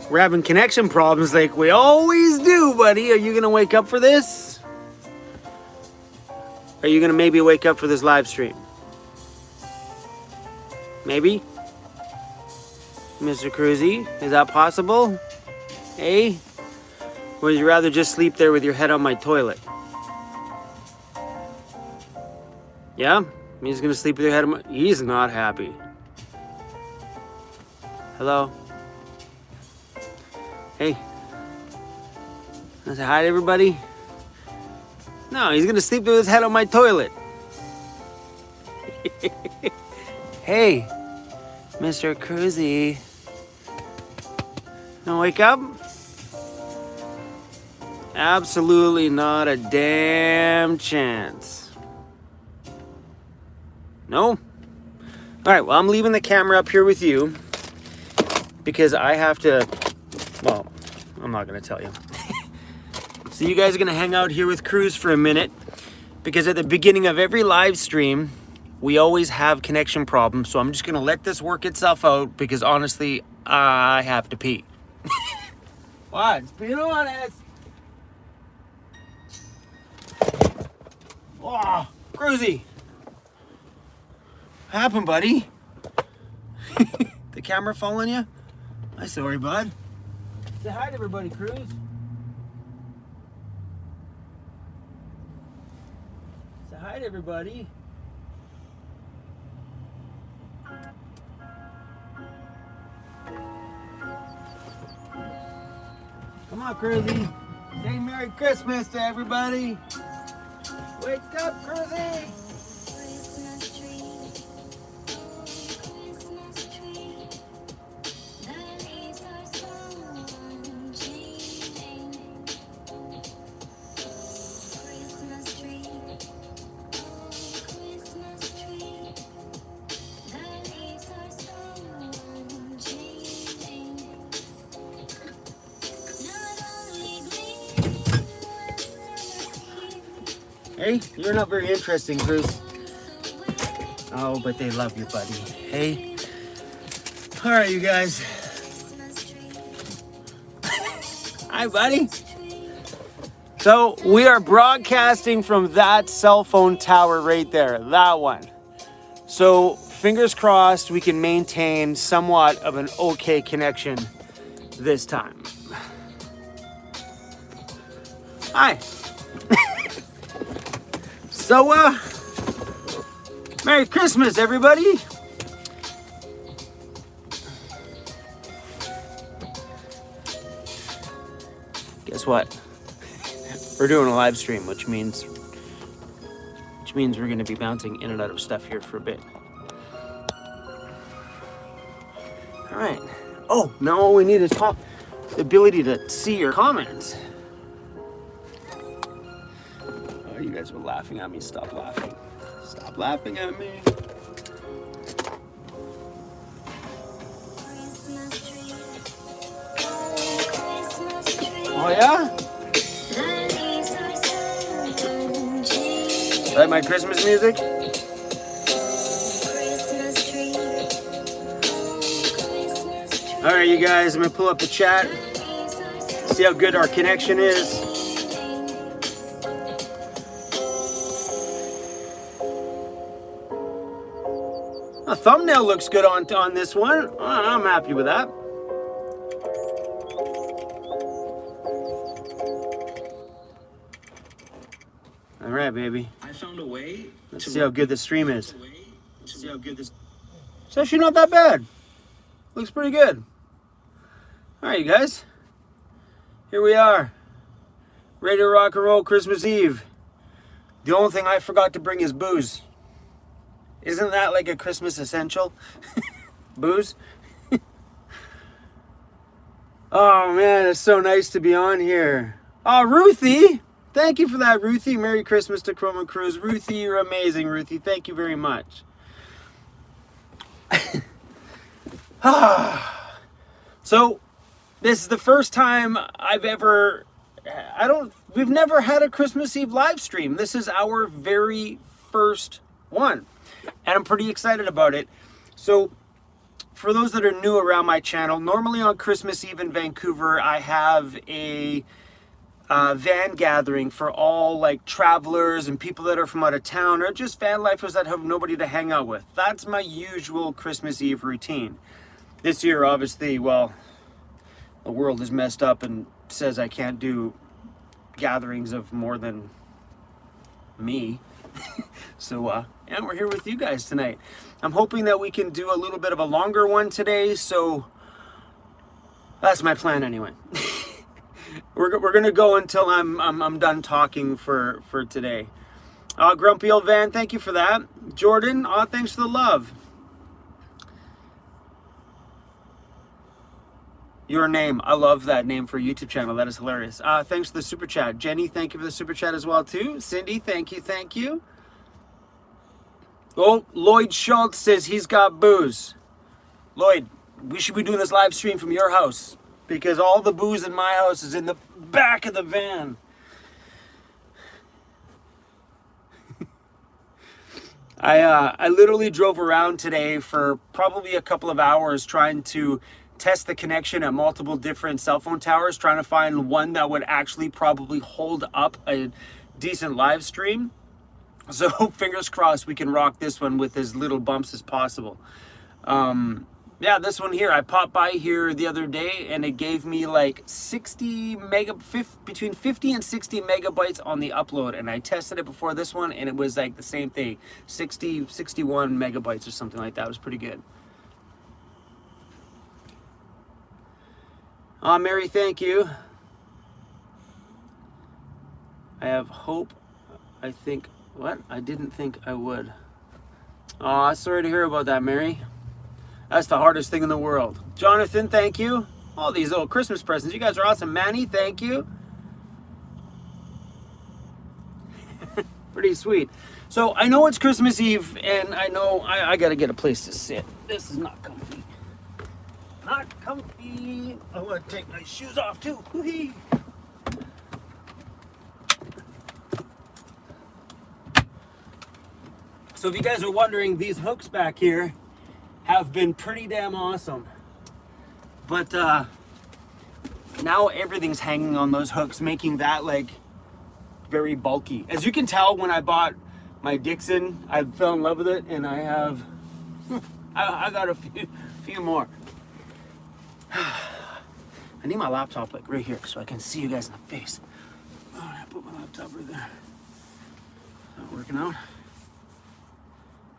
We're having connection problems like we always do, buddy. Are you gonna wake up for this? Are you gonna maybe wake up for this live stream? Maybe? Mr. Cruzy, is that possible? Hey? Or would you rather just sleep there with your head on my toilet? Yeah? He's gonna sleep with your head on my... He's not happy. Hello? Hey. Wanna say hi to everybody? No, he's gonna sleep with his head on my toilet. Hey, Mr. Cruzy. Wanna wake up? Absolutely not a damn chance. No? Alright, well, I'm leaving the camera up here with you because I have to... Well, I'm not going to tell you. So you guys are going to hang out here with Cruz for a minute because at the beginning of every live stream, we always have connection problems. So I'm just going to let this work itself out because honestly, I have to pee. What? It's being honest. Oh, Cruzy. What happened, buddy? The camera fall on you? I'm sorry, bud. Say hi to everybody, Cruz. Say hi to everybody. Come on, Cruzy. Say Merry Christmas to everybody. Wake up, Cruzy. Hey, you're not very interesting, Cruz. Oh, but they love you, buddy. Hey. All right, you guys. Hi, buddy. So we are broadcasting from that cell phone tower right there, that one. So fingers crossed we can maintain somewhat of an okay connection this time. Hi. So, Merry Christmas, everybody. Guess what? We're doing a live stream, which means we're going to be bouncing in and out of stuff here for a bit. All right. Oh, now all we need is the ability to see your comments. Oh, you guys are laughing at me. Stop laughing. Stop laughing at me. Oh, yeah? Like my Christmas music? Alright, you guys, I'm going to pull up the chat. See how good our connection is. A thumbnail looks good on this one. I'm happy with that. All right, baby. I found a way. Let's see how good the stream is. See how good this. It's actually not that bad. Looks pretty good. All right, you guys. Here we are. Ready to rock and roll Christmas Eve. The only thing I forgot to bring is booze. Isn't that like a Christmas essential? Booze? Oh man, it's so nice to be on here. Oh, Ruthie! Thank you for that, Ruthie. Merry Christmas to Chroma Cruz. Ruthie, you're amazing, Ruthie. Thank you very much. So, this is the first time I've ever... We've never had a Christmas Eve live stream. This is our very first one. And I'm pretty excited about it. So for those that are new around my channel, normally on Christmas Eve in Vancouver, I have a van gathering for all like travelers and people that are from out of town, or just van lifers that have nobody to hang out with. That's my usual Christmas Eve routine. This year, obviously, well, the world is messed up and says I can't do gatherings of more than me. So and we're here with you guys tonight. I'm hoping that we can do a little bit of a longer one today, so that's my plan anyway. We're gonna go until I'm done talking for today. Grumpy Old Van, thank you for that. Jordan, thanks for the love. Your name, I love that name for a YouTube channel. That is hilarious. Thanks for the super chat. Jenny, thank you for the super chat as well too. Cindy, thank you, thank you. Oh, Lloyd Schultz says he's got booze. Lloyd, we should be doing this live stream from your house, because all the booze in my house is in the back of the van. I literally drove around today for probably a couple of hours trying to test the connection at multiple different cell phone towers, trying to find one that would actually probably hold up a decent live stream. So fingers crossed we can rock this one with as little bumps as possible. Yeah, this one here, I popped by here the other day and it gave me like between 50 and 60 megabytes on the upload, and I tested it before this one and it was like the same thing, 61 megabytes or something like that. It was pretty good. Mary, thank you. I have hope. I think, what? I didn't think I would. Sorry to hear about that, Mary. That's the hardest thing in the world. Jonathan, thank you. All these little Christmas presents. You guys are awesome. Manny, thank you. Pretty sweet. So I know it's Christmas Eve, and I know I got to get a place to sit. This is not comfy. Not comfy. I want to take my shoes off too. Whee! So if you guys are wondering, these hooks back here have been pretty damn awesome. But now everything's hanging on those hooks, making that like very bulky. As you can tell, when I bought my Dixon, I fell in love with it, and I have I got a few more. I need my laptop like right here so I can see you guys in the face. Oh, I put my laptop right there. Not working out.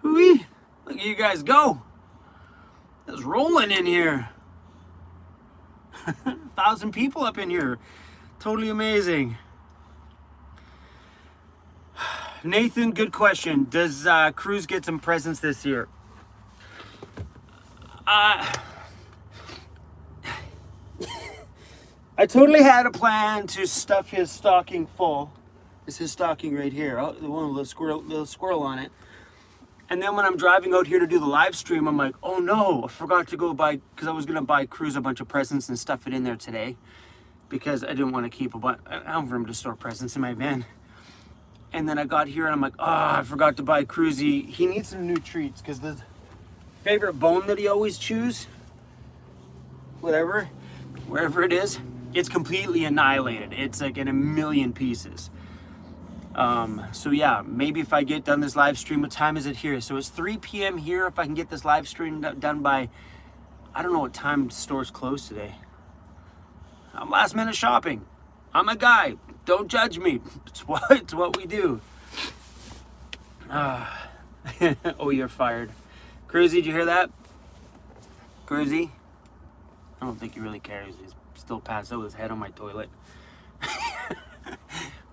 Hooey! Look at you guys go. It's rolling in here. 1,000 people up in here. Totally amazing. Nathan, good question. Does Cruz get some presents this year? I totally had a plan to stuff his stocking full. It's his stocking right here. Oh, the one with the little squirrel on it. And then when I'm driving out here to do the live stream, I'm like, oh no, I forgot to go buy, because I was going to buy Cruz a bunch of presents and stuff it in there today, because I didn't want to keep I don't have room to store presents in my van. And then I got here and I'm like, oh, I forgot to buy Cruz. He needs some new treats, because the favorite bone that he always chews, wherever it is, it's completely annihilated. It's like in a million pieces. So yeah, maybe if I get done this live stream, what time is it here? So it's 3 p.m. here. If I can get this live stream done by, I don't know what time stores close today. I'm last minute shopping. I'm a guy. Don't judge me. It's what we do. Oh, you're fired. Cruzy, did you hear that? Cruzy? I don't think he really cares. He's still passed out with his head on my toilet.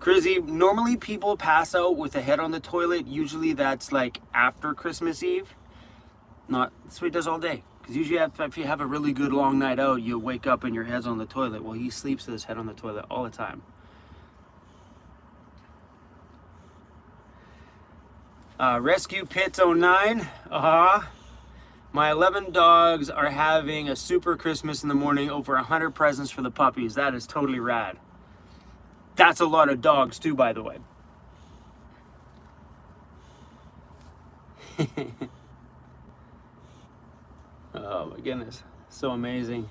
Cruzy, normally people pass out with a head on the toilet. Usually that's like after Christmas Eve. That's what he does all day. Because usually if you have a really good long night out, you wake up and your head's on the toilet. Well, he sleeps with his head on the toilet all the time. Rescue Pits 09. My 11 dogs are having a super Christmas in the morning. Over 100 presents for the puppies. That is totally rad. That's a lot of dogs too, by the way. Oh my goodness, so amazing.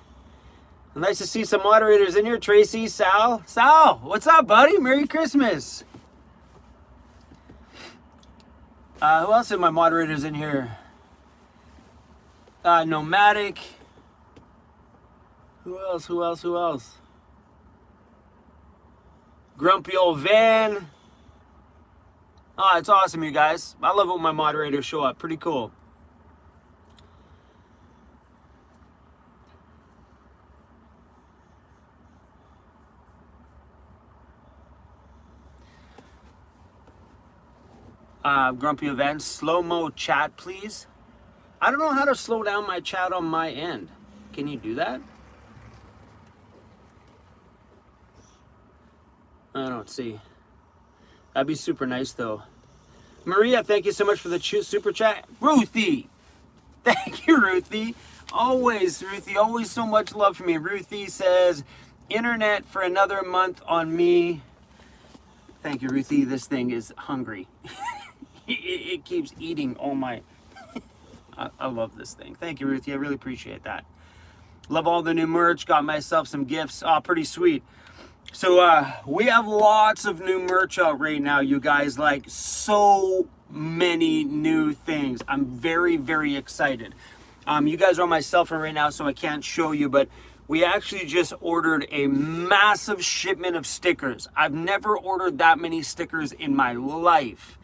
Nice to see some moderators in here. Tracy, Sal. Sal, what's up, buddy? Merry Christmas. Who else are my moderators in here? Nomadic. Who else? Grumpy old Van. Oh, it's awesome, you guys. I love it when my moderators show up. Pretty cool. Grumpy Events, slow-mo chat, please. I don't know how to slow down my chat on my end. Can you do that? I don't see. That'd be super nice, though. Maria, thank you so much for the super chat. Ruthie! Thank you, Ruthie. Always, Ruthie, always so much love for me. Ruthie says, internet for another month on me. Thank you, Ruthie. This thing is hungry. It keeps eating all my... I love this thing. Thank you, Ruthie. I really appreciate that. Love all the new merch. Got myself some gifts. Oh, pretty sweet. So we have lots of new merch out right now, you guys. Like, so many new things. I'm very, very excited. You guys are on my cell phone right now, so I can't show you, but we actually just ordered a massive shipment of stickers. I've never ordered that many stickers in my life.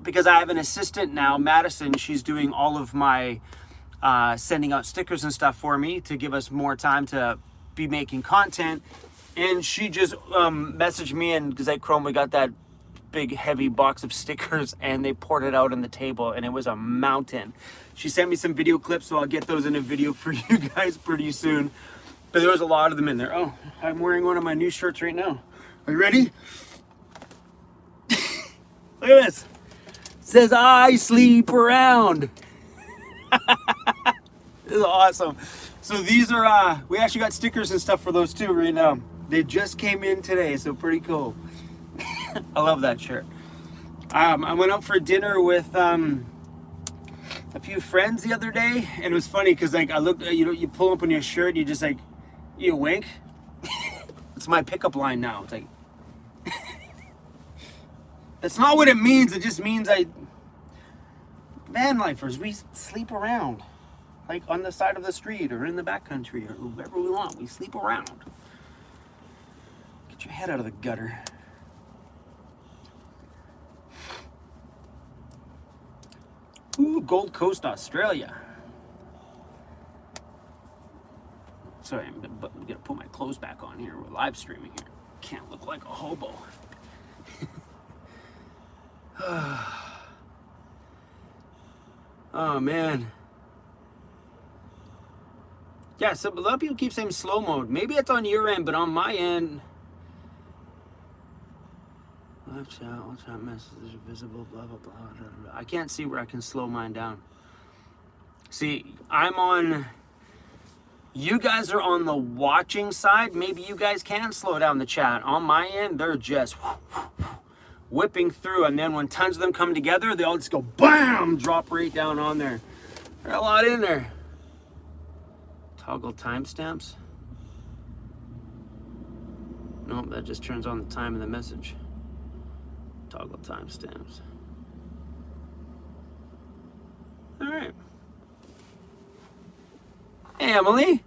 Because I have an assistant now, Madison. She's doing all of my sending out stickers and stuff for me to give us more time to be making content. And she just messaged me, and because at Chrome we got that big heavy box of stickers, and they poured it out on the table, and it was a mountain. She sent me some video clips, so I'll get those in a video for you guys pretty soon. But there was a lot of them in there. Oh, I'm wearing one of my new shirts right now. Are you ready? Look at this. It says, I sleep around. This is awesome. So these are, we actually got stickers and stuff for those too right now. They just came in today, so pretty cool. I love that shirt. I went out for dinner with a few friends the other day, and it was funny because like I looked, you pull up on your shirt, you just like, you wink. It's my pickup line now. It's like, that's not what it means. It just means van lifers, we sleep around. Like on the side of the street or in the backcountry or wherever we want. We sleep around. Get your head out of the gutter. Ooh, Gold Coast, Australia. Sorry, I'm gonna put my clothes back on here. We're live streaming here. Can't look like a hobo. Oh man. Yeah, so a lot of people keep saying slow mode. Maybe it's on your end, but on my end, watch out, messages are visible, blah, blah, blah, blah, blah. I can't see where I can slow mine down. See, I'm on, you guys are on the watching side. Maybe you guys can slow down the chat. On my end, they're just whipping through. And then when tons of them come together, they all just go BAM! Drop right down on there. There's a lot in there. Toggle timestamps. Nope, that just turns on the time of the message. Toggle timestamps. All right. Hey, Emily.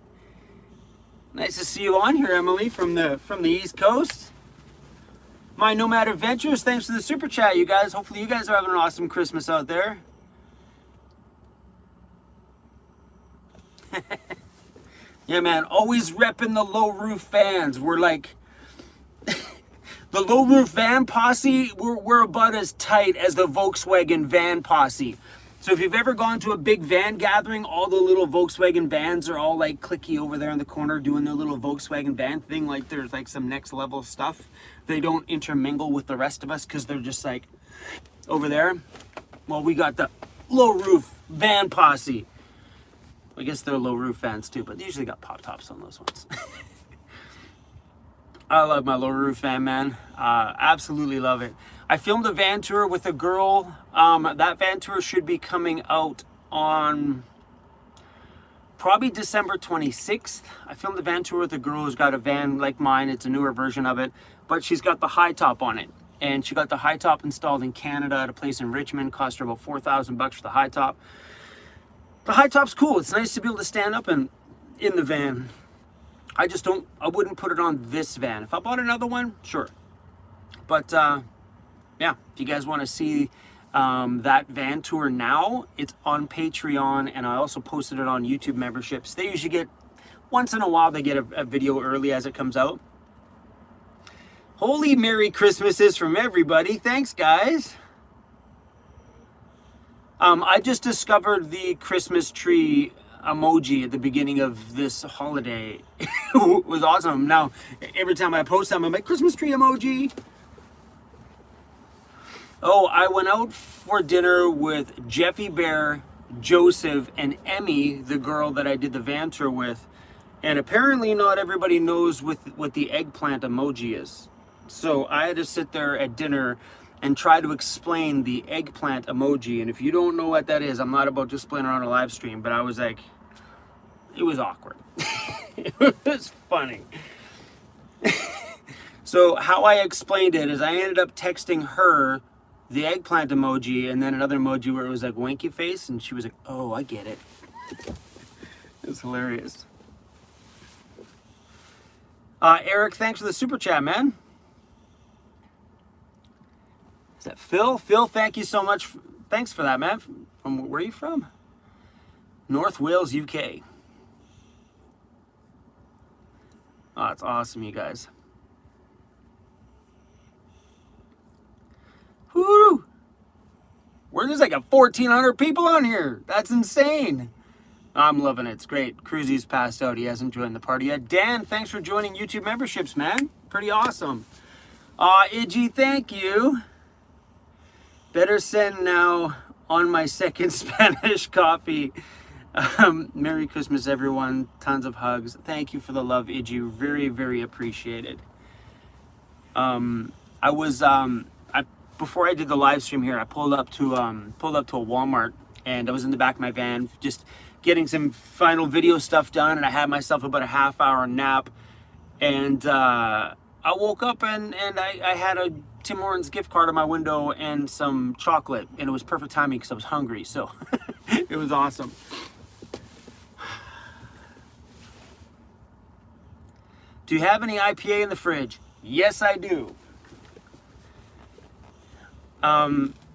Nice to see you on here, Emily, from the East Coast. My Nomad Adventures. Thanks for the super chat, you guys. Hopefully, you guys are having an awesome Christmas out there. Yeah, man, always repping the low roof vans. We're like, the low roof van posse, we're about as tight as the Volkswagen van posse. So if you've ever gone to a big van gathering, all the little Volkswagen vans are all like clicky over there in the corner doing their little Volkswagen van thing. Like there's like some next level stuff. They don't intermingle with the rest of us because they're just like over there. Well, we got the low roof van posse. I guess they're low roof fans too, but they usually got pop tops on those ones. I love my low roof fan, man. Absolutely love it. I filmed a van tour with a girl. That van tour should be coming out on probably December 26th. I filmed a van tour with a girl who's got a van like mine. It's a newer version of it, but she's got the high top on it. And she got the high top installed in Canada at a place in Richmond. Cost her about $4,000 for the high top. The high top's cool. It's nice to be able to stand up in the van. I wouldn't put it on this van. If I bought another one, sure. But yeah, if you guys want to see that van tour now, it's on Patreon, and I also posted it on YouTube memberships. They usually get, once in a while, they get a video early as it comes out. Holy Merry Christmases from everybody. Thanks, guys. I just discovered the Christmas tree emoji at the beginning of this holiday. It was awesome. Now, every time I post something, I'm like, Christmas tree emoji. Oh, I went out for dinner with Jeffy Bear, Joseph, and Emmy, the girl that I did the van tour with. And apparently not everybody knows what the eggplant emoji is. So I had to sit there at dinner and try to explain the eggplant emoji. And if you don't know what that is, I'm not about to explain it on a live stream, but I was like, it was awkward. It was funny. So how I explained it is I ended up texting her the eggplant emoji and then another emoji where it was like winky face, and she was like, oh, I get it. It was hilarious. Eric, thanks for the super chat, man. Is that Phil? Phil, thank you so much. Thanks for that, man. From where are you from? North Wales, UK. Oh, it's awesome, you guys. Whoo! There's like 1,400 people on here. That's insane. I'm loving it. It's great. Cruzy's passed out. He hasn't joined the party yet. Dan, thanks for joining YouTube memberships, man. Pretty awesome. Iggy, thank you. Better send now on my second Spanish coffee. Merry Christmas, everyone. Tons of hugs. Thank you for the love, Iggy. Very, very appreciated. Before I did the live stream here, I pulled up to a Walmart, and I was in the back of my van just getting some final video stuff done, and I had myself about a half-hour nap, and I woke up and I had a Tim Hortons gift card on my window and some chocolate, and it was perfect timing because I was hungry, so it was awesome. Do you have any IPA in the fridge? Yes, I do.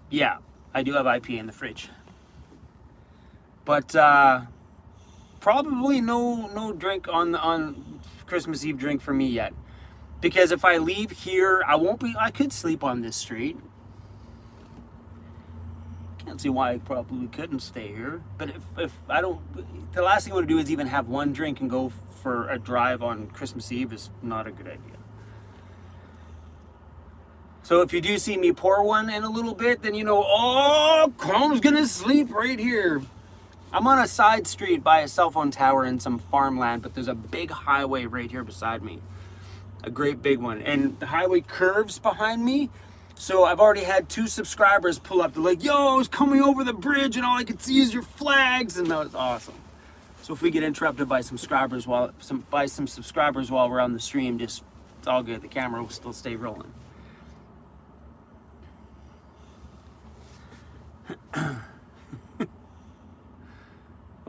Yeah, I do have IPA in the fridge. But probably no drink on Christmas Eve drink for me yet. Because if I leave here, I could sleep on this street. Can't see why I probably couldn't stay here. But if I don't, the last thing I want to do is even have one drink and go for a drive on Christmas Eve is not a good idea. So if you do see me pour one in a little bit, then you know, oh, Chrome's gonna sleep right here. I'm on a side street by a cell phone tower in some farmland, but there's a big highway right here beside me. A great big one. And the highway curves behind me. So I've already had 2 subscribers pull up. They're like, yo, I was coming over the bridge and all I could see is your flags. And that was awesome. So if we get interrupted by some subscribers while we're on the stream, it's all good. The camera will still stay rolling.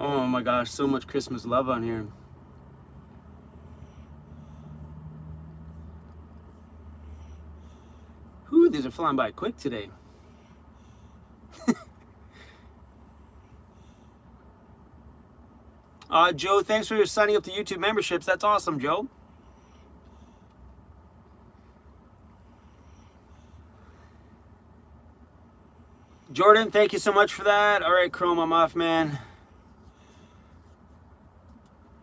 Oh my gosh, so much Christmas love on here. Whew, these are flying by quick today. Joe, thanks for signing up to YouTube memberships. That's awesome, Joe. Jordan, thank you so much for that. All right, Chrome, I'm off, man.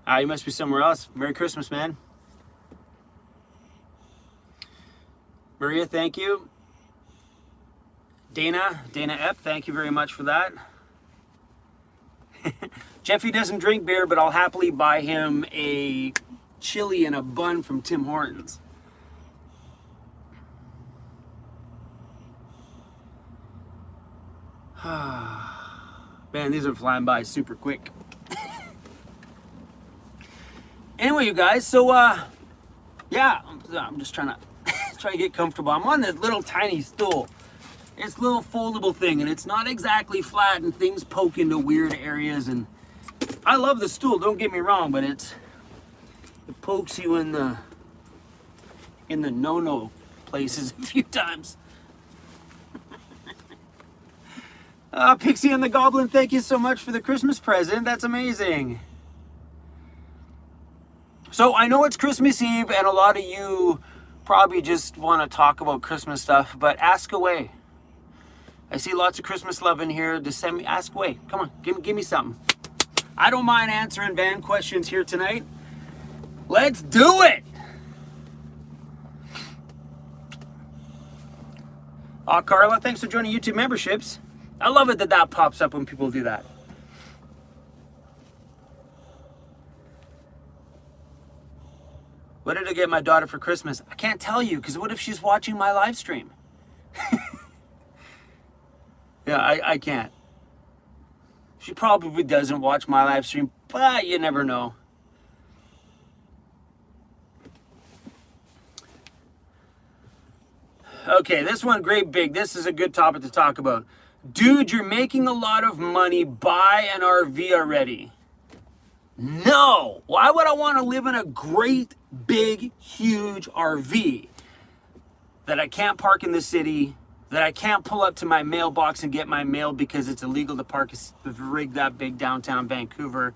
You must be somewhere else. Merry Christmas, man. Maria, thank you. Dana Epp, thank you very much for that. Jeffy doesn't drink beer, but I'll happily buy him a chili and a bun from Tim Hortons. Man, these are flying by super quick. Anyway, you guys, so yeah, I'm just trying to get comfortable. I'm on this little tiny stool. It's a little foldable thing, and it's not exactly flat, and things poke into weird areas. And I love the stool, don't get me wrong, but it pokes you in the no-no places a few times. Pixie and the Goblin, thank you so much for the Christmas present. That's amazing. So I know it's Christmas Eve, and a lot of you probably just want to talk about Christmas stuff, but ask away. I see lots of Christmas love in here. Just send me, ask away. Come on, give me something. I don't mind answering van questions here tonight. Let's do it. Carla, thanks for joining YouTube memberships. I love it that pops up when people do that. What did I get my daughter for Christmas? I can't tell you, because what if she's watching my live stream? Yeah, I can't. She probably doesn't watch my live stream, but you never know. Okay, this one, great big. This is a good topic to talk about. Dude, you're making a lot of money. Buy an RV already. No! Why would I want to live in a great, big, huge RV that I can't park in the city, that I can't pull up to my mailbox and get my mail because it's illegal to park a rig that big downtown Vancouver?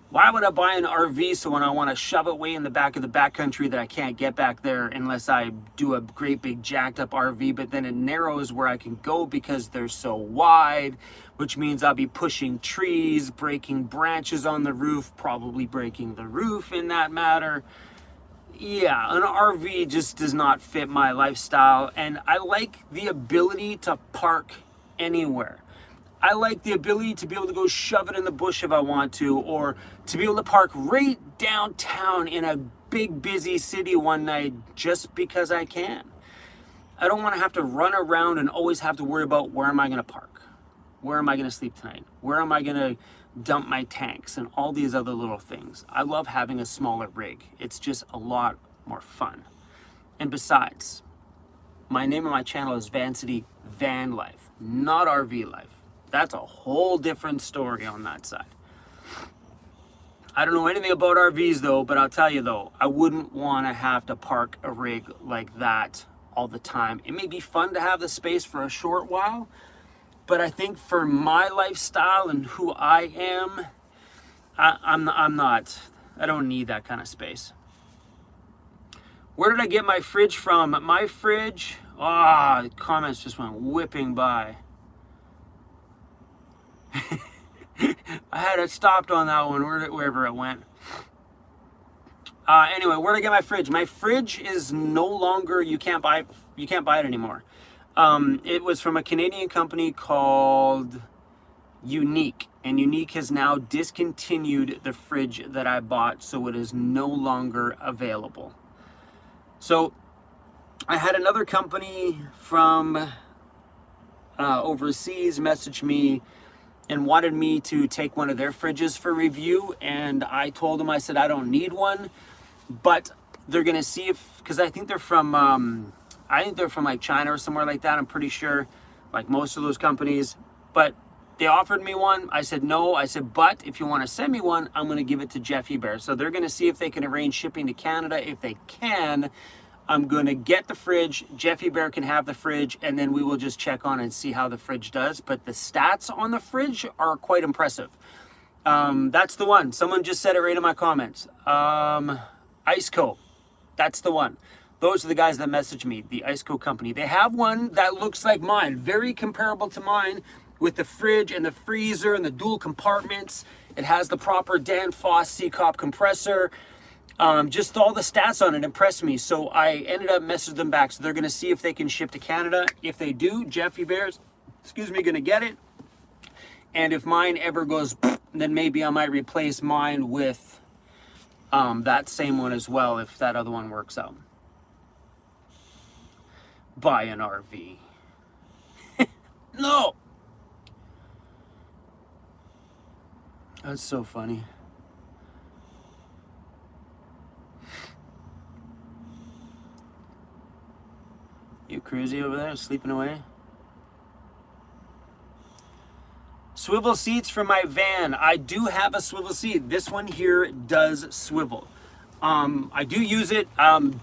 Why would I buy an RV so when I want to shove it way in the back of the backcountry that I can't get back there unless I do a great big jacked up RV, but then it narrows where I can go because they're so wide, which means I'll be pushing trees, breaking branches on the roof, probably breaking the roof in that matter. Yeah, an RV just does not fit my lifestyle, and I like the ability to park anywhere. I like the ability to be able to go shove it in the bush if I want to, or to be able to park right downtown in a big busy city one night just because I can. I don't want to have to run around and always have to worry about where am I going to park? Where am I going to sleep tonight? Where am I going to dump my tanks and all these other little things? I love having a smaller rig. It's just a lot more fun. And besides, my name of my channel is Vancity Van Life, not RV Life. That's a whole different story on that side. I don't know anything about RVs though, but I'll tell you though, I wouldn't want to have to park a rig like that all the time. It may be fun to have the space for a short while, but I think for my lifestyle and who I am, I'm not, I don't need that kind of space. Where did I get my fridge from? My fridge, the comments just went whipping by. I had it stopped on that one, wherever it went. Anyway, where did I get my fridge? My fridge is no longer, you can't buy it anymore. It was from a Canadian company called Unique, and Unique has now discontinued the fridge that I bought, so it is no longer available. So I had another company from overseas message me and wanted me to take one of their fridges for review, and I told them, I said, I don't need one, but they're gonna see if, because I think they're from like China or somewhere like that, I'm pretty sure, like most of those companies, but they offered me one. I said no. I said, but if you want to send me one, I'm going to give it to Jeffy Bear. So they're going to see if they can arrange shipping to Canada. If they can, I'm going to get the fridge. Jeffy Bear can have the fridge, and then we will just check on and see how the fridge does. But the stats on the fridge are quite impressive. That's the one. Someone just said it right in my comments. Iceco. That's the one. Those are the guys that messaged me, the Iceco company. They have one that looks like mine, very comparable to mine, with the fridge and the freezer and the dual compartments. It has the proper Danfoss C-Cop compressor. Just all the stats on it impressed me. So I ended up messaging them back. So they're going to see if they can ship to Canada. If they do, Jeffy Bear's, going to get it. And if mine ever goes, then maybe I might replace mine with that same one as well, if that other one works out. Buy an RV. No. That's so funny. You cruisy over there, sleeping away? Swivel seats for my van. I do have a swivel seat. This one here does swivel. I do use it.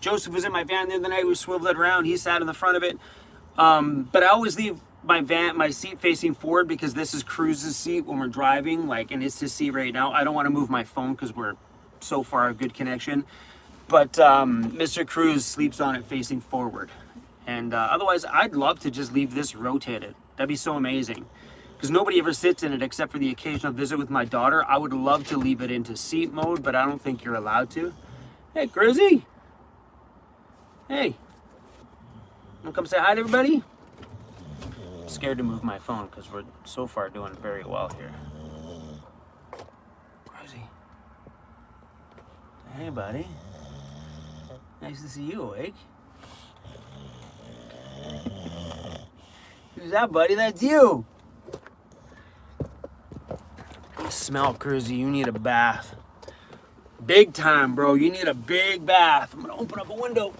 Joseph was in my van the other night. We swiveled it around. He sat in the front of it. But I always leave my seat facing forward because this is Cruz's seat when we're driving. Like, and it's his seat right now. I don't want to move my phone because we're so far a good connection. But Mr. Cruz sleeps on it facing forward. And otherwise, I'd love to just leave this rotated. That'd be so amazing. Because nobody ever sits in it except for the occasional visit with my daughter. I would love to leave it into seat mode, but I don't think you're allowed to. Hey, Cruzzy. Hey. Wanna come say hi to everybody? I'm scared to move my phone because we're so far doing very well here. Cruzzy. Hey, buddy. Nice to see you awake. Who's that, buddy? That's you. You smell, Cruzzy. You need a bath. Big time, bro. You need a big bath. I'm gonna open up a window.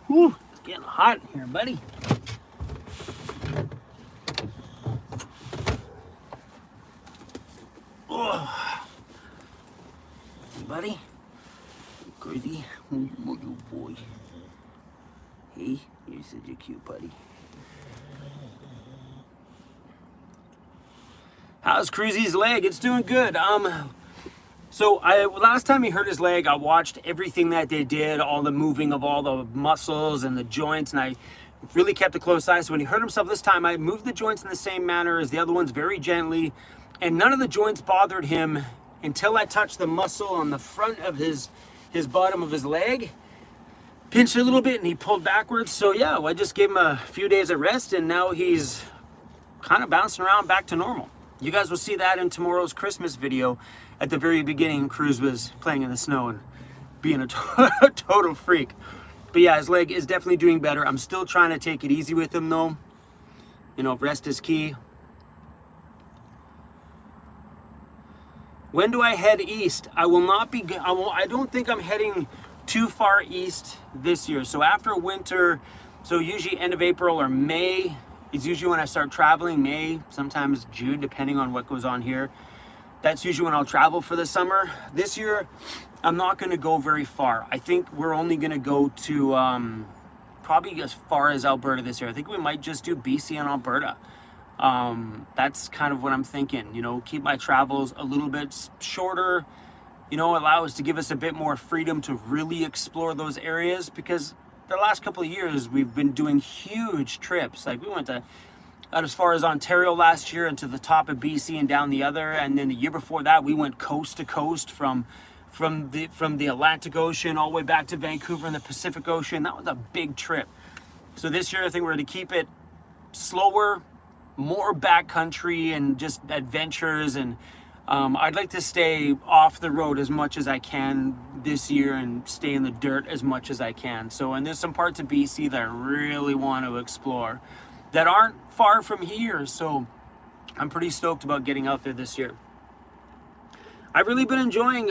Whew, it's getting hot in here, buddy. Oh. Hey, buddy. Cruzzy. What you boy? Hey, you're such a cute buddy. How's Cruzzy's leg? It's doing good. So last time he hurt his leg, I watched everything that they did, all the moving of all the muscles and the joints, and I really kept a close eye. So when he hurt himself this time, I moved the joints in the same manner as the other ones, very gently, and none of the joints bothered him until I touched the muscle on the front of his bottom of his leg. Pinched a little bit and he pulled backwards. So yeah, I just gave him a few days of rest and now he's kind of bouncing around back to normal. You guys will see that in tomorrow's Christmas video. At the very beginning, Cruz was playing in the snow and being a total freak. But yeah, his leg is definitely doing better. I'm still trying to take it easy with him though. You know, rest is key. When do I head east? I will not be, I don't think I'm heading too far east this year. So after winter, so usually end of April or May is usually when I start traveling. May, sometimes June, depending on what goes on here. That's usually when I'll travel for the summer. This year, I'm not gonna go very far. I think we're only gonna go to probably as far as Alberta this year. I think we might just do BC and Alberta. That's kind of what I'm thinking, you know, keep my travels a little bit shorter, you know, allow us to give us a bit more freedom to really explore those areas, because the last couple of years we've been doing huge trips. Like we went to out as far as Ontario last year and to the top of BC and down the other, and then the year before that we went coast to coast from the Atlantic Ocean all the way back to Vancouver and the Pacific Ocean. That was a big trip. So this year I think we're going to keep it slower, more backcountry and just adventures, and I'd like to stay off the road as much as I can this year and stay in the dirt as much as I can. So, and there's some parts of BC that I really want to explore that aren't far from here. So I'm pretty stoked about getting out there this year. I've really been enjoying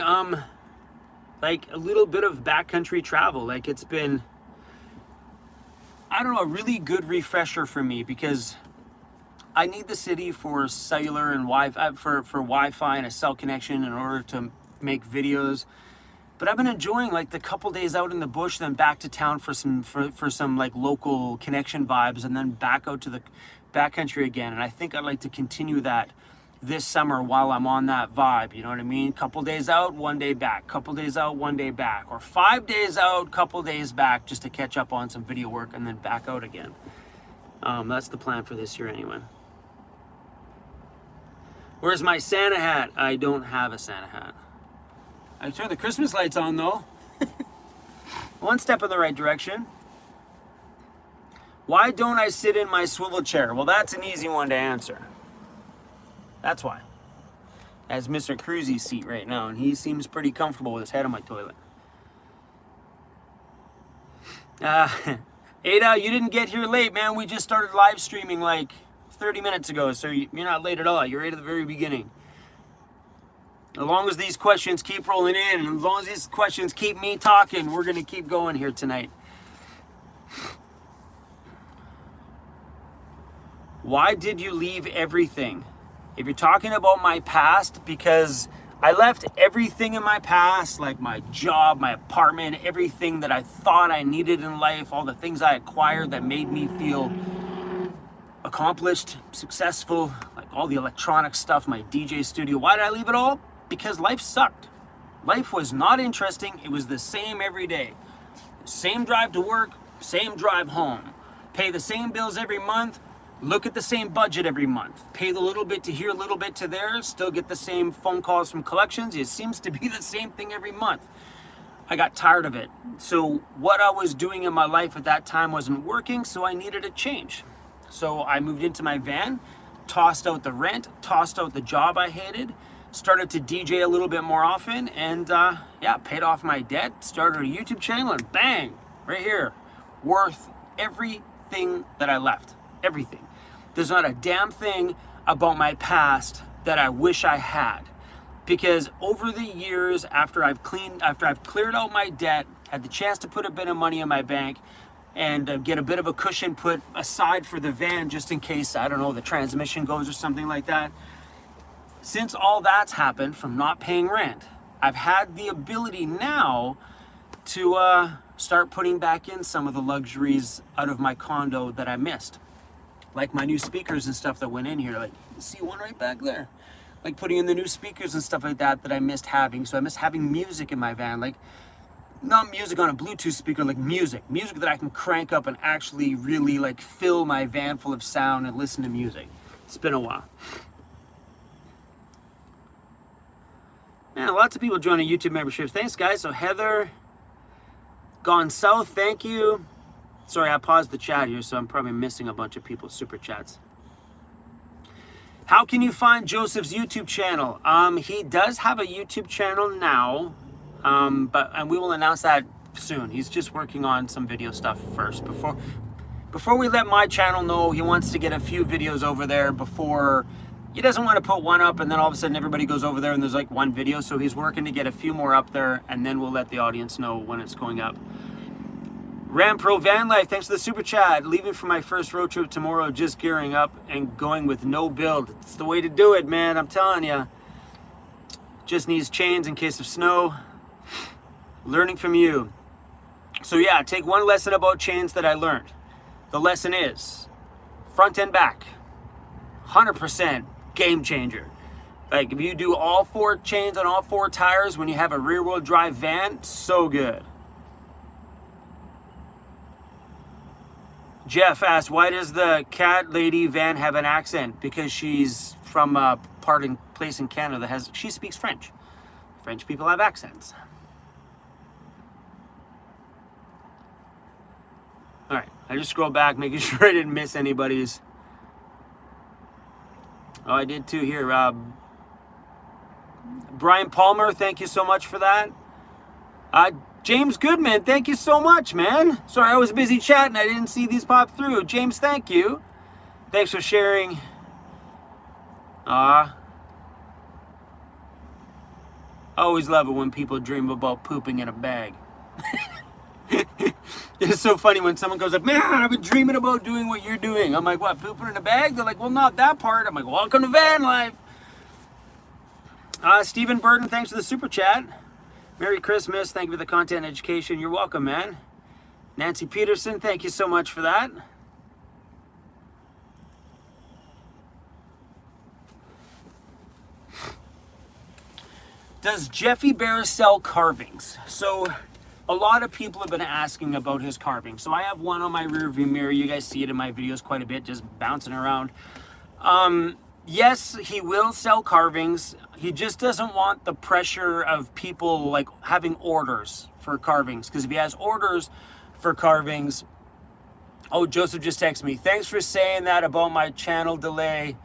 like a little bit of backcountry travel. Like it's been, I don't know, a really good refresher for me, because I need the city for cellular and Wi-Fi, for Wi-Fi and a cell connection in order to make videos. But I've been enjoying like the couple days out in the bush, then back to town for some like local connection vibes, and then back out to the backcountry again. And I think I'd like to continue that this summer while I'm on that vibe. You know what I mean? Couple days out, one day back. Couple days out, one day back. Or 5 days out, couple days back, just to catch up on some video work and then back out again. That's the plan for this year anyway. Where's my Santa hat? I don't have a Santa hat. I turned the Christmas lights on though. One step in the right direction. Why don't I sit in my swivel chair? Well, that's an easy one to answer. That's why. That's Mr. Cruz's seat right now, and he seems pretty comfortable with his head on my toilet. Ada, you didn't get here late, man. We just started live streaming like 30 minutes ago, so you're not late at all. You're right at the very beginning. As long as these questions keep rolling in, and as long as these questions keep me talking, we're going to keep going here tonight. Why did you leave everything? If you're talking about my past, because I left everything in my past, like my job, my apartment, everything that I thought I needed in life, all the things I acquired that made me feel accomplished, successful, like all the electronic stuff, my DJ studio. Why did I leave it all? Because life sucked. Life was not interesting. It was the same every day. Same drive to work, same drive home. Pay the same bills every month. Look at the same budget every month. Pay a little bit to here, a little bit to there. Still get the same phone calls from collections. It seems to be the same thing every month. I got tired of it. So what I was doing in my life at that time wasn't working, so I needed a change. So I moved into my van, tossed out the rent, tossed out the job I hated, started to DJ a little bit more often, and yeah, paid off my debt, started a YouTube channel, and bang, right here, worth everything that I left. Everything. There's not a damn thing about my past that I wish I had, because over the years, after I've cleared out my debt, had the chance to put a bit of money in my bank, and get a bit of a cushion put aside for the van just in case, I don't know, the transmission goes or something like that. Since all that's happened from not paying rent, I've had the ability now to start putting back in some of the luxuries out of my condo that I missed. Like my new speakers and stuff that went in here. Like, you see one right back there. Like putting in the new speakers and stuff like that I missed having. So I miss having music in my van. Like, not music on a Bluetooth speaker, like music that I can crank up and actually really like fill my van full of sound and listen to music. It's been a while. Man, lots of people joining YouTube memberships. Thanks, guys. So Heather, Gone South, thank you. Sorry, I paused the chat here, so I'm probably missing a bunch of people's super chats. How can you find Joseph's YouTube channel? He does have a YouTube channel now, and we will announce that soon. He's just working on some video stuff first. Before we let my channel know, he wants to get a few videos over there before. He doesn't want to put one up and then all of a sudden everybody goes over there and there's like one video. So he's working to get a few more up there, and then we'll let the audience know when it's going up. Rampro Van Life, thanks for the super chat. Leaving for my first road trip tomorrow, just gearing up and going with no build. It's the way to do it, man. I'm telling you. Just needs chains in case of snow. Learning from you. So yeah, take one lesson about chains that I learned. The lesson is front and back, 100% game changer. Like if you do all four chains on all four tires when you have a rear wheel drive van, so good. Jeff asked, why does the cat lady van have an accent? Because she's from a place in Canada that she speaks French. French people have accents. All right, I just scroll back, making sure I didn't miss anybody's. Oh, I did too here. Brian Palmer, thank you so much for that. James Goodman, thank you so much, man. Sorry, I was busy chatting. I didn't see these pop through. James, thank you. Thanks for sharing. I always love it when people dream about pooping in a bag. It's so funny when someone goes like, man, I've been dreaming about doing what you're doing. I'm like, what, pooping in a bag? They're like, well, not that part. I'm like, welcome to van life. Stephen Burton, thanks for the super chat. Merry Christmas. Thank you for the content education. You're welcome, man. Nancy Peterson, thank you so much for that. Does Jeffy Bear sell carvings? So a lot of people have been asking about his carvings. So I have one on my rear view mirror. You guys see it in my videos quite a bit, just bouncing around. Yes, he will sell carvings. He just doesn't want the pressure of people like having orders for carvings. Because if he has orders for carvings, oh, Joseph just texted me. Thanks for saying that about my channel delay.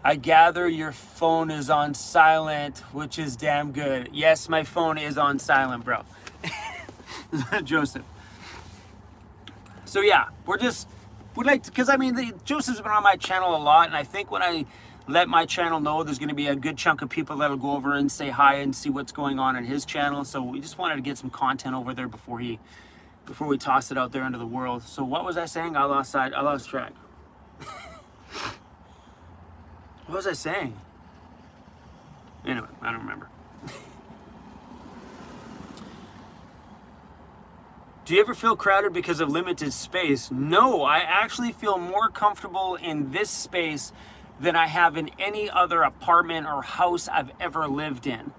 I gather your phone is on silent, which is damn good. Yes, my phone is on silent, bro. Joseph. So yeah, we would like to, because I mean, Joseph's been on my channel a lot, and I think when I let my channel know, there's going to be a good chunk of people that'll go over and say hi and see what's going on in his channel. So we just wanted to get some content over there before we toss it out there into the world. So what was I saying? I lost track. What was I saying? Anyway, I don't remember. Do you ever feel crowded because of limited space? No, I actually feel more comfortable in this space than I have in any other apartment or house I've ever lived in.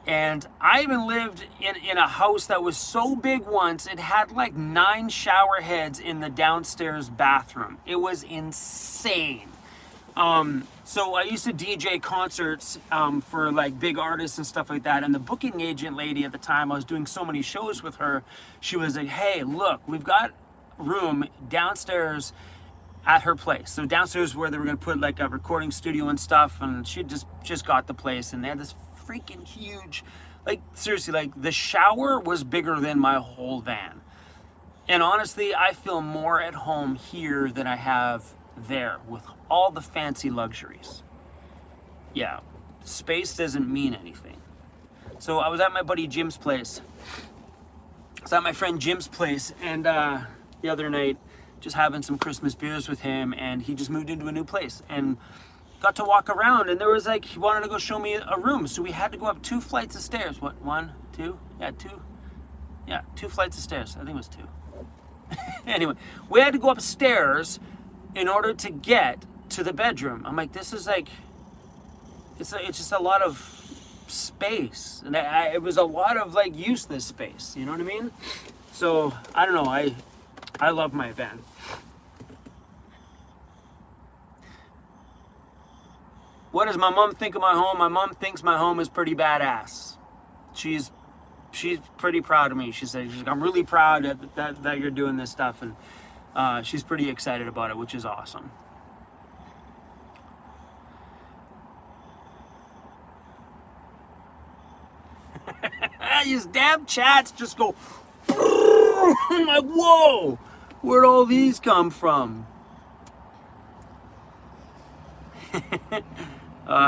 And I even lived in a house that was so big once, it had like 9 shower heads in the downstairs bathroom. It was insane. So I used to DJ concerts for like big artists and stuff like that. And the booking agent lady at the time, I was doing so many shows with her, she was like, hey, look, we've got room downstairs at her place. So downstairs where they were going to put like a recording studio and stuff. And she just got the place, and they had this freaking huge, like seriously, like the shower was bigger than my whole van. And honestly, I feel more at home here than I have there with all the fancy luxuries. Yeah, space doesn't mean anything. So I was at my buddy Jim's place. I was at my friend Jim's place, and the other night, just having some Christmas beers with him, and he just moved into a new place and got to walk around, and there was like, he wanted to go show me a room, so we had to go up 2 flights of stairs. What, 1, 2? Yeah, 2. Yeah, 2 flights of stairs. I think it was 2. Anyway, we had to go upstairs in order to get to the bedroom. I'm like, this is like, it's just a lot of space, and it was a lot of like useless space, you know what I mean? So I don't know, I love my van. What does my mom think of my home? My mom thinks my home is pretty badass. She's pretty proud of me. She's like, I'm really proud that you're doing this stuff, and she's pretty excited about it, which is awesome. These damn chats just go, I'm like, whoa, where'd all these come from?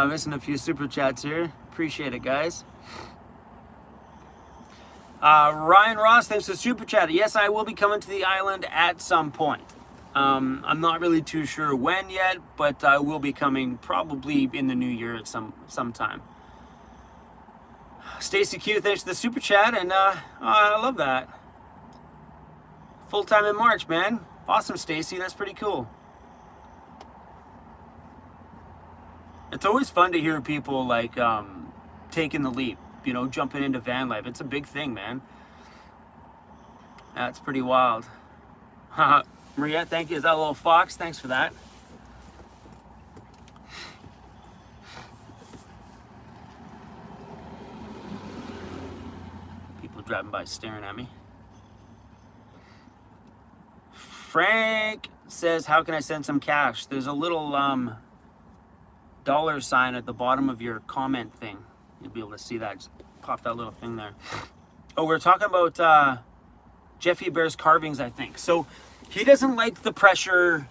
Missing a few super chats here. Appreciate it, guys. Ryan Ross, thanks for super chat. Yes, I will be coming to the island at some point. I'm not really too sure when yet, but I will be coming probably in the new year at some time. Stacy Q, thanks for the super chat, and I love that. Full time in March, man. Awesome, Stacy. That's pretty cool. It's always fun to hear people like taking the leap, you know, jumping into van life. It's a big thing, man. That's pretty wild. Maria, thank you. Is that a little fox? Thanks for that. People driving by staring at me. Frank says, how can I send some cash? There's a little dollar sign at the bottom of your comment thing. You'll be able to see that. Just pop that little thing there. Oh, we're talking about Jeffy Bear's carvings, I think. So he doesn't like the pressure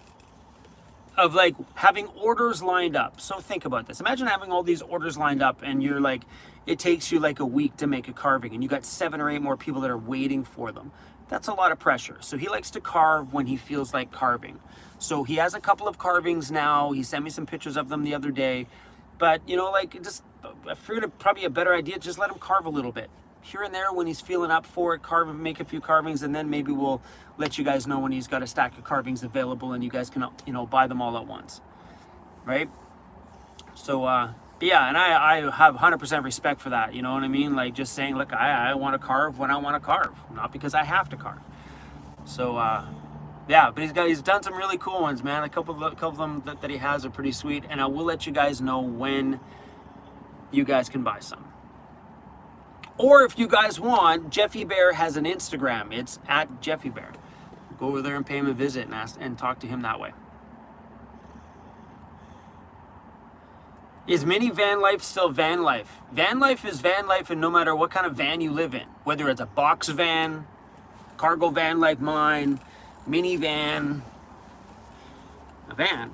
of like having orders lined up. So think about this. Imagine having all these orders lined up, and you're like, it takes you like a week to make a carving, and you got 7 or 8 more people that are waiting for them. That's a lot of pressure. So he likes to carve when he feels like carving. So he has a couple of carvings now. He sent me some pictures of them the other day. But, you know, like, just, I figured probably a better idea, just let him carve a little bit. Here and there when he's feeling up for it, carve and make a few carvings, and then maybe we'll let you guys know when he's got a stack of carvings available and you guys can, you know, buy them all at once. Right? So, yeah, and I have 100% respect for that, you know what I mean? Like, just saying, look, I want to carve when I want to carve, not because I have to carve. So, yeah, but he's done some really cool ones, man. A couple of them that he has are pretty sweet, and I will let you guys know when you guys can buy some. Or if you guys want, Jeffy Bear has an Instagram. It's at Jeffy Bear. Go over there and pay him a visit and talk to him that way. Is mini van life still van life? Van life is van life, and no matter what kind of van you live in, whether it's a box van, cargo van like mine, minivan, van.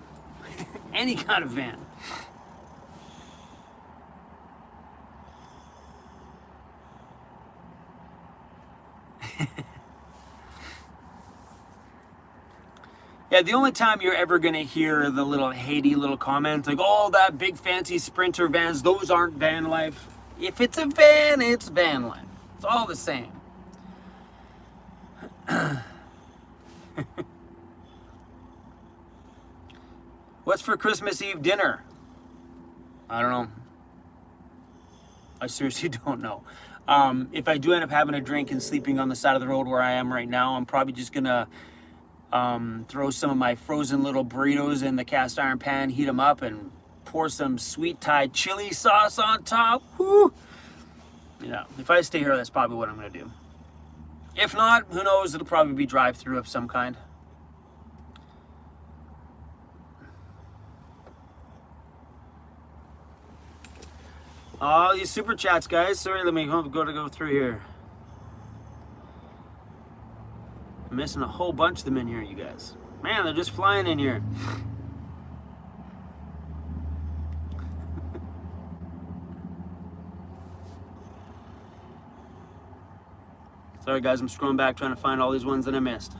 Any kind of van. Yeah, the only time you're ever going to hear the little Haiti little comments like, oh, that big fancy Sprinter vans, those aren't van life. If it's a van, it's van life. It's all the same. What's for Christmas Eve dinner? I don't know. I seriously don't know. If I do end up having a drink and sleeping on the side of the road where I am right now, I'm probably just going to throw some of my frozen little burritos in the cast iron pan, heat them up, and pour some sweet Thai chili sauce on top. Woo! Yeah, if I stay here, that's probably what I'm going to do. If not, who knows, it'll probably be drive-through of some kind. Oh, these super chats, guys. Sorry, let me go through here. I'm missing a whole bunch of them in here, you guys. Man, they're just flying in here. Sorry, guys, I'm scrolling back trying to find all these ones that I missed.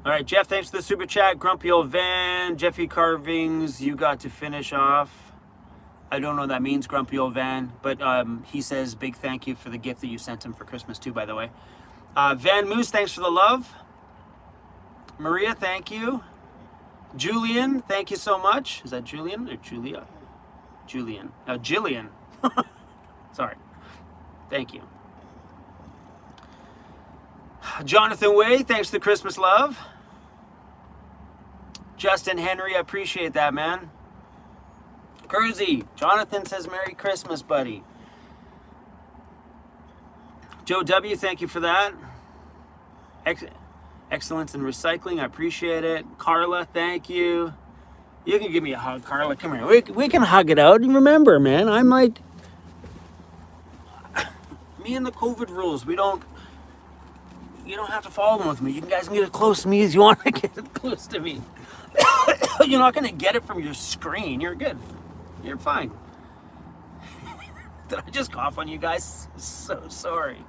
All right, Jeff, thanks for the super chat. Grumpy old van, Jeffy carvings, you got to finish off. I don't know what that means, grumpy old van, but he says big thank you for the gift that you sent him for Christmas too, by the way. Van Moose, thanks for the love. Maria, thank you. Julian, thank you so much. Is that Julian or Julia? Julian. Jillian. Sorry. Thank you. Jonathan Way, thanks for the Christmas love. Justin Henry, I appreciate that, man. Kersey, Jonathan says Merry Christmas, buddy. Joe W, thank you for that. Excellence in recycling, I appreciate it. Carla, thank you. You can give me a hug, Carla. Come here. We can hug it out. And remember, man, I'm like, me and the COVID rules. You don't have to follow them with me. You guys can get as close to me as you want to get close to me. You're not going to get it from your screen. You're good. You're fine. Did I just cough on you guys? So sorry.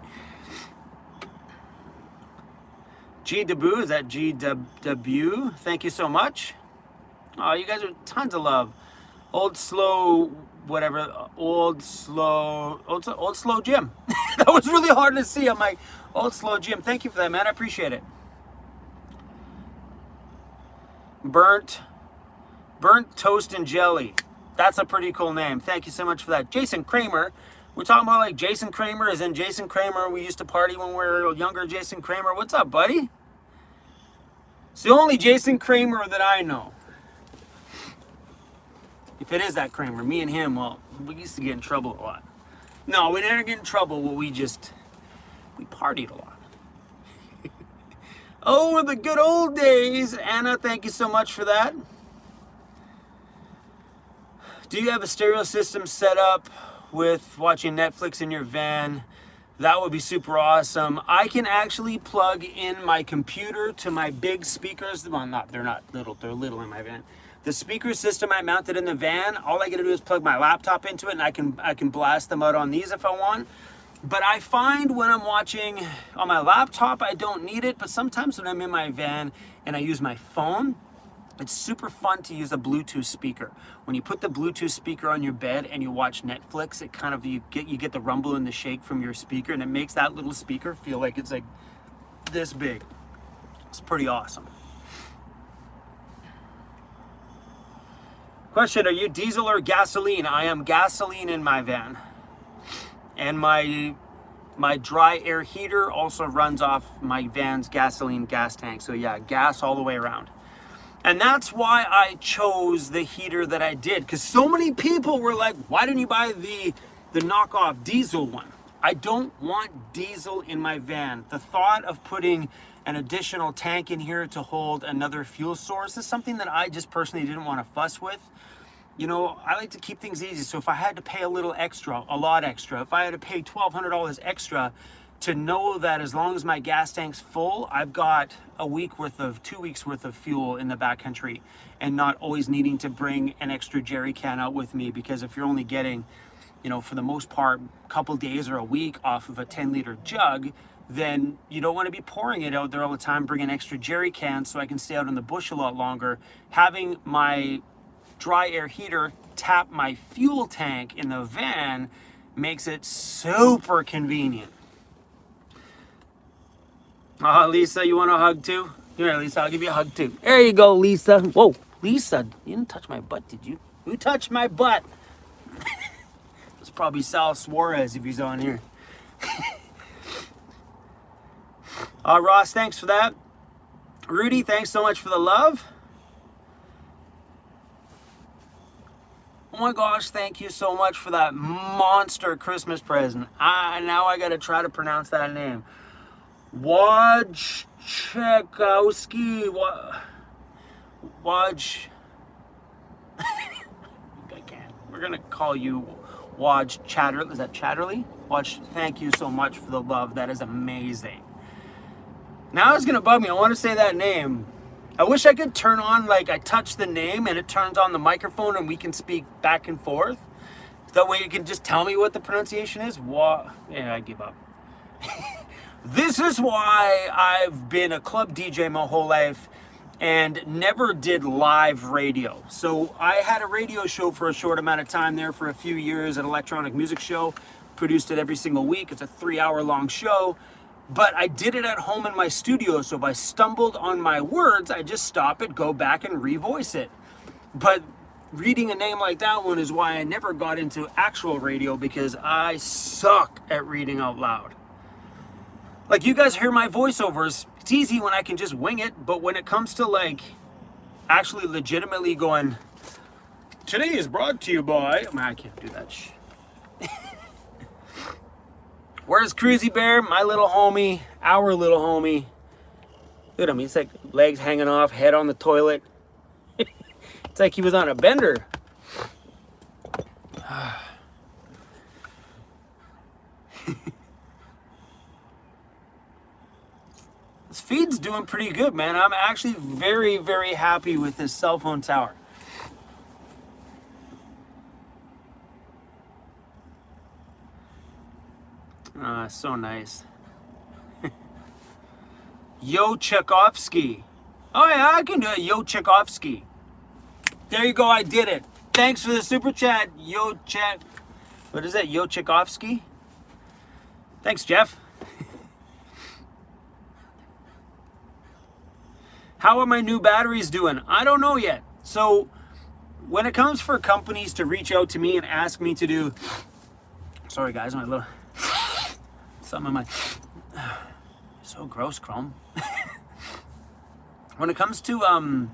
G Debut, is that G Debut? Thank you so much. Oh, you guys are tons of love. Old slow Jim. That was really hard to see. I'm like, old slow Jim. Thank you for that, man. I appreciate it. Burnt toast and jelly. That's a pretty cool name. Thank you so much for that. Jason Kramer. We're talking about like Jason Kramer, as in Jason Kramer. We used to party when we were younger. Jason Kramer. What's up, buddy? It's the only Jason Kramer that I know. If it is that Kramer, me and him, well, we used to get in trouble a lot. No, we didn't get in trouble. Well, we partied a lot. Oh, the good old days. Anna, thank you so much for that. Do you have a stereo system set up with watching Netflix in your van? That would be super awesome. I can actually plug in my computer to my big speakers. Well, they're not little. They're little in my van. The speaker system I mounted in the van, all I gotta do is plug my laptop into it, and I can blast them out on these if I want. But I find when I'm watching on my laptop, I don't need it. But sometimes when I'm in my van and I use my phone, it's super fun to use a Bluetooth speaker. When you put the Bluetooth speaker on your bed and you watch Netflix, it kind of you get the rumble and the shake from your speaker, and it makes that little speaker feel like it's like this big. It's pretty awesome. Question, are you diesel or gasoline? I am gasoline in my van. And my dry air heater also runs off my van's gasoline gas tank. So yeah, gas all the way around. And that's why I chose the heater that I did, because so many people were like, why didn't you buy the knockoff diesel one? I don't want diesel in my van. The thought of putting an additional tank in here to hold another fuel source is something that I just personally didn't want to fuss with. You know, I like to keep things easy. So if I had to pay a lot extra, if I had to pay $1,200 extra to know that as long as my gas tank's full, I've got 2 weeks worth of fuel in the backcountry, and not always needing to bring an extra jerry can out with me, because if you're only getting, you know, for the most part, a couple days or a week off of a 10-liter jug, then you don't want to be pouring it out there all the time. Bring an extra jerry can so I can stay out in the bush a lot longer. Having my dry air heater tap my fuel tank in the van makes it super convenient. Lisa, you want a hug too? Here, Lisa, I'll give you a hug too. There you go, Lisa. Whoa, Lisa, you didn't touch my butt, did you? Who touched my butt? It's probably Sal Suarez if he's on here. Ross, thanks for that. Rudy, thanks so much for the love. Oh my gosh, thank you so much for that monster Christmas present. Now I gotta try to pronounce that name. Wojciechowski. I can't. We're gonna call you Woj Chatterley. Is that Chatterley? Woj, thank you so much for the love. That is amazing. Now it's gonna bug me. I want to say that name. I wish I could turn on, like, I touch the name and it turns on the microphone and we can speak back and forth. That way you can just tell me what the pronunciation is. Yeah, I give up. This is why I've been a club DJ my whole life and never did live radio. So I had a radio show for a short amount of time there for a few years, an electronic music show. Produced it every single week. It's a 3-hour-long show. But I did it at home in my studio, so if I stumbled on my words, I just stop it, go back and revoice it. But reading a name like that one is why I never got into actual radio, because I suck at reading out loud. Like, you guys hear my voiceovers, it's easy when I can just wing it, but when it comes to, like, actually legitimately going, today is brought to you by, I can't do that shit. Where's Cruzy Bear, my little homie, our little homie? Look at him, he's like legs hanging off, head on the toilet. It's like he was on a bender. This feed's doing pretty good, man. I'm actually very, very happy with this cell phone tower. So nice. Yo Tchaikovsky. Oh yeah, I can do it. Yo Tchaikovsky. There you go, I did it. Thanks for the super chat. Yo Chat. What is that? Yo Tchaikovsky? Thanks, Jeff. How are my new batteries doing? I don't know yet. So when it comes for companies to reach out to me and ask me to do, sorry guys, my little something in my, so gross, Chrome. When it comes to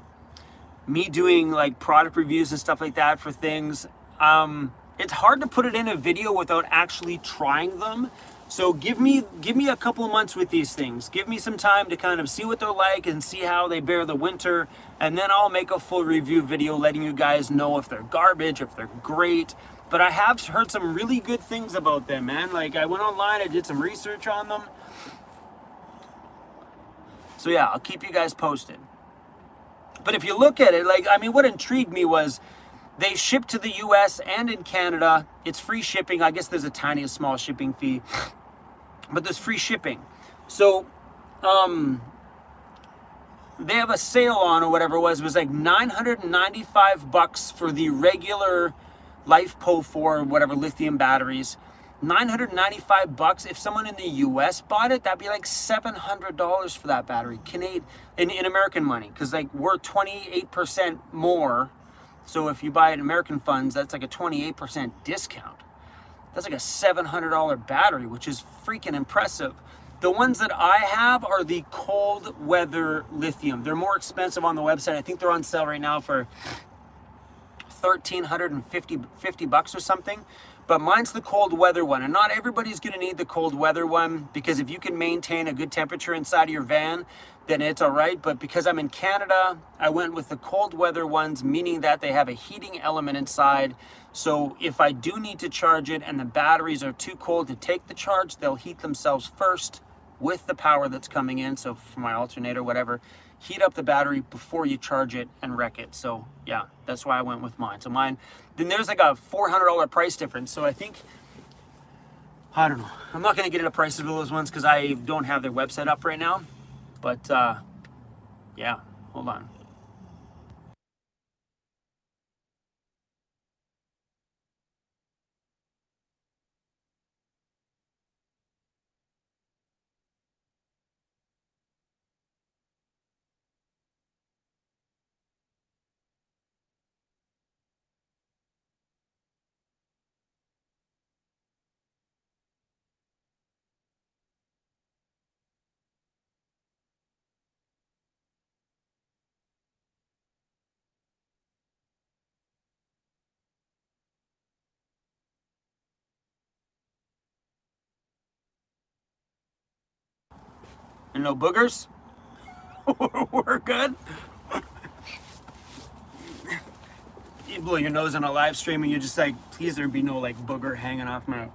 me doing like product reviews and stuff like that for things, it's hard to put it in a video without actually trying them. So give me a couple of months with these things. Give me some time to kind of see what they're like and see how they bear the winter, and then I'll make a full review video letting you guys know if they're garbage, if they're great. But I have heard some really good things about them, man. Like, I went online, I did some research on them. So yeah, I'll keep you guys posted. But if you look at it, like, I mean, what intrigued me was they ship to the US and in Canada. It's free shipping. I guess there's a tiny, small shipping fee, but there's free shipping. So they have a sale on, or whatever it was like $995 for the regular LifePo4, whatever, lithium batteries. $995. If someone in the US bought it, that'd be like $700 for that battery, Canadian, in American money, because like we're 28% more. So if you buy it in American funds, that's like a 28% discount. That's like a $700 battery, which is freaking impressive. The ones that I have are the cold weather lithium. They're more expensive on the website. I think they're on sale right now for $1,350 or something. But mine's the cold weather one, and not everybody's gonna need the cold weather one, because if you can maintain a good temperature inside of your van, then it's all right. But because I'm in Canada, I went with the cold weather ones, meaning that they have a heating element inside. So if I do need to charge it and the batteries are too cold to take the charge, they'll heat themselves first with the power that's coming in. So for my alternator, whatever, heat up the battery before you charge it and wreck it. So yeah, that's why I went with mine. So mine, then there's like a $400 price difference. So I think, I don't know. I'm not going to get into prices of those ones because I don't have their website up right now. But yeah, hold on. And no boogers? We're good. You blow your nose on a live stream and you're just like, please there be no like booger hanging off my... All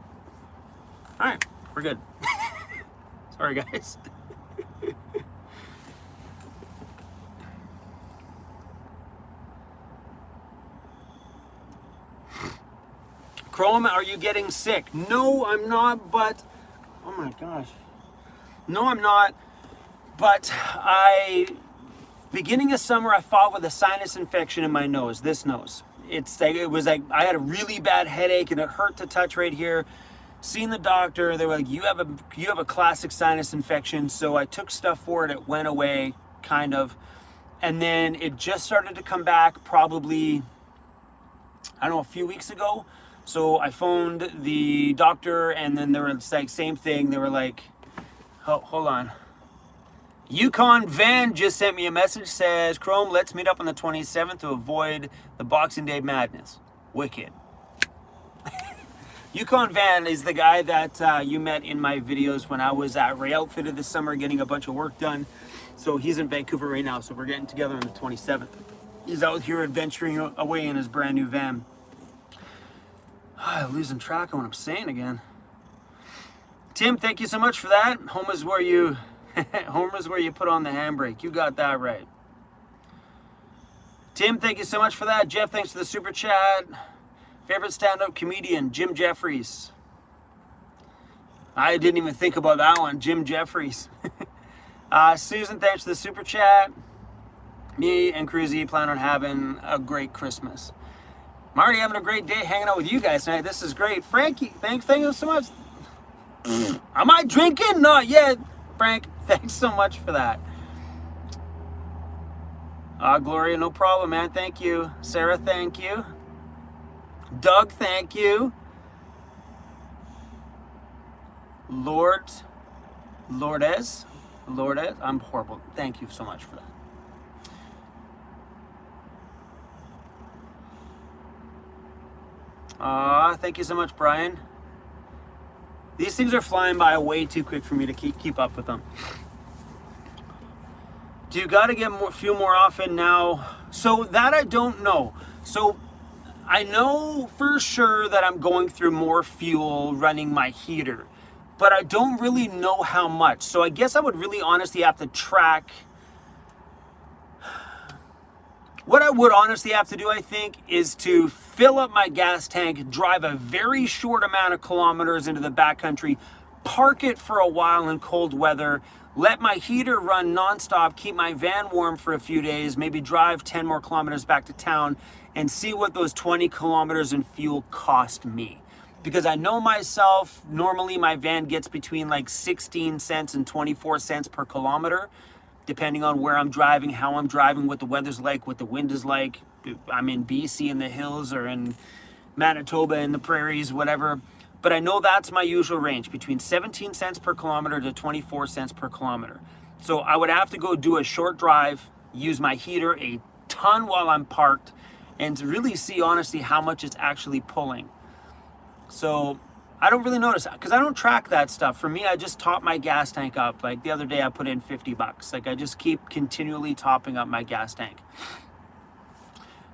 right, we're good. Sorry guys. Chrome, are you getting sick? No, I'm not, but... Oh my gosh. No, I'm not, but beginning of summer, I fought with a sinus infection in my nose, this nose. It was like, I had a really bad headache and it hurt to touch right here. Seen the doctor, they were like, you have a classic sinus infection. So I took stuff for it, it went away, kind of. And then it just started to come back probably, I don't know, a few weeks ago. So I phoned the doctor and then they were like, same thing. They were like, oh, hold on. Yukon Van just sent me a message, says, Chrome, let's meet up on the 27th to avoid the Boxing Day madness. Wicked. Yukon Van is the guy that you met in my videos when I was at Ray Outfitted this summer getting a bunch of work done. So he's in Vancouver right now, so we're getting together on the 27th. He's out here adventuring away in his brand new van. I'm losing track of what I'm saying again. Tim, thank you so much for that. Home is where you put on the handbrake. You got that right. Tim, thank you so much for that. Jeff, thanks for the super chat. Favorite stand-up comedian, Jim Jeffries. I didn't even think about that one, Jim Jeffries. Susan, thanks for the super chat. Me and Cruzy plan on having a great Christmas. I'm already having a great day hanging out with you guys tonight. This is great. Frankie, thank you so much. Am I drinking? Not yet. Frank, thanks so much for that. Gloria, no problem, man. Thank you. Sarah, thank you. Doug, thank you. Lourdes, I'm horrible. Thank you so much for that. Thank you so much, Brian. These things are flying by way too quick for me to keep up with them. Do you got to get fuel more often now? So that I don't know. So I know for sure that I'm going through more fuel running my heater, but I don't really know how much. So I guess I would really honestly have to track. What I would honestly have to do, I think, is to fill up my gas tank, drive a very short amount of kilometers into the backcountry, park it for a while in cold weather, let my heater run nonstop, keep my van warm for a few days, maybe drive 10 more kilometers back to town and see what those 20 kilometers in fuel cost me. Because I know myself, normally my van gets between like 16 cents and 24 cents per kilometer, depending on where I'm driving, how I'm driving, what the weather's like, what the wind is like. I'm in BC in the hills or in Manitoba in the prairies, whatever. But I know that's my usual range, between 17 cents per kilometer to 24 cents per kilometer. So I would have to go do a short drive, use my heater a ton while I'm parked, and to really see honestly how much it's actually pulling. So I don't really notice because I don't track that stuff. For me, I just top my gas tank up. Like the other day, I put in $50. Like I just keep continually topping up my gas tank.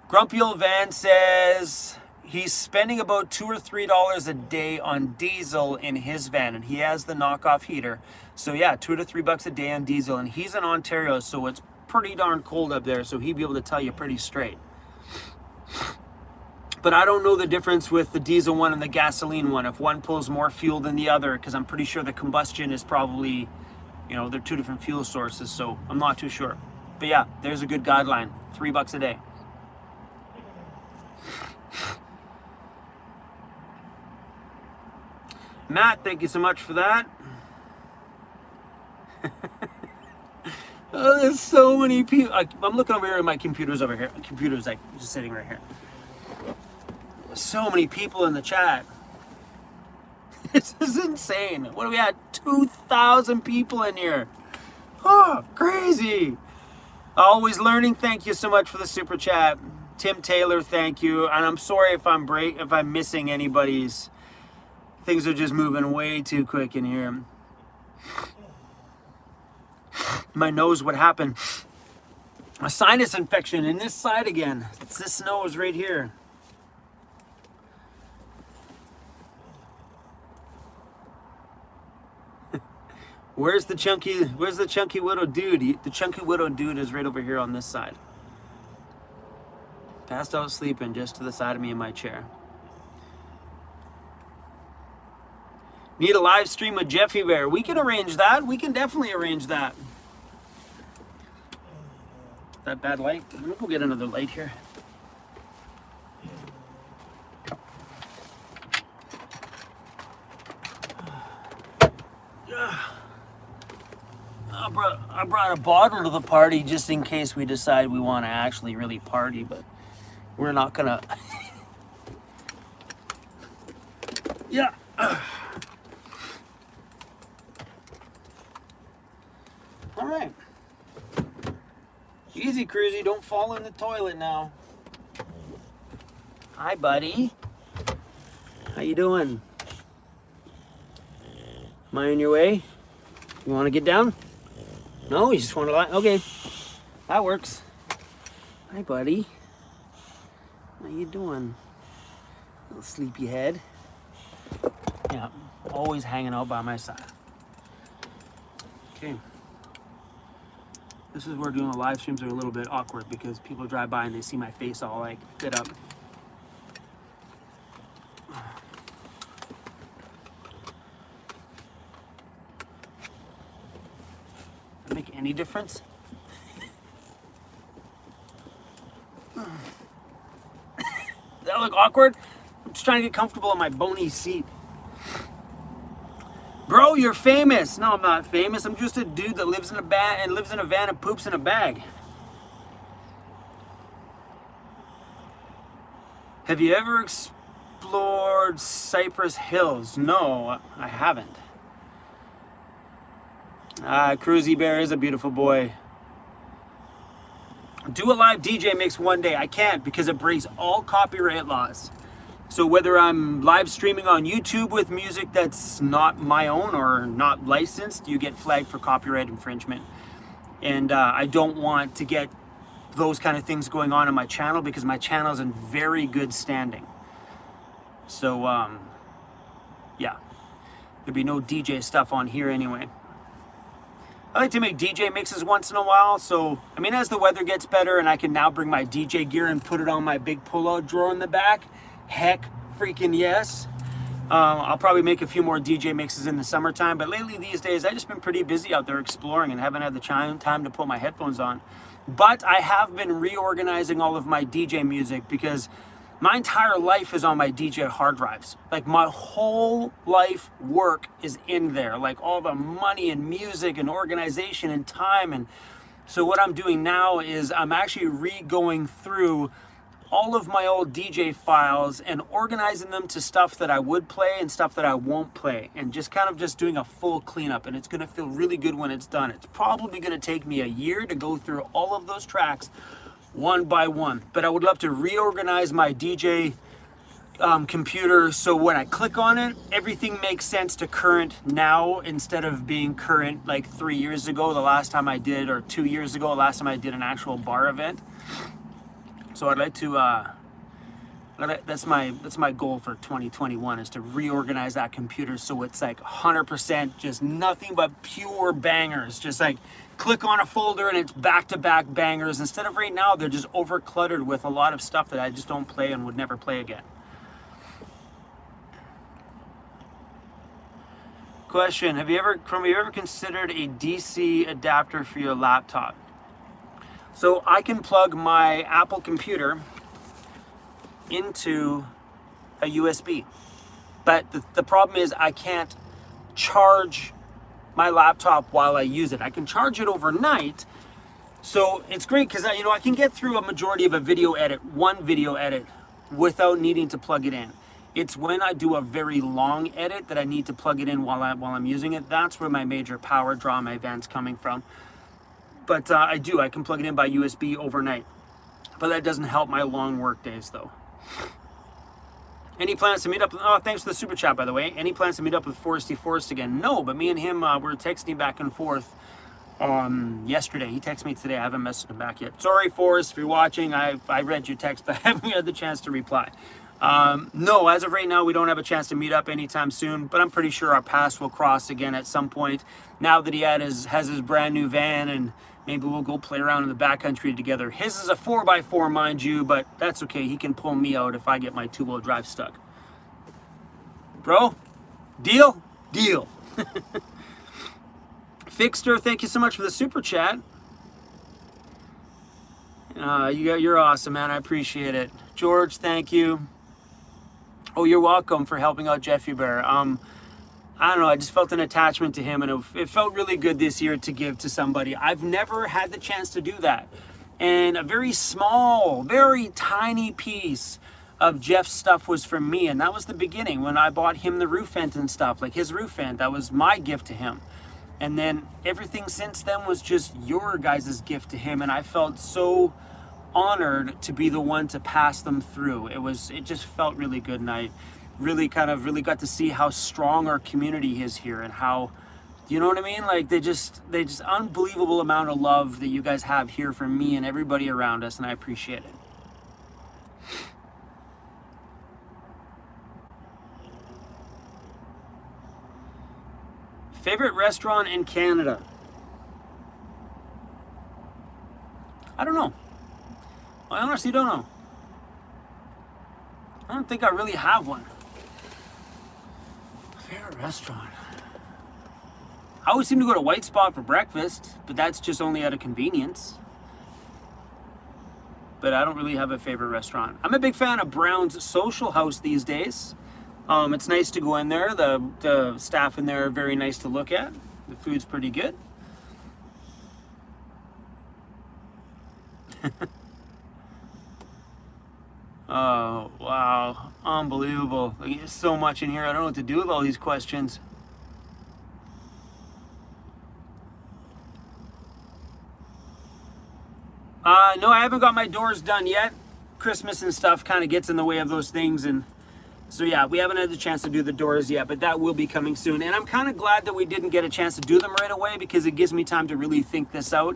Grumpy Old Van says he's spending about $2 or $3 a day on diesel in his van, and he has the knockoff heater. So yeah, $2 to $3 a day on diesel, and he's in Ontario, so it's pretty darn cold up there. So he'd be able to tell you pretty straight. But I don't know the difference with the diesel one and the gasoline one, if one pulls more fuel than the other, because I'm pretty sure the combustion is probably, you know, they're two different fuel sources, so I'm not too sure. But yeah, there's a good guideline, $3 a day. Matt, thank you so much for that. Oh, there's so many people. I'm looking over here at my computer's over here. Computer's like just sitting right here. So many people in the chat. This is insane. What do we have? 2,000 people in here. Oh, crazy. Always learning. Thank you so much for the super chat. Tim Taylor, thank you. And I'm sorry if I'm missing anybody's. Things are just moving way too quick in here. My nose, what happened? A sinus infection in this side again. It's this nose right here. Where's the chunky widow dude? The chunky widow dude is right over here on this side. Passed out sleeping just to the side of me in my chair. Need a live stream with Jeffy Bear. We can arrange that. We can definitely arrange that. That bad light? I'm gonna go get another light here. I brought a bottle to the party just in case we decide we want to actually really party, but we're not gonna. Yeah. All right. Easy, Cruzy. Don't fall in the toilet now. Hi, buddy. How you doing? Am I on your way? You want to get down? No, you just want to lie? Okay. That works. Hi, buddy. How you doing? Little sleepyhead. Yeah, always hanging out by my side. Okay. This is where doing the live streams are a little bit awkward because people drive by and they see my face all like lit up. Does that make any difference? Does that look awkward? I'm just trying to get comfortable in my bony seat. Bro, you're famous. No, I'm not famous. I'm just a dude that lives in a van and poops in a bag. Have you ever explored Cypress Hills? No, I haven't. Cruzy Bear is a beautiful boy. Do a live DJ mix one day. I can't because it breaks all copyright laws. So whether I'm live streaming on YouTube with music that's not my own or not licensed, you get flagged for copyright infringement. And I don't want to get those kind of things going on my channel because my channel is in very good standing. So, yeah, there'd be no DJ stuff on here anyway. I like to make DJ mixes once in a while. So, I mean, as the weather gets better and I can now bring my DJ gear and put it on my big pull-out drawer in the back, heck freaking yes. I'll probably make a few more DJ mixes in the summertime, but lately these days I've just been pretty busy out there exploring and haven't had the time to put my headphones on. But I have been reorganizing all of my DJ music because my entire life is on my DJ hard drives. Like my whole life work is in there, like all the money and music and organization and time. And so what I'm doing now is I'm actually re-going through all of my old DJ files and organizing them to stuff that I would play and stuff that I won't play, and just kind of just doing a full cleanup. And it's going to feel really good when it's done. It's probably going to take me a year to go through all of those tracks one by one, but I would love to reorganize my DJ computer, so when I click on it, everything makes sense to current now instead of being current like 3 years ago, the last time I did, or 2 years ago, last time I did an actual bar event. So I'd like to, that's my goal for 2021, is to reorganize that computer so it's like 100% just nothing but pure bangers. Just like click on a folder and it's back-to-back bangers, instead of right now they're just over cluttered with a lot of stuff that I just don't play and would never play again. Question: Have you ever considered a DC adapter for your laptop? So I can plug my Apple computer into a USB, but the problem is I can't charge my laptop while I use it. I can charge it overnight, so it's great because I can get through a majority of one video edit without needing to plug it in. It's when I do a very long edit that I need to plug it in while I'm using it. That's where my major power draw, my van's coming from. But I can plug it in by USB overnight. But that doesn't help my long work days though. Any plans to meet up? Oh, thanks for the super chat, by the way. Any plans to meet up with Foresty Forrest again? No, but me and him were texting back and forth yesterday. He texted me today. I haven't messaged him back yet. Sorry, Forrest, if you're watching. I read your text, but I haven't had the chance to reply. No, as of right now, we don't have a chance to meet up anytime soon, but I'm pretty sure our paths will cross again at some point. Now that he has his brand new van, and maybe we'll go play around in the backcountry together. His is a 4x4, mind you, but that's okay. He can pull me out if I get my two-wheel drive stuck. Bro, deal? Deal. Fixter, thank you so much for the super chat. You're awesome, man. I appreciate it. George, thank you. Oh, you're welcome for helping out Jeffy Bear. I don't know, I just felt an attachment to him, and it felt really good this year to give to somebody. I've never had the chance to do that. And a very small, very tiny piece of Jeff's stuff was from me, and that was the beginning when I bought him the roof vent and stuff, like his roof vent. That was my gift to him. And then everything since then was just your guys' gift to him, and I felt so honored to be the one to pass them through. It just felt really good, and I really got to see how strong our community is here, and how, you know what I mean? Like they just unbelievable amount of love that you guys have here for me and everybody around us, and I appreciate it. Favorite restaurant in Canada? I don't know. I honestly don't know. I don't think I really have one. Favorite restaurant? I always seem to go to White Spot for breakfast, but that's just only out of convenience. But I don't really have a favorite restaurant. I'm a big fan of Brown's Social House these days. It's nice to go in there. The staff in there are very nice to look at. The food's pretty good. Oh, wow. Unbelievable. Like, there's so much in here. I don't know what to do with all these questions. No, I haven't got my doors done yet. Christmas and stuff kind of gets in the way of those things, and so yeah, we haven't had the chance to do the doors yet, but that will be coming soon. And I'm kind of glad that we didn't get a chance to do them right away, because it gives me time to really think this out.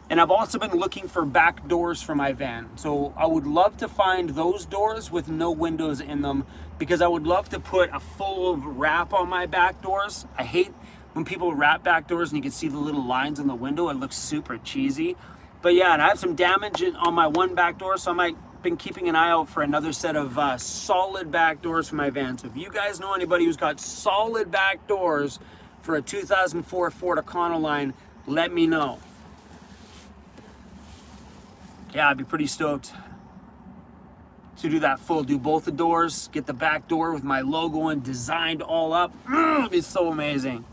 And I've also been looking for back doors for my van. So I would love to find those doors with no windows in them, because I would love to put a full wrap on my back doors. I hate when people wrap back doors and you can see the little lines in the window. It looks super cheesy. But yeah, and I have some damage on my one back door, so I might been keeping an eye out for another set of solid back doors for my van. So if you guys know anybody who's got solid back doors for a 2004 Ford Econoline, let me know. Yeah, I'd be pretty stoked to do that full, do both the doors, get the back door with my logo and designed all up. It'd be so amazing.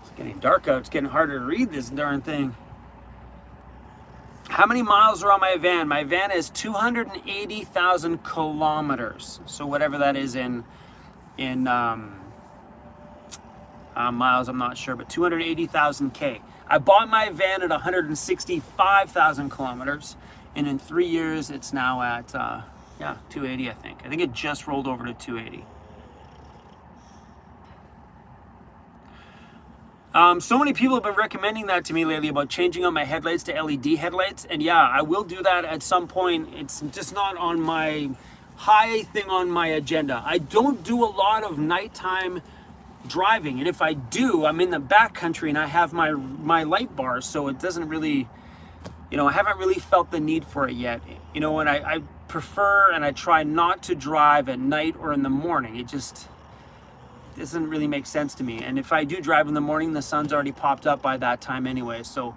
It's getting dark out. It's getting harder to read this darn thing. How many miles are on my van? My van is 280,000 kilometers. So whatever that is in miles, I'm not sure, but 280,000 K. I bought my van at 165,000 kilometers, and in 3 years, it's now at, 280, I think. I think it just rolled over to 280. So many people have been recommending that to me lately about changing out my headlights to LED headlights. And yeah, I will do that at some point. It's just not on my high thing on my agenda. I don't do a lot of nighttime driving. And if I do, I'm in the backcountry and I have my light bars. So it doesn't really, I haven't really felt the need for it yet. And I prefer and I try not to drive at night or in the morning. It just doesn't really make sense to me. And if I do drive in the morning, the sun's already popped up by that time anyway. So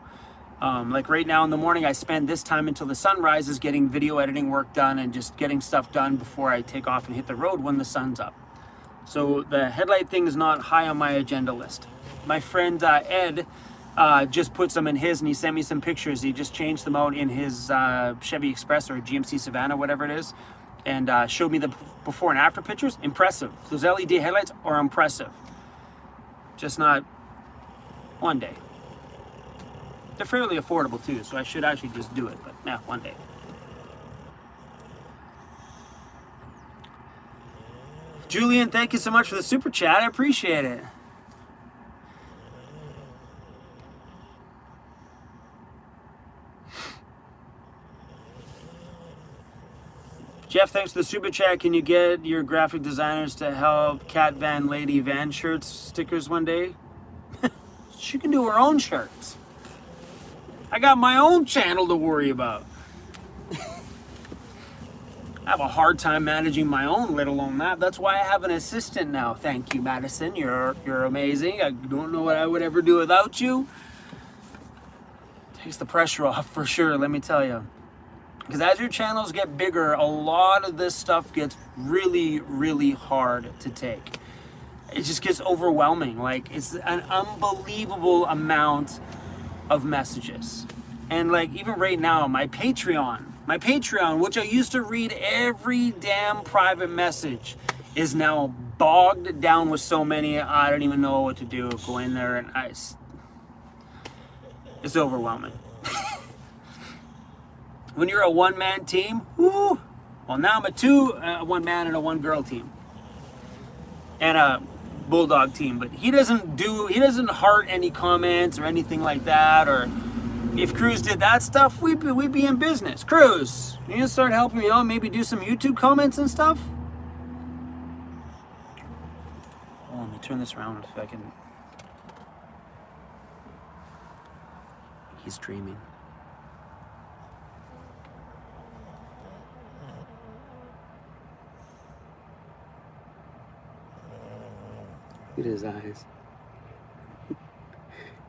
like right now in the morning, I spend this time until the sun rises getting video editing work done and just getting stuff done before I take off and hit the road when the sun's up. So the headlight thing is not high on my agenda list. My friend Ed just put some in his, and he sent me some pictures. He just changed them out in his Chevy Express or GMC Savannah, whatever it is, and showed me the before and after pictures. Impressive. Those LED headlights are impressive. Just not one day. They're fairly affordable too, so I should actually just do it, but yeah, one day. Julian, thank you so much for the super chat. I appreciate it. Jeff, thanks for the super chat. Can you get your graphic designers to help Cat Van Lady Van shirts, stickers one day? She can do her own shirts. I got my own channel to worry about. I have a hard time managing my own, let alone that. That's why I have an assistant now. Thank you, Madison. You're amazing. I don't know what I would ever do without you. Takes the pressure off for sure, let me tell you. Because as your channels get bigger, a lot of this stuff gets really, really hard to take. It just gets overwhelming. Like, it's an unbelievable amount of messages. And like, even right now, my Patreon, which I used to read every damn private message, is now bogged down with so many, I don't even know what to do. Go in there and it's overwhelming. When you're a one-man team, whoo, well now I'm a one-man and a one-girl team. And a bulldog team, but he doesn't heart any comments or anything like that. Or if Cruz did that stuff, we'd be in business. Cruz, you need to start helping me out, maybe do some YouTube comments and stuff. Oh, let me turn this around if I can. He's dreaming. Look at his eyes.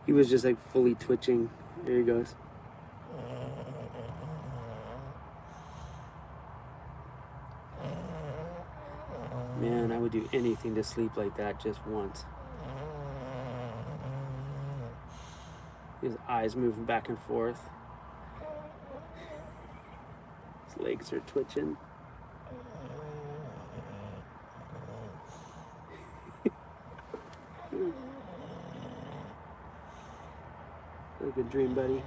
He was just like fully twitching. There he goes. Man, I would do anything to sleep like that just once. His eyes moving back and forth. His legs are twitching. A good dream, buddy.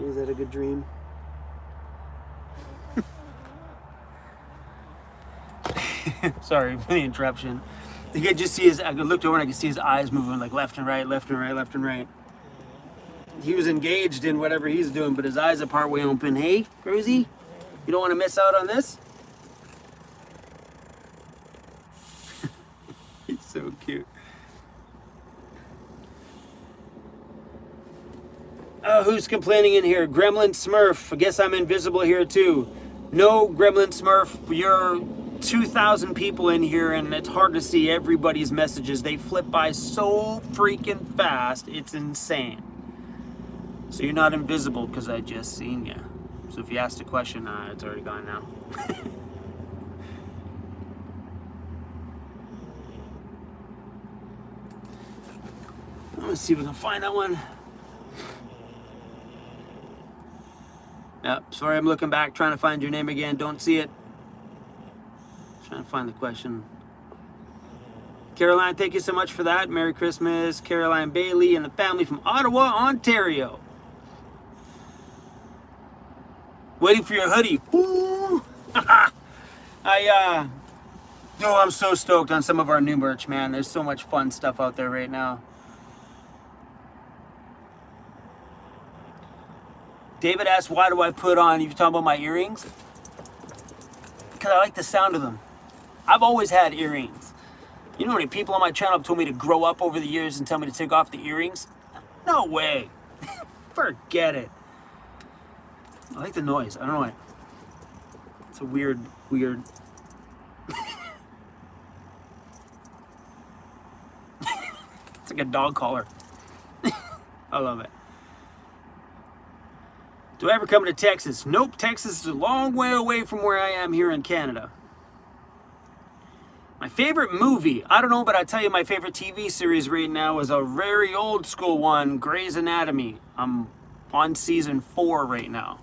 Is that a good dream? Sorry for the interruption. I could just see I looked over and I could see his eyes moving like left and right, left and right, left and right. He was engaged in whatever he's doing, but his eyes are partway open. Hey, Cruzy, you don't want to miss out on this? He's so cute. Who's complaining in here? Gremlin Smurf. I guess I'm invisible here too. No, Gremlin Smurf. You're 2,000 people in here and it's hard to see everybody's messages. They flip by so freaking fast. It's insane. So you're not invisible because I just seen you. So if you asked a question, it's already gone now. I'm gonna see if we can find that one. Yep, sorry, I'm looking back, trying to find your name again. Don't see it. Trying to find the question. Caroline, thank you so much for that. Merry Christmas, Caroline Bailey and the family from Ottawa, Ontario. Waiting for your hoodie. Woo! I'm so stoked on some of our new merch, man. There's so much fun stuff out there right now. David asked, why do I put on, you talking about my earrings? Because I like the sound of them. I've always had earrings. You know how many people on my channel have told me to grow up over the years and tell me to take off the earrings? No way. Forget it. I like the noise. I don't know why. It's a weird. It's like a dog collar. I love it. Do I ever come to Texas? Nope, Texas is a long way away from where I am here in Canada. My favorite movie, I don't know, but I tell you my favorite TV series right now is a very old school one, Grey's Anatomy. I'm on season 4 right now.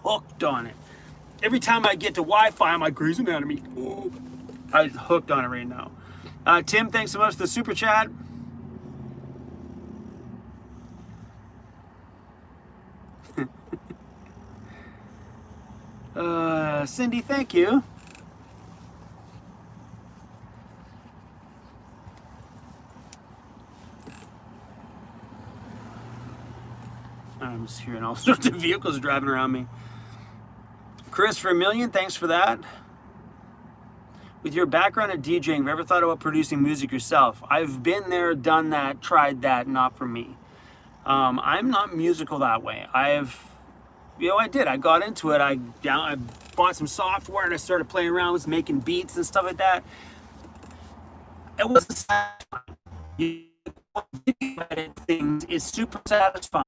Hooked on it. Every time I get to Wi-Fi, I'm like, Grey's Anatomy. Ooh. I'm hooked on it right now. Tim, thanks so much for the super chat. Cindy, thank you. I'm just hearing all sorts of vehicles driving around me. Chris for a million, thanks for that. With your background in DJing, have you ever thought about producing music yourself? I've been there, done that, tried that, not for me. I'm not musical that way. I did. I got into it. I bought some software and I started playing around with making beats and stuff like that. It was satisfying. Things is super satisfying.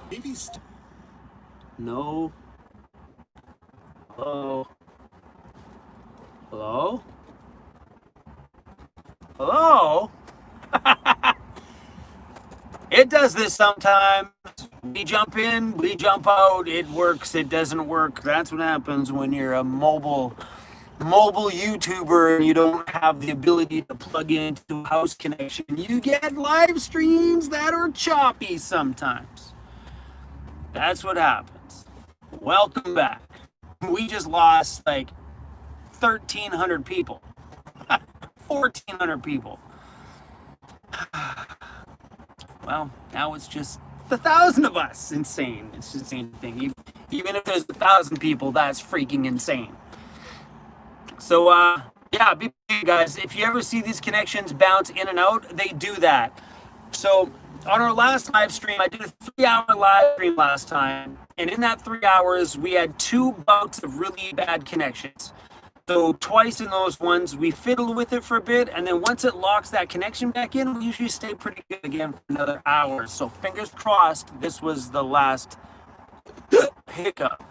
No. Hello. Hello. Hello. It does this sometimes. We jump in, we jump out. It works, it doesn't work. That's what happens when you're a mobile YouTuber and you don't have the ability to plug into a house connection. You get live streams that are choppy sometimes. That's what happens. Welcome back. We just lost like 1,300 people. 1,400 people. Well, now it's just 1,000 of us. Insane. It's just the same thing. Even if there's 1,000 people, that's freaking insane. So, yeah, be guys. If you ever see these connections bounce in and out, they do that. So, on our last live stream, I did a 3-hour live stream last time. And in that 3 hours, we had 2 bouts of really bad connections. So twice in those ones, we fiddle with it for a bit, and then once it locks that connection back in, we usually stay pretty good again for another hour. So fingers crossed, this was the last hiccup.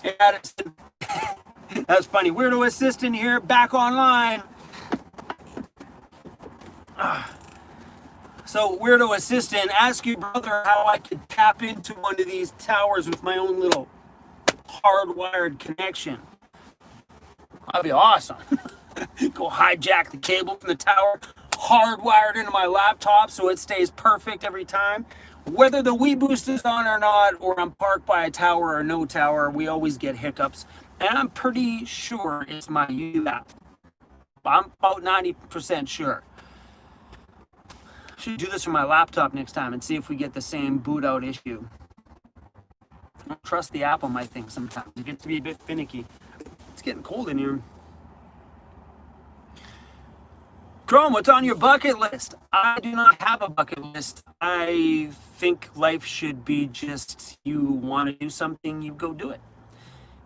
Yeah, that's funny. Weirdo assistant here, back online. So, weirdo assistant, ask your brother how I could tap into one of these towers with my own little hardwired connection. That'd be awesome. Go hijack the cable from the tower, hardwired into my laptop so it stays perfect every time. Whether the Wii Boost is on or not, or I'm parked by a tower or no tower, we always get hiccups. And I'm pretty sure it's my U app. I'm about 90% sure. Should do this from my laptop next time and see if we get the same boot out issue. I don't trust the app on my thing sometimes. It gets to be a bit finicky. It's getting cold in here. Chrome, what's on your bucket list? I do not have a bucket list. I think life should be just, you want to do something, you go do it.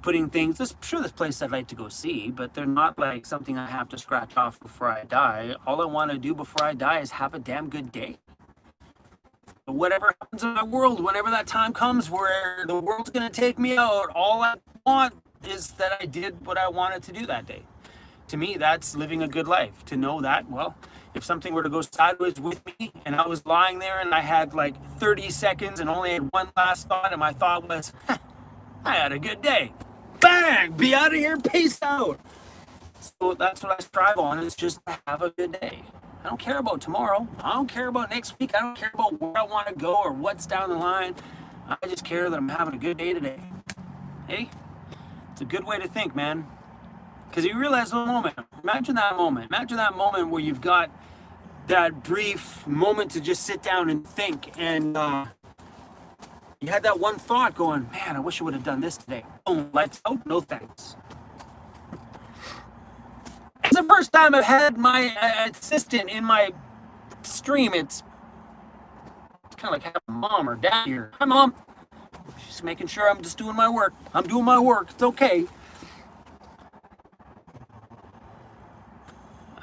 Putting things, sure there's places I'd like to go see, but they're not like something I have to scratch off before I die. All I want to do before I die is have a damn good day. Whatever happens in my world, whenever that time comes where the world's going to take me out, all I want is that I did what I wanted to do that day. To me, that's living a good life. To know that, well, if something were to go sideways with me and I was lying there and I had like 30 seconds and only had one last thought, and my thought was, I had a good day. Bang! Be out of here, peace out. So that's what I strive on, is just to have a good day. I don't care about tomorrow. I don't care about next week. I don't care about where I want to go or what's down the line. I just care that I'm having a good day today. Hey, it's a good way to think, man. Because you realize the moment. Imagine that moment. Imagine that moment where you've got that brief moment to just sit down and think, and you had that one thought going, man, I wish I would have done this today. Boom, lights out, no thanks. It's the first time I've had my assistant in my stream. It's kind of like having a mom or dad here. Hi, Mom. She's making sure I'm just doing my work. I'm doing my work. It's okay.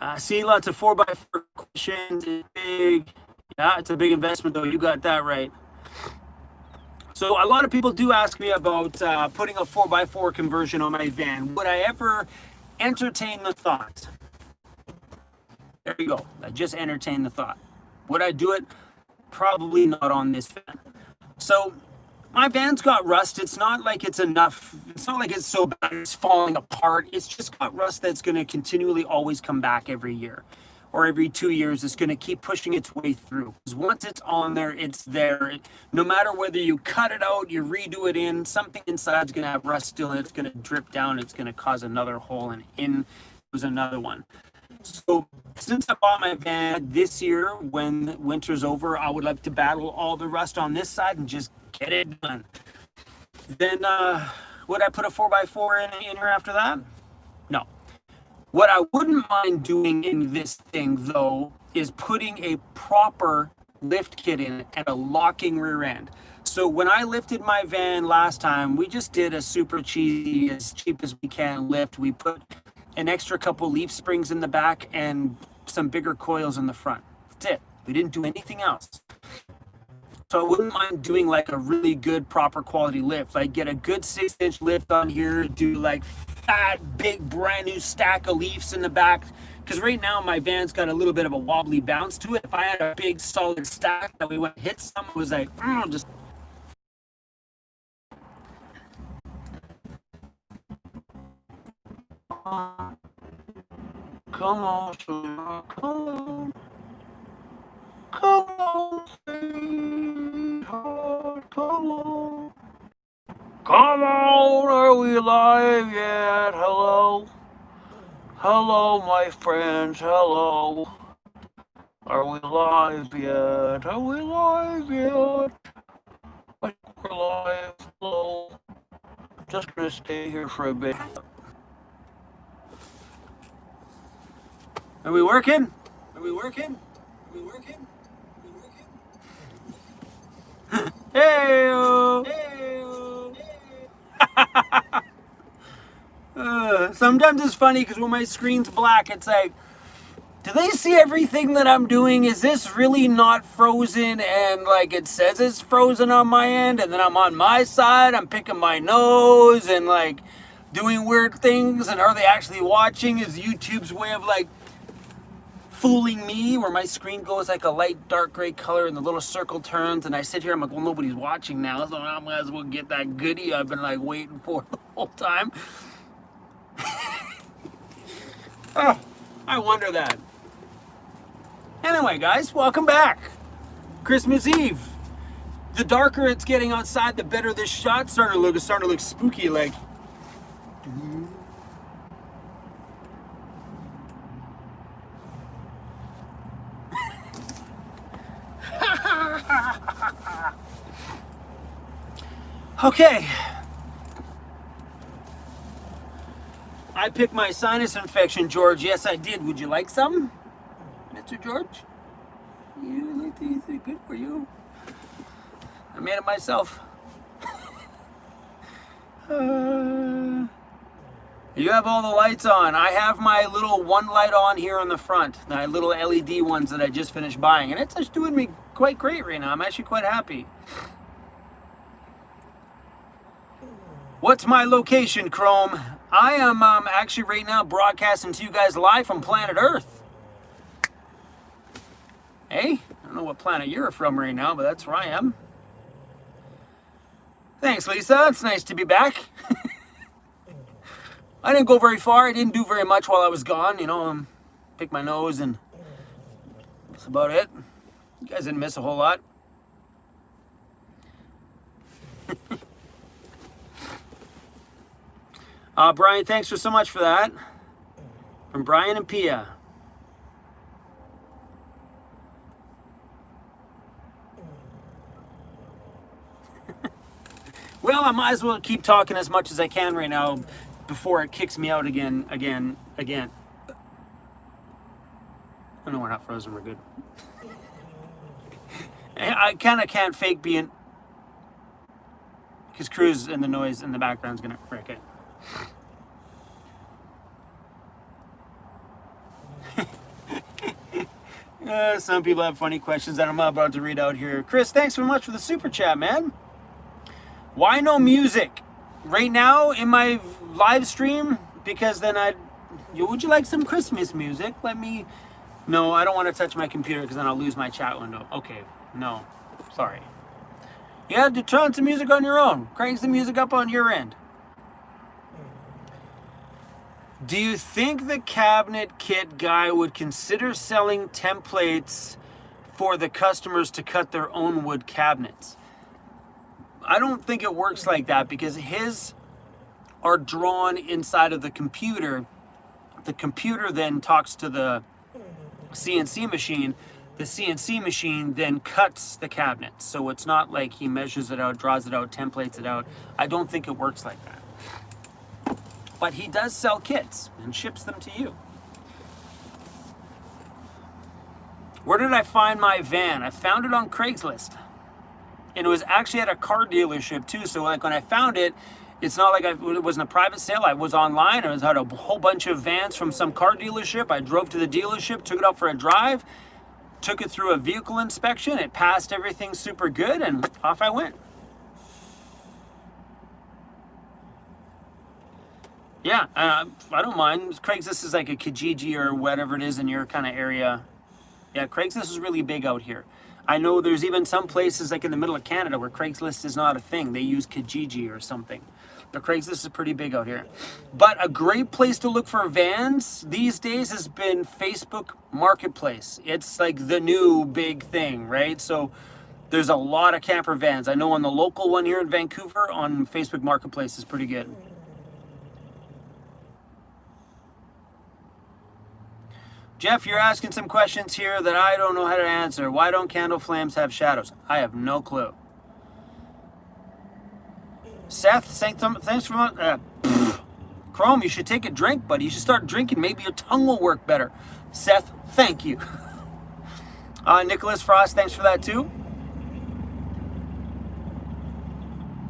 I see lots of 4x4 questions. It's big. Yeah, it's a big investment, though. You got that right. So a lot of people do ask me about putting a 4x4 conversion on my van. Would I ever entertain the thought? There you go. I just entertained the thought. Would I do it? Probably not on this van. So my van's got rust. It's not like it's enough. It's not like it's so bad it's falling apart. It's just got rust that's going to continually always come back every year. Or every 2 years, it's going to keep pushing its way through. Because once it's on there, it's there. No matter whether you cut it out, you redo it in, something inside is going to have rust still, and it's going to drip down. It's going to cause another hole, and in was another one. So since I bought my van this year, when winter's over, I would like to battle all the rust on this side and just get it done. Then would I put a 4x4 in here after that? No. What I wouldn't mind doing in this thing, though, is putting a proper lift kit in it and a locking rear end. So when I lifted my van last time, we just did a super cheesy, as cheap as we can lift. We put an extra couple leaf springs in the back and some bigger coils in the front. That's it. We didn't do anything else. So I wouldn't mind doing like a really good, proper quality lift. Like get a good 6-inch lift on here, do like fat, big, brand new stack of leaves in the back. Because right now my van's got a little bit of a wobbly bounce to it. If I had a big solid stack that we went hit some, it was like, just. Come on, sweetheart, come on. Come on, sweetheart, come on. Come on, are we live yet? Hello? Hello, my friends, hello. Are we live yet? Are we live yet? I think we're live, hello. Just gonna stay here for a bit. Are we working? Are we working? Are we working? Hey-o. Hey-o. Sometimes it's funny because when my screen's black, it's like, do they see everything that I'm doing? Is this really not frozen? And like it says it's frozen on my end, and then I'm on my side, I'm picking my nose and like doing weird things. And are they actually watching? Is YouTube's way of like fooling me, where my screen goes like a light dark gray color and the little circle turns, and I sit here, I'm like, well, nobody's watching now, so I might as well get that goodie I've been like waiting for the whole time. Oh, I wonder that. Anyway, guys, welcome back. Christmas Eve. The darker it's getting outside, the better this shot's starting to look spooky, like. Okay. I picked my sinus infection, George. Yes, I did. Would you like some, Mr. George? You like these? They're good for you. I made it myself. You have all the lights on. I have my little one light on here on the front. My little LED ones that I just finished buying. And it's just doing me quite great right now. I'm actually quite happy. What's my location, Chrome? I am actually right now broadcasting to you guys live from planet Earth. Hey, I don't know what planet you're from right now, but that's where I am. Thanks, Lisa. It's nice to be back. I didn't go very far. I didn't do very much while I was gone. You know, pick my nose and that's about it. You guys didn't miss a whole lot. Brian, thanks for so much for that. From Brian and Pia. Well, I might as well keep talking as much as I can right now before it kicks me out again. Oh no, we're not frozen, we're good. I kind of can't fake being, because Cruz and the noise in the background is going to wreck it. Some people have funny questions that I'm about to read out here. Chris, thanks so much for the super chat, man. Why no music? Right now in my live stream, because then would you like some Christmas music? No, I don't want to touch my computer because then I'll lose my chat window. Okay, no, sorry. You have to turn on some music on your own. Crank the music up on your end. Do you think the cabinet kit guy would consider selling templates for the customers to cut their own wood cabinets? I don't think it works like that because his are drawn inside of the computer. The computer then talks to the CNC machine. The CNC machine then cuts the cabinet. So it's not like he measures it out, draws it out, templates it out. I don't think it works like that. But he does sell kits and ships them to you. Where did I find my van? I found it on Craigslist. And it was actually at a car dealership too. So like when I found it, it's not like it wasn't a private sale. I was online. I had a whole bunch of vans from some car dealership. I drove to the dealership, took it out for a drive, took it through a vehicle inspection. It passed everything super good and off I went. Yeah, I don't mind. Craigslist is like a Kijiji or whatever it is in your kind of area. Yeah, Craigslist is really big out here. I know there's even some places like in the middle of Canada where Craigslist is not a thing. They use Kijiji or something. But Craigslist is pretty big out here. But a great place to look for vans these days has been Facebook Marketplace. It's like the new big thing, right? So there's a lot of camper vans. I know on the local one here in Vancouver on Facebook Marketplace is pretty good. Jeff, you're asking some questions here that I don't know how to answer. Why don't candle flames have shadows? I have no clue. Seth, thanks for Chrome, you should take a drink, buddy. You should start drinking. Maybe your tongue will work better. Seth, thank you. Nicholas Frost, thanks for that too.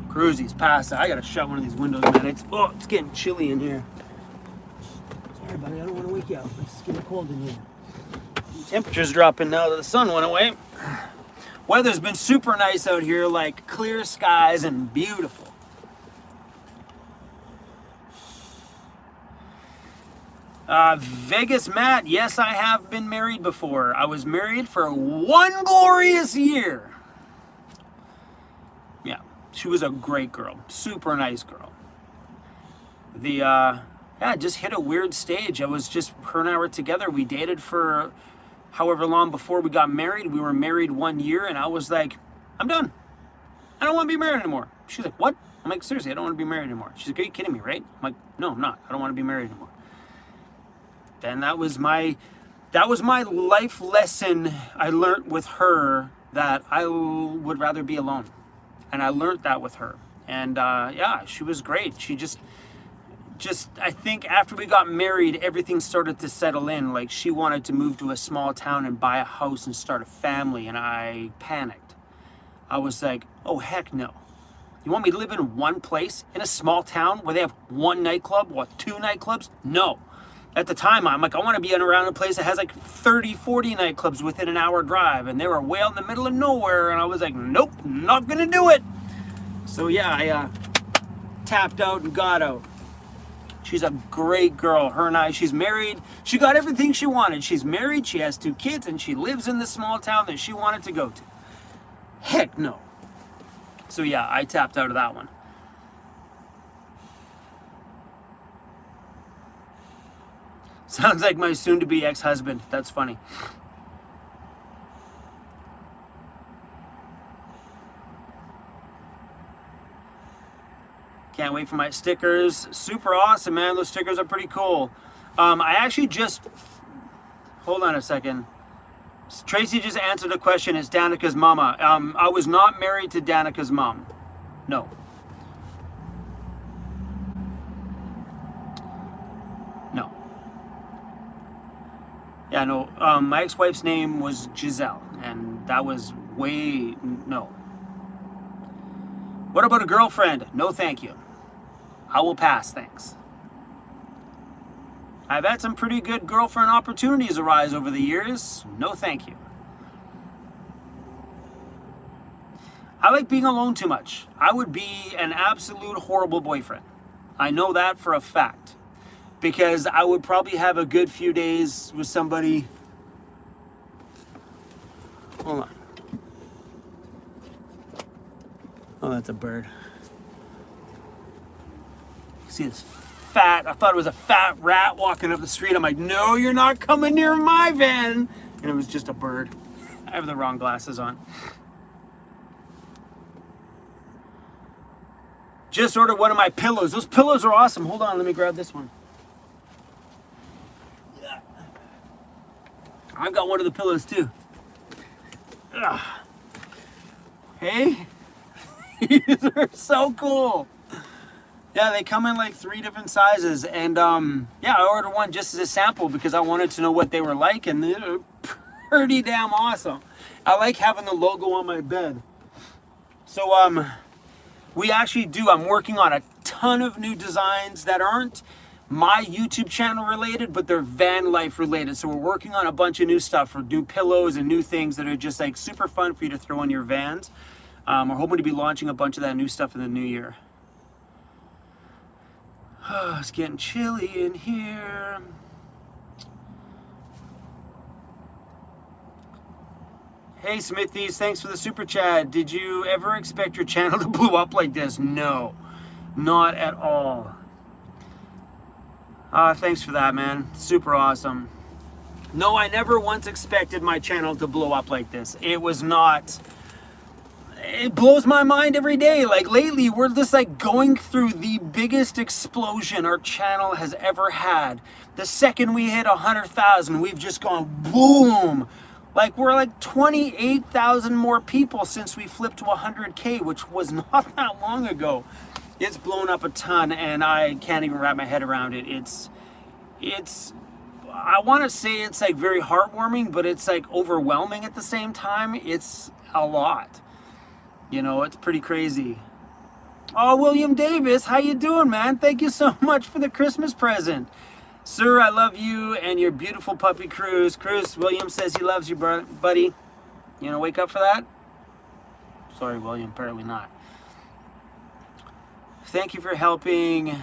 Cruzy's past. I gotta shut one of these windows, man. It's getting chilly in here. Sorry, buddy, I don't want to wake you up. It's getting cold in here. Temperature's dropping now that the sun went away. Weather's been super nice out here, like clear skies and beautiful. Vegas Matt, yes, I have been married before. I was married for one glorious year. Yeah, she was a great girl, super nice girl. Yeah, it just hit a weird stage. Her and I were together. We dated for however long before we got married. We were married 1 year, and I was like, I'm done. I don't want to be married anymore. She's like, what? I'm like, seriously, I don't want to be married anymore. She's like, are you kidding me, right? I'm like, no, I'm not. I don't want to be married anymore. Then that was my life lesson I learned with her, that I would rather be alone. And I learned that with her. And yeah, she was great. She just I think after we got married, everything started to settle in. Like, she wanted to move to a small town and buy a house and start a family, and I panicked. I was like, oh, heck no. You want me to live in one place in a small town where they have one nightclub or two nightclubs? No. At the time, I'm like, I want to be around a place that has like 30, 40 nightclubs within an hour drive, and they were way out in the middle of nowhere, and I was like, nope, not gonna do it. So yeah, tapped out and got out. She's a great girl. Her and I, she's married. She got everything she wanted. She's married, she has 2 kids, and she lives in the small town that she wanted to go to. Heck no. So yeah, I tapped out of that one. Sounds like my soon-to-be ex-husband. That's funny. Can't wait for my stickers. Super awesome, man. Those stickers are pretty cool. I actually just... Hold on a second. Tracy just answered a question. It's Danica's mama. I was not married to Danica's mom. No. No. Yeah, no. My ex-wife's name was Giselle. And that was way... No. What about a girlfriend? No, thank you. I will pass, thanks. I've had some pretty good girlfriend opportunities arise over the years. No, thank you. I like being alone too much. I would be an absolute horrible boyfriend. I know that for a fact. Because I would probably have a good few days with somebody. Hold on. Oh, that's a bird. See this fat, I thought it was a fat rat walking up the street. I'm like, no, you're not coming near my van. And it was just a bird. I have the wrong glasses on. Just ordered one of my pillows. Those pillows are awesome. Hold on, let me grab this one. I've got one of the pillows too. Ugh. Hey, these are so cool. Yeah, they come in like 3 different sizes, and yeah, I ordered one just as a sample because I wanted to know what they were like, and they're pretty damn awesome. I like having the logo on my bed. So we actually do. I'm working on a ton of new designs that aren't my YouTube channel related, but they're van life related. So we're working on a bunch of new stuff for new pillows and new things that are just like super fun for you to throw in your vans. We're hoping to be launching a bunch of that new stuff in the new year. Oh, it's getting chilly in here. Hey Smithies, thanks for the super chat. Did you ever expect your channel to blow up like this? No, not at all. Thanks for that, man. Super awesome. No, I never once expected my channel to blow up like this. It was not... It blows my mind every day. Like lately, we're just like going through the biggest explosion our channel has ever had. The second we hit 100,000, we've just gone boom. Like we're like 28,000 more people since we flipped to 100K, which was not that long ago. It's blown up a ton, and I can't even wrap my head around it. It's. I want to say it's like very heartwarming, but it's like overwhelming at the same time. It's a lot. You know, it's pretty crazy. Oh, William Davis, how you doing, man? Thank you so much for the Christmas present. Sir, I love you and your beautiful puppy, Cruz. Cruz, William says he loves you, buddy. You gonna wake up for that? Sorry, William, apparently not. Thank you for helping.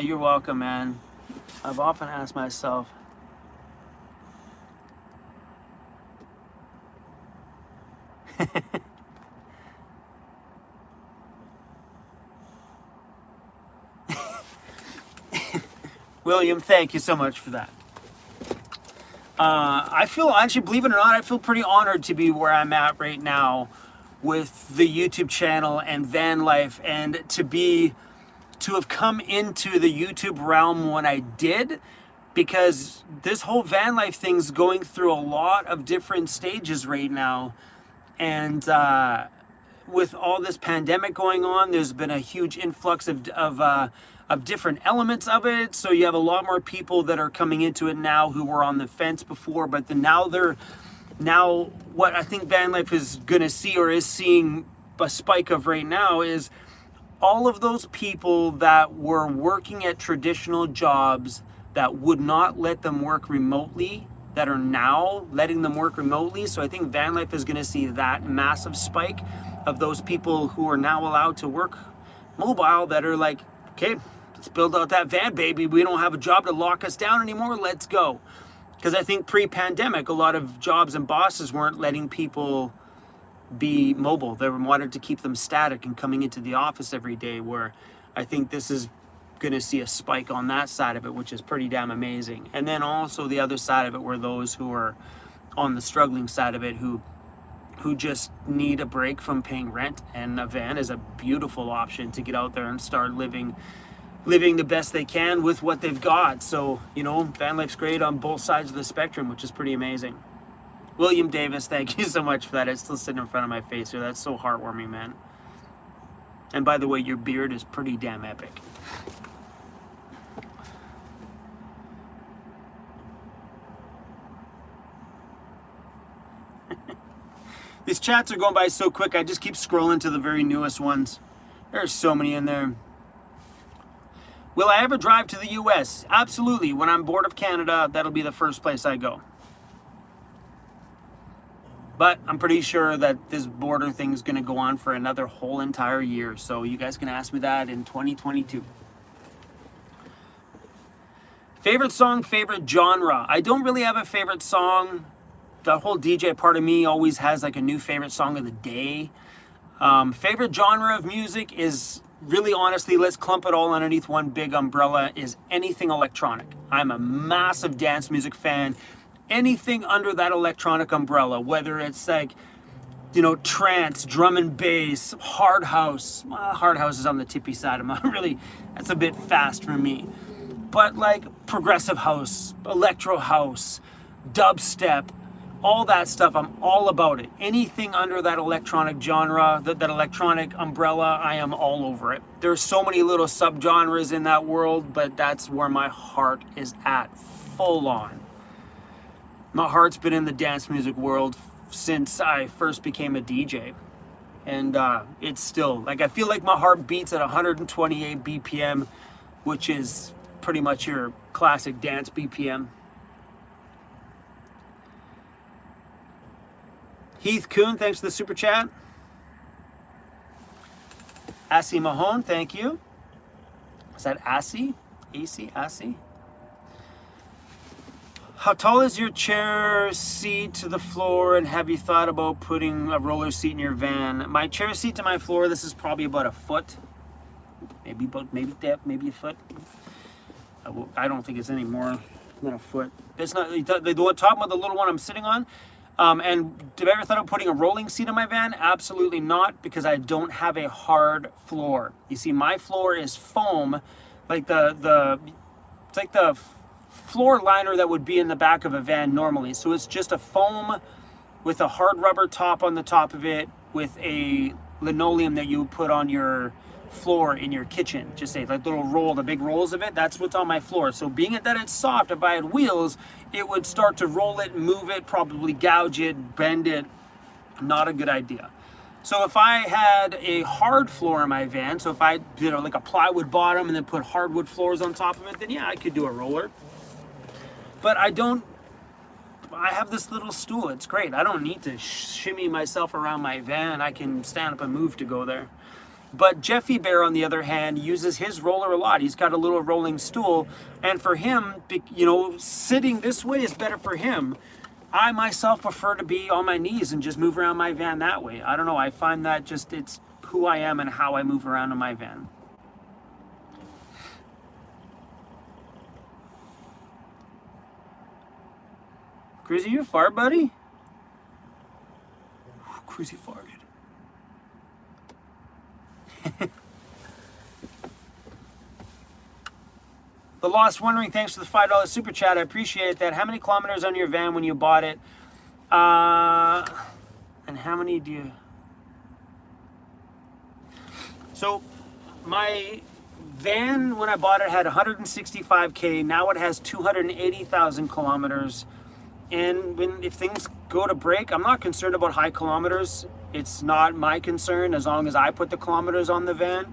You're welcome, man. I've often asked myself, William, thank you so much for that. I feel, actually, believe it or not, I feel pretty honored to be where I'm at right now with the YouTube channel and van life, and to have come into the YouTube realm when I did, because this whole van life thing's going through a lot of different stages right now. And with all this pandemic going on, there's been a huge influx of different elements of it. So you have a lot more people that are coming into it now who were on the fence before, but then now what I think van life is going to see, or is seeing a spike of right now, is all of those people that were working at traditional jobs that would not let them work remotely, that are now letting them work remotely. So I think van life is going to see that massive spike of those people who are now allowed to work mobile that are like, okay, let's build out that van, baby. We don't have a job to lock us down anymore. Let's go. Because I think pre-pandemic, a lot of jobs and bosses weren't letting people be mobile. They wanted to keep them static and coming into the office every day, where I think this is going to see a spike on that side of it, which is pretty damn amazing. And then also the other side of it were those who are on the struggling side of it, who just need a break from paying rent, and a van is a beautiful option to get out there and start living the best they can with what they've got. So, you know, van life's great on both sides of the spectrum, which is pretty amazing. William Davis, thank you so much for that. It's still sitting in front of my face here. That's so heartwarming, man. And by the way, your beard is pretty damn epic. These chats are going by so quick, I just keep scrolling to the very newest ones. There's so many in there. Will I ever drive to the US? Absolutely. When I'm bored of Canada, that'll be the first place I go. But I'm pretty sure that this border thing's going to go on for another whole entire year. So you guys can ask me that in 2022. Favorite song, favorite genre. I don't really have a favorite song. The whole DJ part of me always has like a new favorite song of the day. Favorite genre of music is really, honestly, let's clump it all underneath one big umbrella, is anything electronic. I'm a massive dance music fan. Anything under that electronic umbrella, whether it's like, you know, trance, drum and bass, hard house. Well, hard house is on the tippy side. I'm not really, that's a bit fast for me. But like progressive house, electro house, dubstep, all that stuff, I'm all about it. Anything under that electronic genre, that electronic umbrella, I am all over it. There's so many little subgenres in that world, but that's where my heart is at, full on. My heart's been in the dance music world since I first became a DJ. And it's still, like, I feel like my heart beats at 128 BPM, which is pretty much your classic dance BPM. Heath Kuhn, thanks for the super chat. Assie Mahone, thank you. Is that Assie? Assie? How tall is your chair seat to the floor, and have you thought about putting a roller seat in your van? My chair seat to my floor, this is probably about a foot. Maybe a foot. I don't think it's any more than a foot. It's not, the top of the little one I'm sitting on. And have I ever thought of putting a rolling seat in my van? Absolutely not, because I don't have a hard floor. You see, my floor is foam, like it's like the floor liner that would be in the back of a van normally. So it's just a foam with a hard rubber top on the top of it, with a linoleum that you put on your floor in your kitchen. Just say like little roll, the big rolls of it, that's what's on my floor. So being that it's soft, if I had wheels, it would start to roll it, move it, probably gouge it, bend it. Not a good idea. So if I had a hard floor in my van, so if I did like a plywood bottom and then put hardwood floors on top of it, then yeah, I could do a roller. But I have this little stool, it's great. I don't need to shimmy myself around my van. I can stand up and move to go there. But Jeffy Bear, on the other hand, uses his roller a lot. He's got a little rolling stool, and for him, you know, sitting this way is better for him. I myself prefer to be on my knees and just move around my van that way. I don't know, I find that just, it's who I am and how I move around in my van. Cruzy, you fart, buddy? Cruzy farted. The Lost Wondering, thanks for the $5 super chat. I appreciate that. How many kilometers on your van when you bought it? And how many do you... So, my van, when I bought it, had 165K. Now it has 280,000 kilometers. And if things go to break, I'm not concerned about high kilometers. It's not my concern as long as I put the kilometers on the van.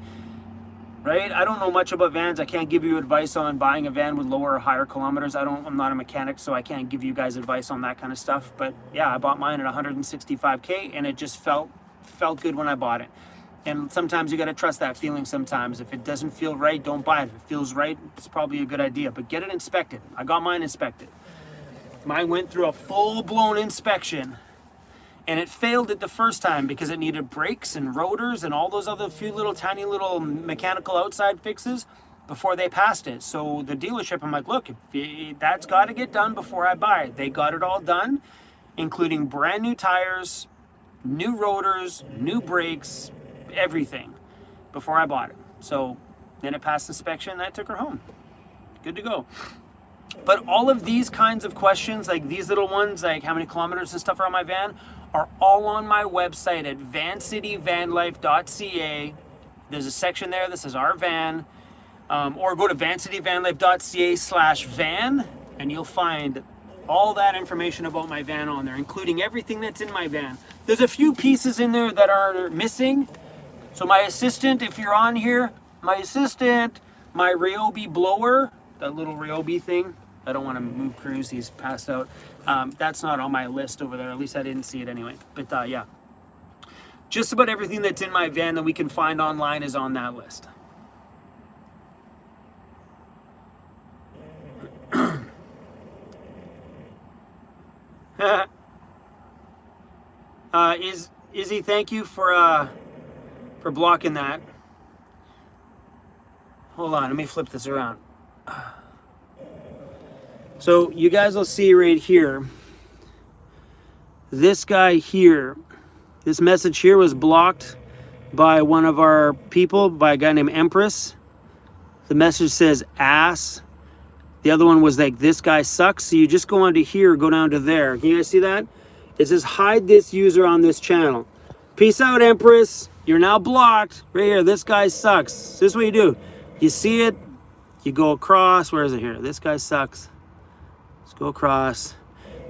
Right? I don't know much about vans. I can't give you advice on buying a van with lower or higher kilometers. I'm not a mechanic, so I can't give you guys advice on that kind of stuff. But yeah, I bought mine at 165K, and it just felt good when I bought it. And sometimes you got to trust that feeling sometimes. If it doesn't feel right, don't buy it. If it feels right, it's probably a good idea. But get it inspected. I got mine inspected. Mine went through a full-blown inspection. And it failed it the first time because it needed brakes and rotors and all those other few little tiny little mechanical outside fixes before they passed it. So the dealership, I'm like, look, that's got to get done before I buy it. They got it all done, including brand new tires, new rotors, new brakes, everything before I bought it. So then it passed inspection and I took her home. Good to go. But all of these kinds of questions, like these little ones, like how many kilometers and stuff are on my van, are all on my website at vancityvanlife.ca. There's a section there that says our van, or go to vancityvanlife.ca/van, and you'll find all that information about my van on there, including everything that's in my van. There's a few pieces in there that are missing. So my assistant, if you're on here, my Ryobi blower, that little Ryobi thing, I don't want to move Cruz, he's passed out. That's not on my list over there, at least I didn't see it anyway. But yeah, just about everything that's in my van that we can find online is on that list. Izzy, thank you for blocking that. Hold on, let me flip this around. So you guys will see right here, this guy here, this message here was blocked by one of our people, by a guy named Empress. The message says ass. The other one was like, this guy sucks. So you just go onto here, go down to there. Can you guys see that? It says hide this user on this channel. Peace out, Empress. You're now blocked. Right here, this guy sucks. This is what you do. You see it, you go across. Where is it here? This guy sucks. Let's go across.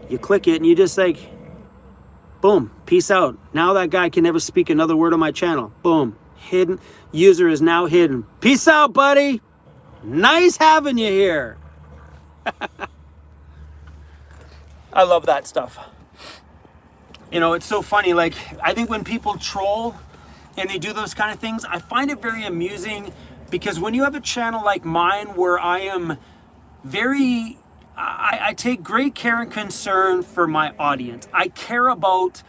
You click it and you just like, boom, peace out. Now that guy can never speak another word on my channel. Boom, hidden. User is now hidden. Peace out, buddy. Nice having you here. I love that stuff. You know, it's so funny. Like, I think when people troll and they do those kind of things, I find it very amusing, because when you have a channel like mine where I am very, I take great care and concern for my audience. I care about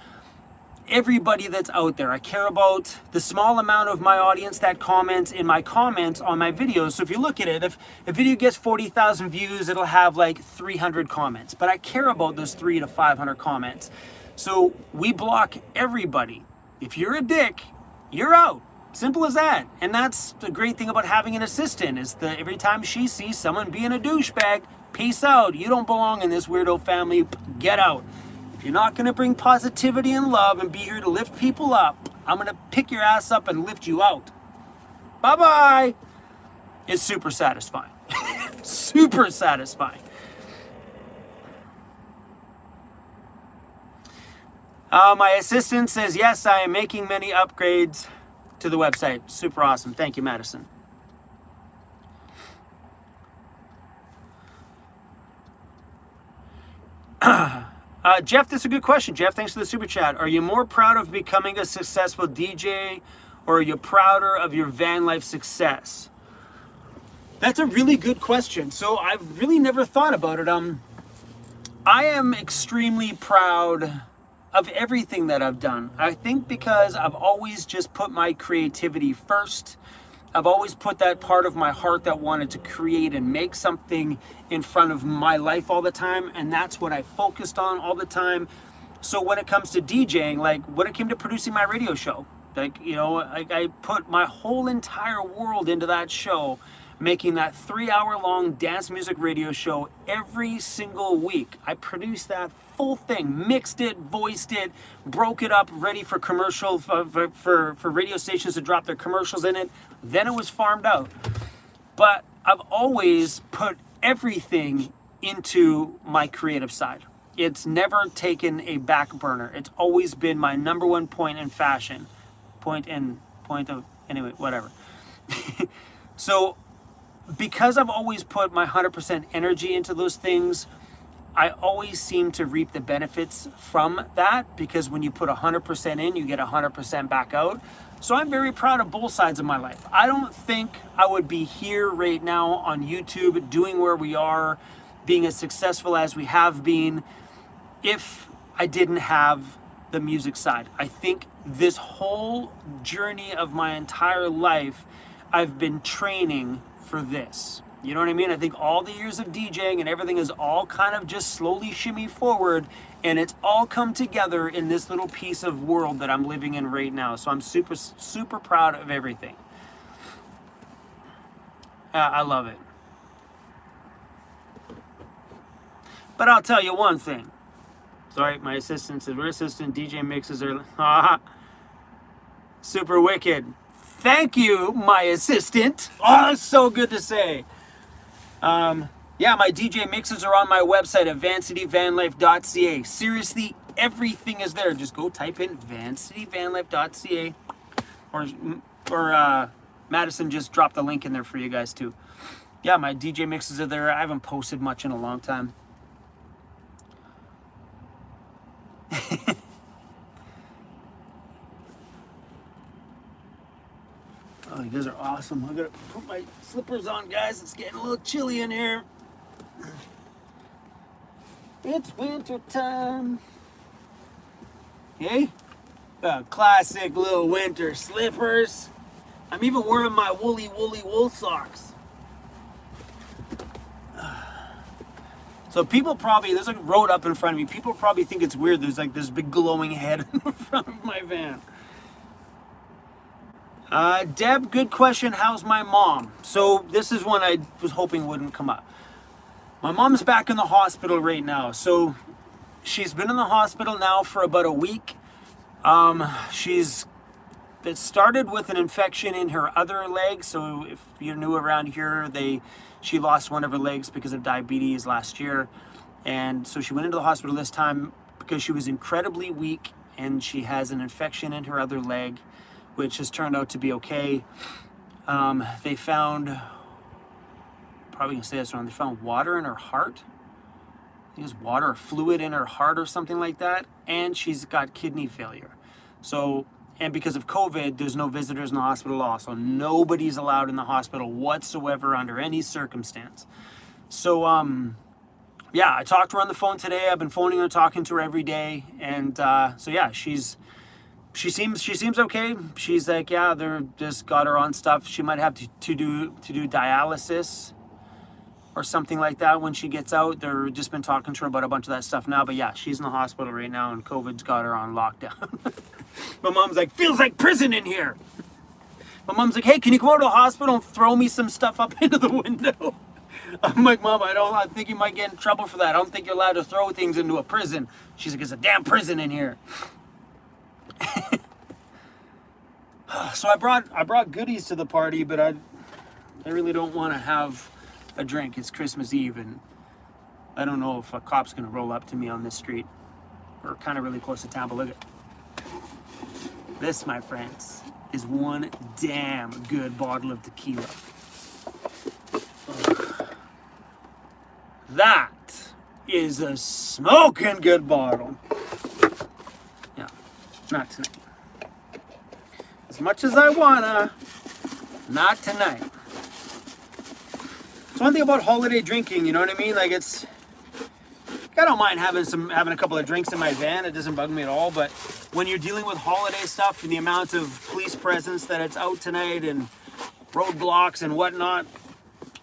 everybody that's out there. I care about the small amount of my audience that comments in my comments on my videos. So if you look at it, if a video gets 40,000 views, it'll have like 300 comments. But I care about those 300 to 500 comments. So we block everybody. If you're a dick, you're out. Simple as that. And that's the great thing about having an assistant, is that every time she sees someone being a douchebag, peace out. You don't belong in this weirdo family. Get out. If you're not going to bring positivity and love and be here to lift people up, I'm going to pick your ass up and lift you out. Bye-bye. It's super satisfying. Super satisfying. My assistant says, yes, I am making many upgrades to the website. Super awesome. Thank you, Madison. Jeff, this is a good question. Jeff, thanks for the super chat. Are you more proud of becoming a successful DJ, or are you prouder of your van life success? That's a really good question. So I've really never thought about it. I am extremely proud of everything that I've done. I think because I've always just put my creativity first. I've always put that part of my heart that wanted to create and make something in front of my life all the time, and that's what I focused on all the time. So when it comes to DJing, like when it came to producing my radio show, like, you know, I put my whole entire world into that show, making that 3-hour-long dance music radio show every single week. I produced that full thing, mixed it, voiced it, broke it up, ready for commercial, for radio stations to drop their commercials in it. Then it was farmed out. But I've always put everything into my creative side. It's never taken a back burner. It's always been my number one point in fashion. Anyway, whatever. So, because I've always put my 100% energy into those things, I always seem to reap the benefits from that, because when you put 100% in, you get 100% back out. So I'm very proud of both sides of my life. I don't think I would be here right now on YouTube doing where we are, being as successful as we have been, if I didn't have the music side. I think this whole journey of my entire life, I've been training for this. You know what I mean? I think all the years of DJing and everything is all kind of just slowly shimmy forward, and it's all come together in this little piece of world that I'm living in right now. So I'm super, super proud of everything. I love it. But I'll tell you one thing. Sorry, my assistant said, we're assistant DJ mixes are super wicked. Thank you, my assistant. Oh, it's so good to say. Yeah, my DJ mixes are on my website at vancityvanlife.ca. Seriously, everything is there. Just go type in vancityvanlife.ca, or Madison just dropped the link in there for you guys too. Yeah, my DJ mixes are there. I haven't posted much in a long time. Oh, you guys are awesome. I gotta put my slippers on, guys. It's getting a little chilly in here. It's winter time. Hey, classic little winter slippers. I'm even wearing my woolly wool socks. So people probably, there's like a road up in front of me. People probably think it's weird. There's like this big glowing head in front of my van. Deb, good question. How's my mom? So this is one I was hoping wouldn't come up. My mom's back in the hospital right now. So she's been in the hospital now for about a week. It started with an infection in her other leg. So if you're new around here, she lost one of her legs because of diabetes last year. And so she went into the hospital this time because she was incredibly weak and she has an infection in her other leg, which has turned out to be okay. They found, probably gonna say this wrong, they found water in her heart. I think it's water or fluid in her heart or something like that. And she's got kidney failure. So, and because of COVID, there's no visitors in the hospital at all. So nobody's allowed in the hospital whatsoever under any circumstance. So, yeah, I talked to her on the phone today. I've been phoning her, talking to her every day. And so yeah, she seems okay. She's like, yeah, they're just got her on stuff. She might have to do dialysis or something like that when she gets out. They're just been talking to her about a bunch of that stuff now. But yeah, she's in the hospital right now and COVID's got her on lockdown. My mom's like, feels like prison in here. My mom's like, hey, can you come out to the hospital and throw me some stuff up into the window? I'm like, Mom, I think you might get in trouble for that. I don't think you're allowed to throw things into a prison. She's like, it's a damn prison in here. So I brought goodies to the party, but I really don't want to have a drink. It's Christmas Eve, and I don't know if a cop's gonna roll up to me on this street. We're kind of really close to town, but look at this, my friends, is one damn good bottle of tequila. Ugh. That is a smoking good bottle. Yeah, not tonight. As much as I wanna, not tonight. It's one thing about holiday drinking, you know what I mean? Like I don't mind having a couple of drinks in my van. It doesn't bug me at all. But when you're dealing with holiday stuff and the amount of police presence that it's out tonight and roadblocks and whatnot.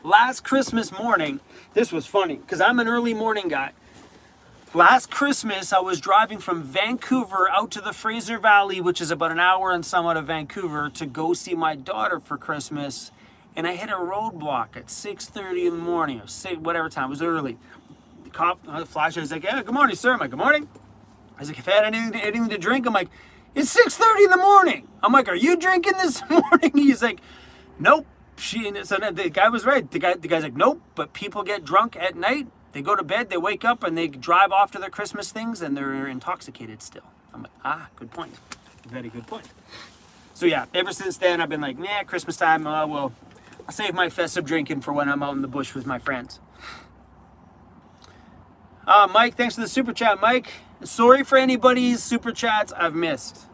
Last Christmas morning, this was funny because I'm an early morning guy. Last Christmas, I was driving from Vancouver out to the Fraser Valley, which is about an hour and some out of Vancouver, to go see my daughter for Christmas. And I hit a roadblock at 6:30 in the morning, or whatever time, it was early. The cop, the flasher, is like, yeah, good morning, sir. I'm like, good morning. I was like, have you had anything to drink? I'm like, it's 6:30 in the morning. I'm like, are you drinking this morning? He's like, nope. So the guy was right. The guy's like, nope, but people get drunk at night. They go to bed, they wake up, and they drive off to their Christmas things, and they're intoxicated still. I'm like, good point. Very good point. So yeah, ever since then, I've been like, nah, Christmas time, well, I'll save my festive drinking for when I'm out in the bush with my friends. Mike, thanks for the super chat. Mike, sorry for anybody's super chats I've missed.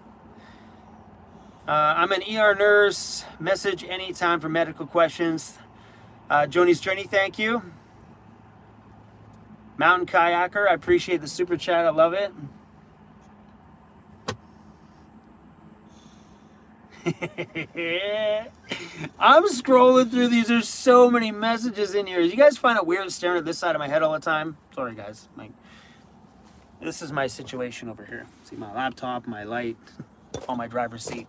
I'm an ER nurse. Message anytime for medical questions. Joni's Journey, thank you. Mountain Kayaker, I appreciate the super chat. I love it. I'm scrolling through these. There's so many messages in here. You guys find it weird staring at this side of my head all the time? Sorry, guys. This is my situation over here. See my laptop, my light, on my driver's seat.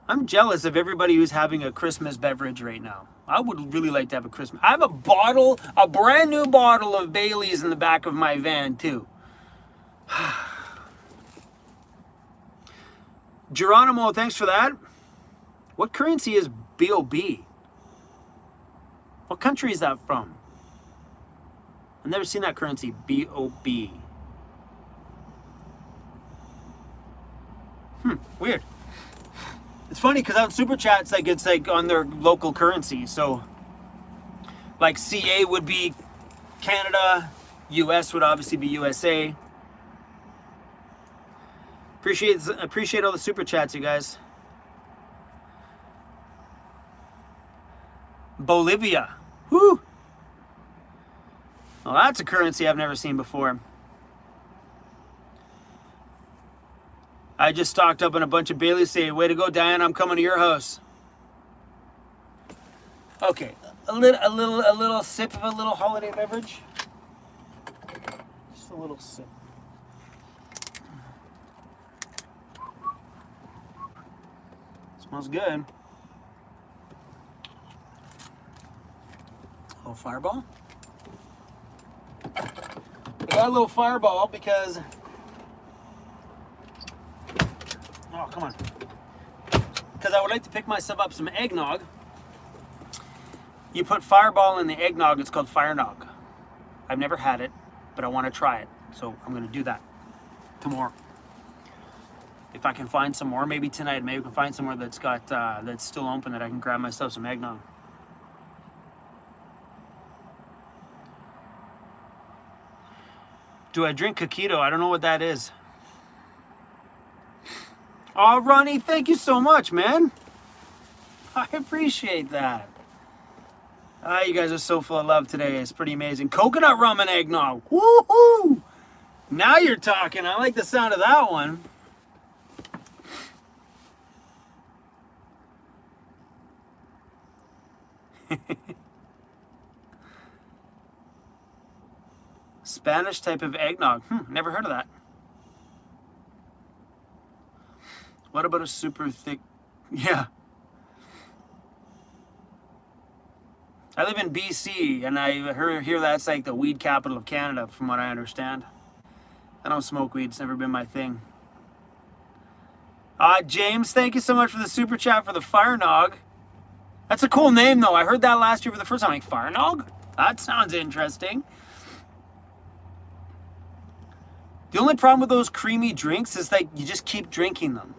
I'm jealous of everybody who's having a Christmas beverage right now. I would really like to have a Christmas. I have a brand new bottle of Bailey's in the back of my van too. Geronimo, thanks for that. What currency is BOB? What country is that from? I've never seen that currency, BOB. Weird. It's funny because on Super Chats, like it's like on their local currency. So, like CA would be Canada, US would obviously be USA. Appreciate all the Super Chats, you guys. Bolivia. Whoo! Well, that's a currency I've never seen before. I just stocked up on a bunch of Bailey's. Say, way to go, Diane! I'm coming to your house. Okay, a little sip of a little holiday beverage. Just a little sip. Smells good. A little Fireball. I got a little Fireball because. Oh, come on. Because I would like to pick myself up some eggnog. You put Fireball in the eggnog, it's called Firenog. I've never had it, but I want to try it. So I'm going to do that tomorrow. If I can find some more, maybe tonight, maybe we can find somewhere that's got, that's still open that I can grab myself some eggnog. Do I drink Coquito? I don't know what that is. Oh, Ronnie, thank you so much, man. I appreciate that. You guys are so full of love today. It's pretty amazing. Coconut rum and eggnog. Woohoo! Now you're talking. I like the sound of that one. Spanish type of eggnog. Never heard of that. What about a super thick? Yeah. I live in BC, and I hear that's like the weed capital of Canada, from what I understand. I don't smoke weed. It's never been my thing. James, thank you so much for the super chat for the Firenog. That's a cool name, though. I heard that last year for the first time. Like, Firenog? That sounds interesting. The only problem with those creamy drinks is like you just keep drinking them.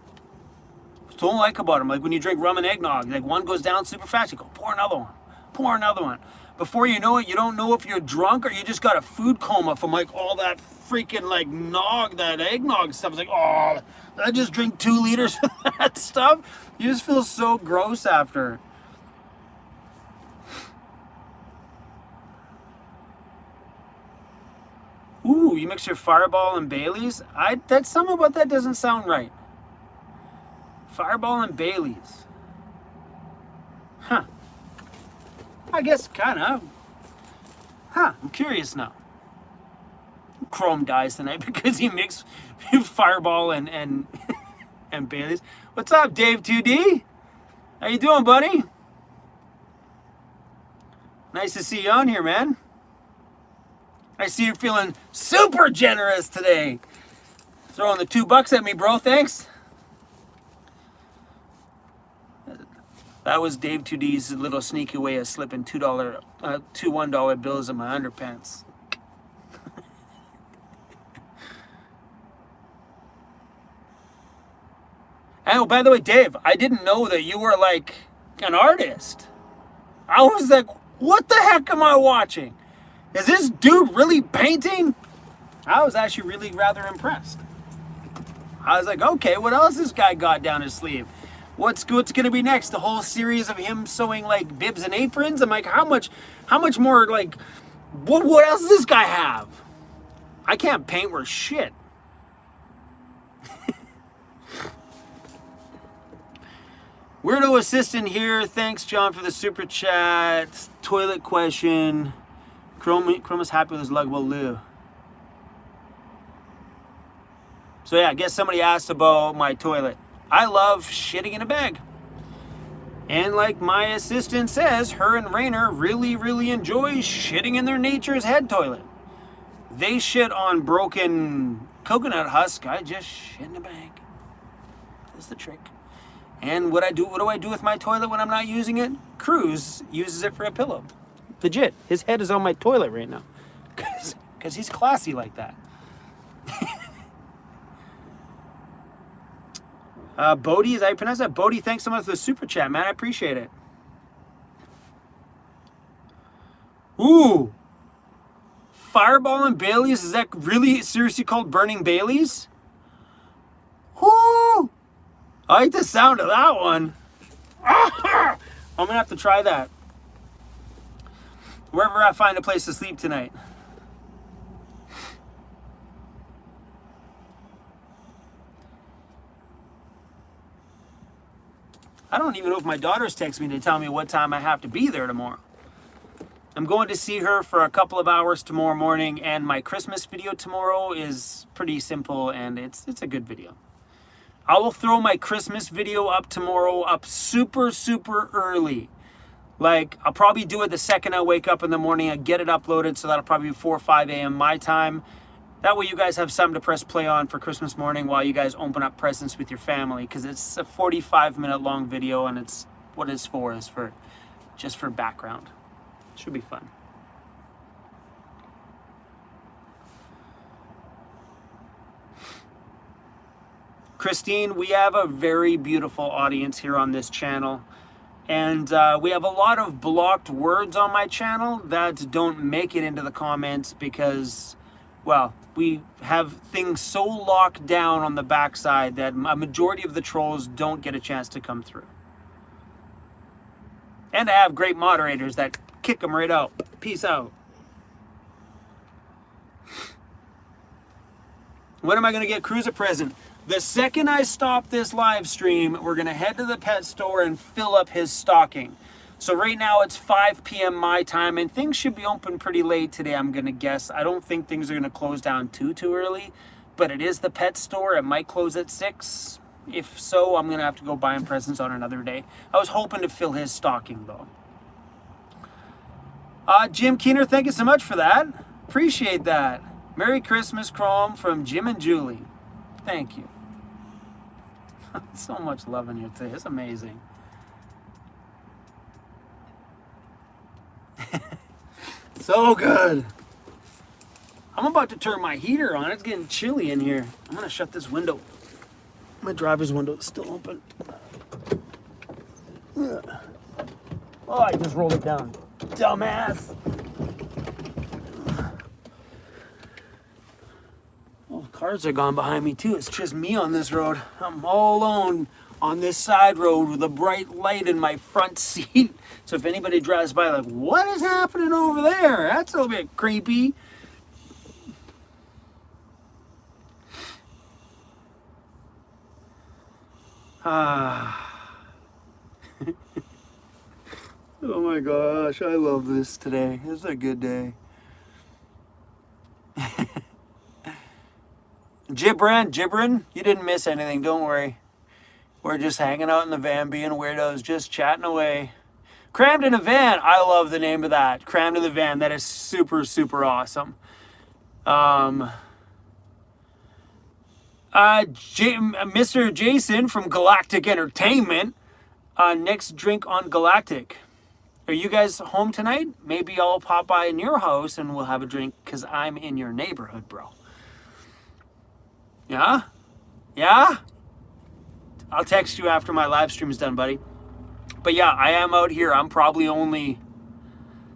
That's what I don't like about them. Like when you drink rum and eggnog, like one goes down super fast, you go, pour another one. Pour another one. Before you know it, you don't know if you're drunk or you just got a food coma from like all that freaking like that eggnog stuff. It's like, oh, did I just drink 2 liters of that stuff? You just feel so gross after. Ooh, you mix your Fireball and Bailey's? That's something about that doesn't sound right. Fireball and Bailey's. Huh. I guess kind of. Huh, I'm curious now. Chrome dies tonight because he mixed Fireball and Bailey's. What's up, Dave 2D? How you doing, buddy? Nice to see you on here, man. I see you're feeling super generous today. Throwing the $2 at me, bro. Thanks. That was Dave 2D's little sneaky way of slipping two $1 bills in my underpants. And oh, by the way, Dave, I didn't know that you were like an artist. I was like, what the heck am I watching? Is this dude really painting? I was actually really rather impressed. I was like, okay, what else this guy got down his sleeve? What's going to be next? The whole series of him sewing like bibs and aprons? I'm like, how much more, like, what else does this guy have? I can't paint worth shit. Weirdo assistant here. Thanks, John, for the super chat. Toilet question. Chrome is happy with his luggable loo. So yeah, I guess somebody asked about my toilet. I love shitting in a bag. And like my assistant says, her and Rainer really, really enjoy shitting in their nature's head toilet. They shit on broken coconut husk. I just shit in a bag. That's the trick. And what do I do with my toilet when I'm not using it? Cruz uses it for a pillow. Legit. His head is on my toilet right now. Because he's classy like that. Bodie, is that how you pronounce that? Bodie, thanks so much for the super chat, man. I appreciate it. Ooh. Fireball and Bailey's? Is that really seriously called Burning Bailey's? Woo! I like the sound of that one. I'm going to have to try that. Wherever I find a place to sleep tonight. I don't even know if my daughter's texting me to tell me what time I have to be there tomorrow. I'm going to see her for a couple of hours tomorrow morning, and my Christmas video tomorrow is pretty simple, and it's a good video. I will throw my Christmas video up tomorrow up super, super early. Like, I'll probably do it the second I wake up in the morning and get it uploaded, so that'll probably be 4 or 5 a.m. my time. That way you guys have something to press play on for Christmas morning while you guys open up presents with your family, because it's a 45-minute long video, and it's what it's for is for just for background. Should be fun. Christine, we have a very beautiful audience here on this channel. And we have a lot of blocked words on my channel that don't make it into the comments because, well, we have things so locked down on the backside that a majority of the trolls don't get a chance to come through. And I have great moderators that kick them right out. Peace out. When am I going to get Cruz a present? The second I stop this live stream, we're going to head to the pet store and fill up his stocking. So right now it's 5 p.m. my time, and things should be open pretty late today, I'm going to guess. I don't think things are going to close down too early, but it is the pet store. It might close at 6. If so, I'm going to have to go buy him presents on another day. I was hoping to fill his stocking, though. Jim Keener, thank you so much for that. Appreciate that. Merry Christmas, Chrome, from Jim and Julie. Thank you. So much love in here today. It's amazing. So good. I'm about to turn my heater on. It's getting chilly in here. I'm going to shut this window. My driver's window is still open. Oh, I just rolled it down. Dumbass. Oh, cars are gone behind me too. It's just me on this road. I'm all alone on this side road with a bright light in my front seat. So if anybody drives by like, what is happening over there? That's a little bit creepy. Oh my gosh, I love this today. It's a good day. Gibran, you didn't miss anything, don't worry. We're just hanging out in the van being weirdos, just chatting away. Crammed in a van, I love the name of that. Crammed in the van, that is super, super awesome. Mr. Jason from Galactic Entertainment, next drink on Galactic. Are you guys home tonight? Maybe I'll pop by in your house and we'll have a drink because I'm in your neighborhood, bro. Yeah? Yeah? I'll text you after my live stream is done, buddy. But yeah, I am out here. I'm probably only...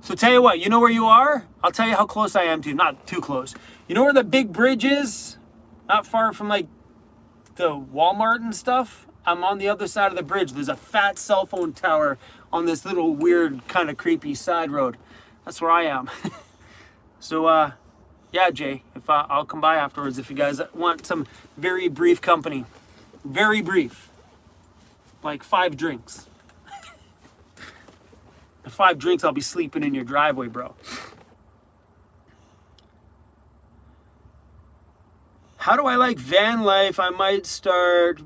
So tell you what, you know where you are? I'll tell you how close I am to you. Not too close. You know where the big bridge is? Not far from like the Walmart and stuff, I'm on the other side of the bridge. There's a fat cell phone tower on this little weird kind of creepy side road. That's where I am. So yeah, Jay, if I'll come by afterwards if you guys want some very brief company. Very brief. Like 5 drinks. 5 drinks, I'll be sleeping in your driveway, bro. How do I like van life? I might start...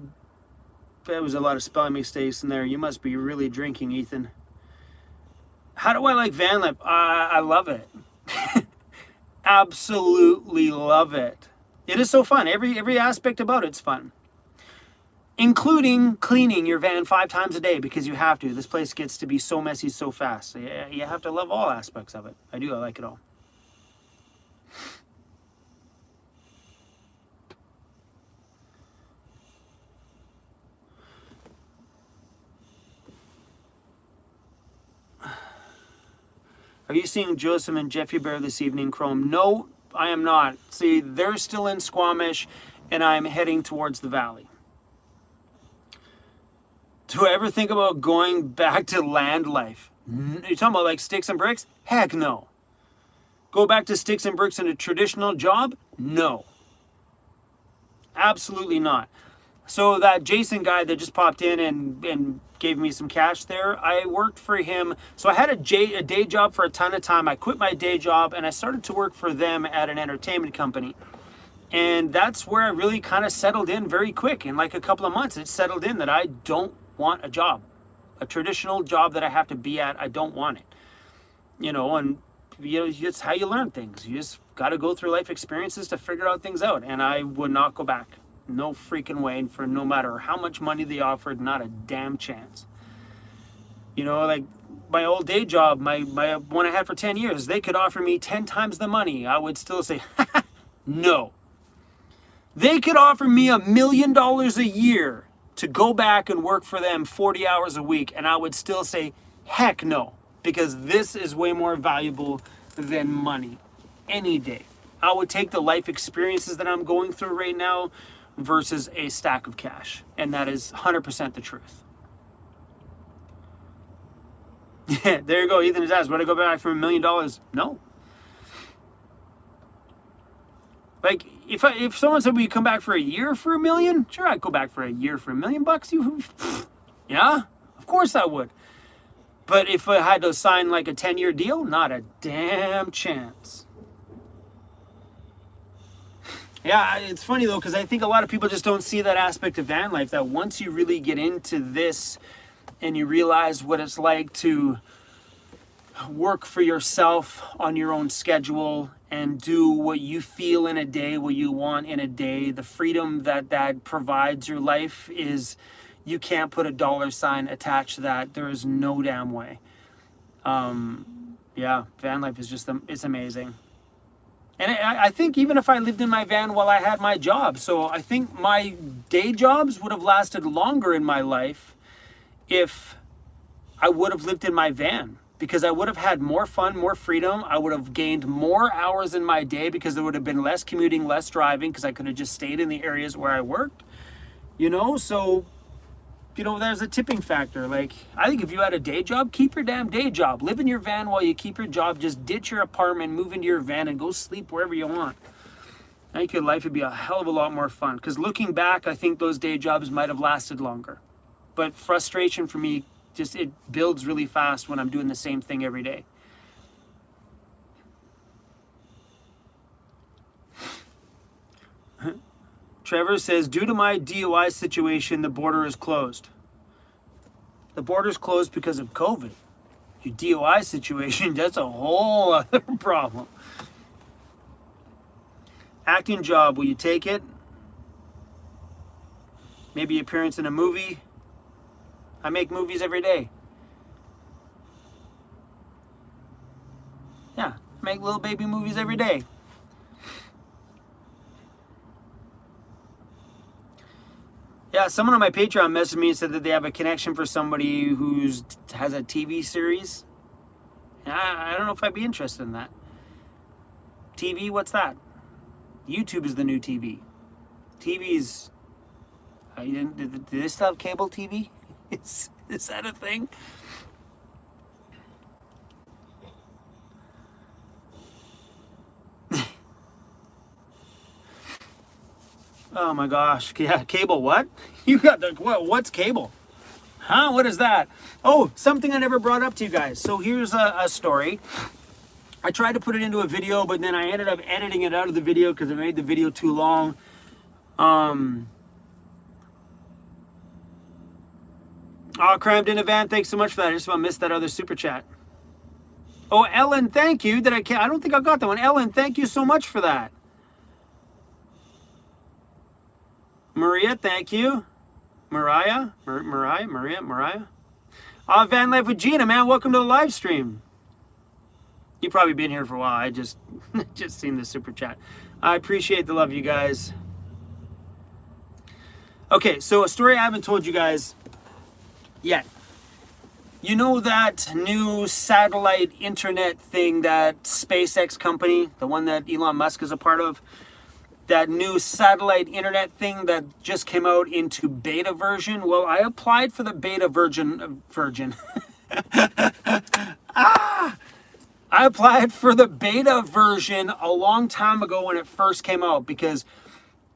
There was a lot of spelling mistakes in there. You must be really drinking, Ethan. How do I like van life? I love it. Absolutely love it. It is so fun. Every aspect about it's fun. Including cleaning your van 5 times a day because you have to. This place gets to be so messy so fast. So you have to love all aspects of it. I do. I like it all. Are you seeing Joseph and Jeffy Bear this evening, Chrome? No, I am not. See, they're still in Squamish, and I'm heading towards the valley. Do I ever think about going back to land life? You're talking about like sticks and bricks? Heck no. Go back to sticks and bricks in a traditional job? No. Absolutely not. So that Jason guy that just popped in and gave me some cash there, I worked for him. So I had a day job for a ton of time. I quit my day job and I started to work for them at an entertainment company. And that's where I really kind of settled in very quick. In like a couple of months, it settled in that I don't want a job. A traditional job that I have to be at, I don't want it. You know, and you know, it's how you learn things. You just got to go through life experiences to figure out things out. And I would not go back. No freaking way. For no matter how much money they offered, not a damn chance. You know, like my old day job, my one I had for 10 years, they could offer me 10 times the money. I would still say, no. They could offer me $1 million a year to go back and work for them 40 hours a week, and I would still say, heck no, because this is way more valuable than money any day. I would take the life experiences that I'm going through right now versus a stack of cash. And that is 100% the truth. Yeah, there you go. Ethan has asked, would I go back for $1 million? No. Like, if someone said, will you come back for a year for $1 million? Sure, I'd go back for a year for $1 million bucks. Yeah, of course I would. But if I had to sign like a 10-year deal, not a damn chance. Yeah, it's funny though, because I think a lot of people just don't see that aspect of van life, that once you really get into this and you realize what it's like to work for yourself on your own schedule and do what you feel in a day, what you want in a day, the freedom that provides your life is, you can't put a dollar sign attached to that. There is no damn way. Yeah, van life is just, it's amazing. And I think even if I lived in my van while I had my job, so I think my day jobs would have lasted longer in my life if I would have lived in my van, because I would have had more fun, more freedom. I would have gained more hours in my day because there would have been less commuting, less driving, because I could have just stayed in the areas where I worked, you know? So, you know, there's a tipping factor. Like, I think if you had a day job, keep your damn day job. Live in your van while you keep your job. Just ditch your apartment, move into your van, and go sleep wherever you want. I think your life would be a hell of a lot more fun. Because looking back, I think those day jobs might have lasted longer. But frustration for me, just it builds really fast when I'm doing the same thing every day. Trevor says, due to my DUI situation, the border is closed. The border's closed because of COVID. Your DUI situation, that's a whole other problem. Acting job, will you take it? Maybe appearance in a movie. I make movies every day. Yeah, I make little baby movies every day. Yeah, someone on my Patreon messaged me and said that they have a connection for somebody who has a TV series. I don't know if I'd be interested in that. TV, what's that? YouTube is the new TV. TV's Do they still have cable TV? Is that a thing? Oh my gosh. Yeah, cable what? You got the, what's cable? Huh? What is that? Oh, something I never brought up to you guys. So here's a story. I tried to put it into a video, but then I ended up editing it out of the video because it made the video too long. Oh, crammed in a van. Thanks so much for that. I just about missed that other super chat. Oh, Ellen, thank you. I don't think I got that one. Ellen, thank you so much for that. Maria, thank you. Maria. Van Life with Gina, man. Welcome to the live stream. You've probably been here for a while. I just seen the super chat. I appreciate the love, you guys. Okay, so a story I haven't told you guys yet. You know that new satellite internet thing, that SpaceX company, the one that Elon Musk is a part of? That new satellite internet thing that just came out into beta version. Well, I applied for the beta version. I applied for the beta version a long time ago when it first came out, because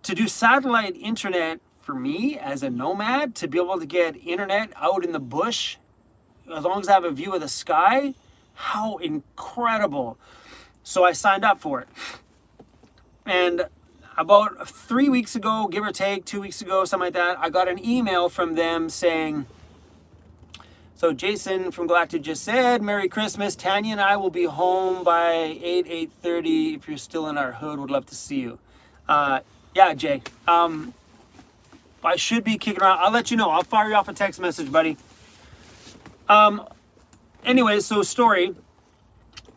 to do satellite internet for me as a nomad, to be able to get internet out in the bush, as long as I have a view of the sky, how incredible. So I signed up for it. And about 3 weeks ago, give or take, 2 weeks ago, something like that, I got an email from them saying, so Jason from Galactic just said, Merry Christmas. Tanya and I will be home by 8:30. If you're still in our hood, would love to see you. Yeah, Jay. I should be kicking around. I'll let you know. I'll fire you off a text message, buddy. Anyway, so story.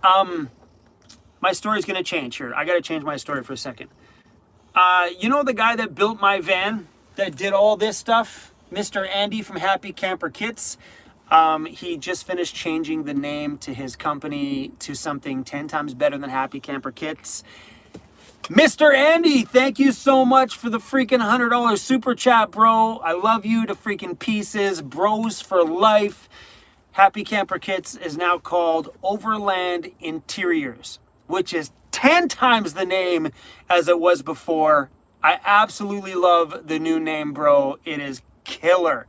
My story's going to change here. I got to change my story for a second. You know the guy that built my van, that did all this stuff? Mr. Andy from Happy Camper Kits. He just finished changing the name to his company to something 10 times better than Happy Camper Kits. Mr. Andy, thank you so much for the freaking $100 super chat, bro. I love you to freaking pieces. Bros for life. Happy Camper Kits is now called Overland Interiors, which is 10 times the name as it was before. I absolutely love the new name, bro. It is killer.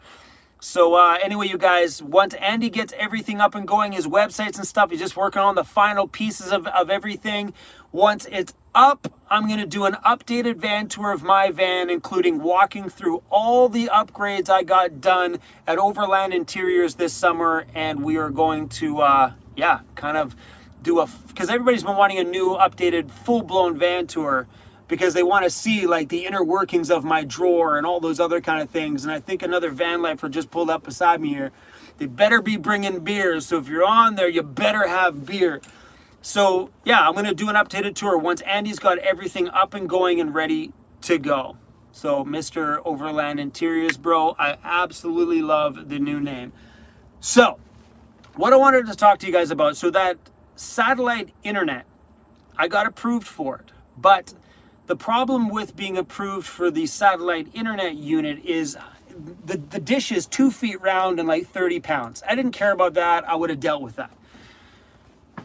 So anyway, you guys, once Andy gets everything up and going, his websites and stuff, he's just working on the final pieces of everything. Once it's up, I'm going to do an updated van tour of my van, including walking through all the upgrades I got done at Overland Interiors this summer. And we are going to, kind of do because everybody's been wanting a new updated full-blown van tour, because they want to see like the inner workings of my drawer and all those other kind of things. And I think another van lifer just pulled up beside me here. They better be bringing beer. So if you're on there, you better have beer. So yeah, I'm going to do an updated tour once Andy's got everything up and going and ready to go. So Mr. Overland Interiors, bro, I absolutely love the new name. So what I wanted to talk to you guys about, so that satellite internet, I got approved for it, but the problem with being approved for the satellite internet unit is the dish is 2 feet round and like 30 pounds. I didn't care about that. I would have dealt with that.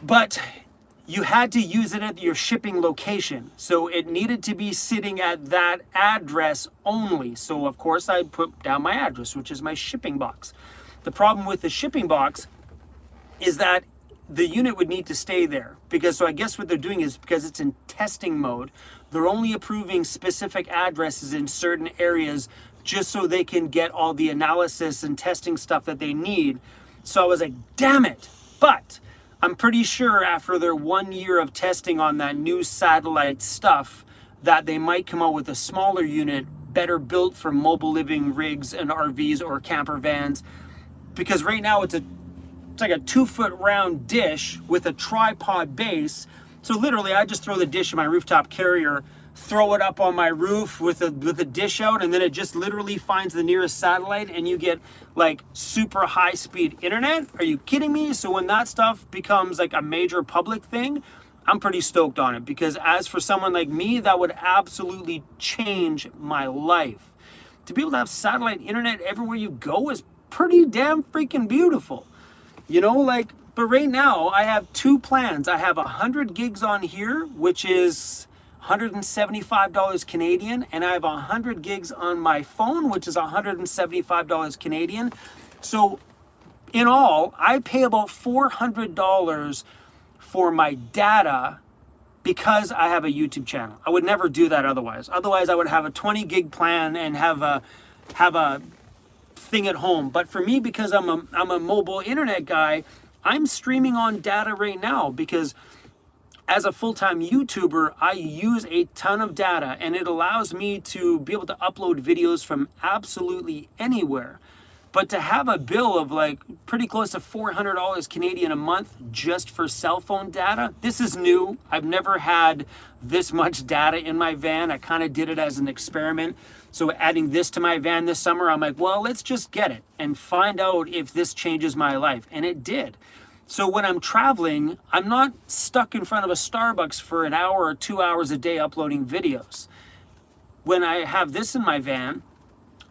But you had to use it at your shipping location. So it needed to be sitting at that address only. So of course I put down my address, which is my shipping box. The problem with the shipping box is that the unit would need to stay there, because so I guess what they're doing is, because it's in testing mode, they're only approving specific addresses in certain areas just so they can get all the analysis and testing stuff that they need. So I was like, damn it. But I'm pretty sure after their 1 year of testing on that new satellite stuff, that they might come out with a smaller unit, better built for mobile living rigs and RVs or camper vans. Because right now it's like a 2 foot round dish with a tripod base. So literally I just throw the dish in my rooftop carrier, throw it up on my roof with a dish out, and then it just literally finds the nearest satellite and you get like super high speed internet. Are you kidding me? So when that stuff becomes like a major public thing, I'm pretty stoked on it, because as for someone like me, that would absolutely change my life. to be able to have satellite internet everywhere you go is pretty damn freaking beautiful. You know, like, but right now I have two plans. I have 100 gigs on here, which is $175 Canadian, and I have 100 gigs on my phone, which is $175 Canadian. So in all, I pay about $400 for my data because I have a YouTube channel. I would never do that otherwise. Otherwise, I would have a 20 gig plan and have a thing at home. But for me, because I'm a mobile internet guy, I'm streaming on data right now because as a full-time YouTuber, I use a ton of data, and it allows me to be able to upload videos from absolutely anywhere. But to have a bill of like pretty close to $400 Canadian a month just for cell phone data, this is new. I've never had this much data in my van. I kind of did it as an experiment. So adding this to my van this summer, I'm like, well, let's just get it and find out if this changes my life. And it did. So when I'm traveling, I'm not stuck in front of a Starbucks for an hour or 2 hours a day uploading videos. When I have this in my van,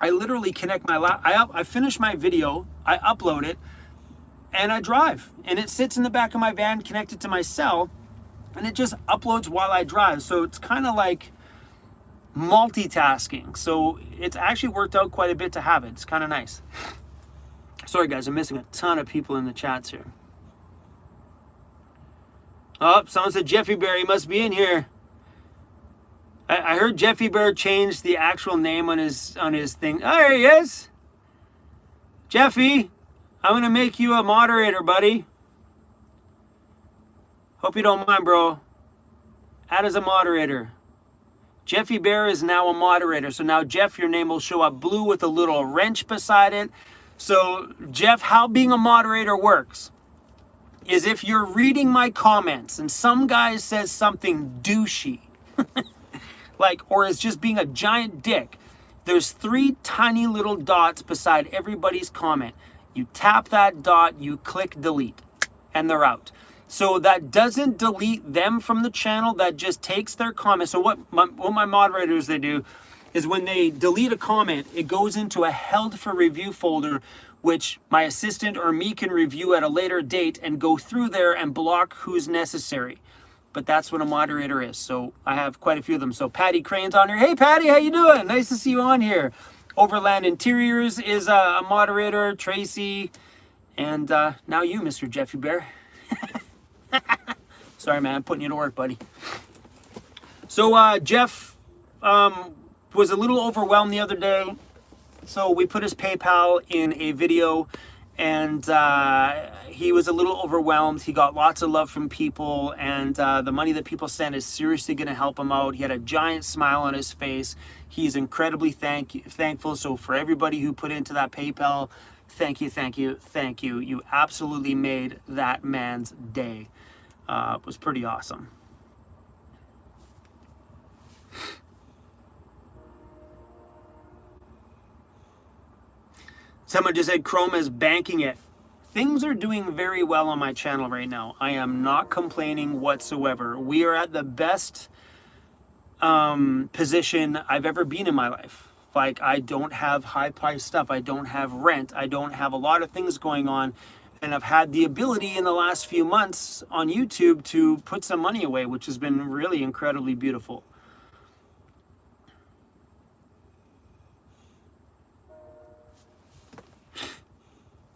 I literally connect my I finish my video, I upload it, and I drive. And it sits in the back of my van connected to my cell, and it just uploads while I drive. So it's kind of like multitasking. So it's actually worked out quite a bit to have it. It's kind of nice. Sorry guys, I'm missing a ton of people in the chats here. Oh, someone said Jeffy Bear, he must be in here. I heard Jeffy Bear changed the actual name on his thing. Oh, there he is. Jeffy, I'm going to make you a moderator, buddy. Hope you don't mind, bro. Add as a moderator. Jeffy Bear is now a moderator. So now, Jeff, your name will show up blue with a little wrench beside it. So, Jeff, how being a moderator works is if you're reading my comments and some guy says something douchey, like, or is just being a giant dick, there's 3 tiny little dots beside everybody's comment. You tap that dot, you click delete, and they're out. So that doesn't delete them from the channel, that just takes their comment. So what my moderators, they do is when they delete a comment, it goes into a held for review folder, which my assistant or me can review at a later date and go through there and block who's necessary. But that's what a moderator is. So I have quite a few of them. So Patty Crane's on here. Hey Patty, how you doing? Nice to see you on here. Overland Interiors is a moderator. Tracy, and now you, Mr. Jeffy Bear. Sorry, man, I'm putting you to work, buddy. So Jeff was a little overwhelmed the other day. So we put his PayPal in a video, and he was a little overwhelmed. He got lots of love from people, and the money that people sent is seriously going to help him out. He had a giant smile on his face. He's incredibly thankful. So for everybody who put into that PayPal, thank you, thank you, thank you. You absolutely made that man's day. It was pretty awesome. Someone just said Chrome is banking it. Things are doing very well on my channel right now. I am not complaining whatsoever. We are at the best position I've ever been in my life. Like, I don't have high-priced stuff. I don't have rent. I don't have a lot of things going on. And I've had the ability in the last few months on YouTube to put some money away, which has been really incredibly beautiful.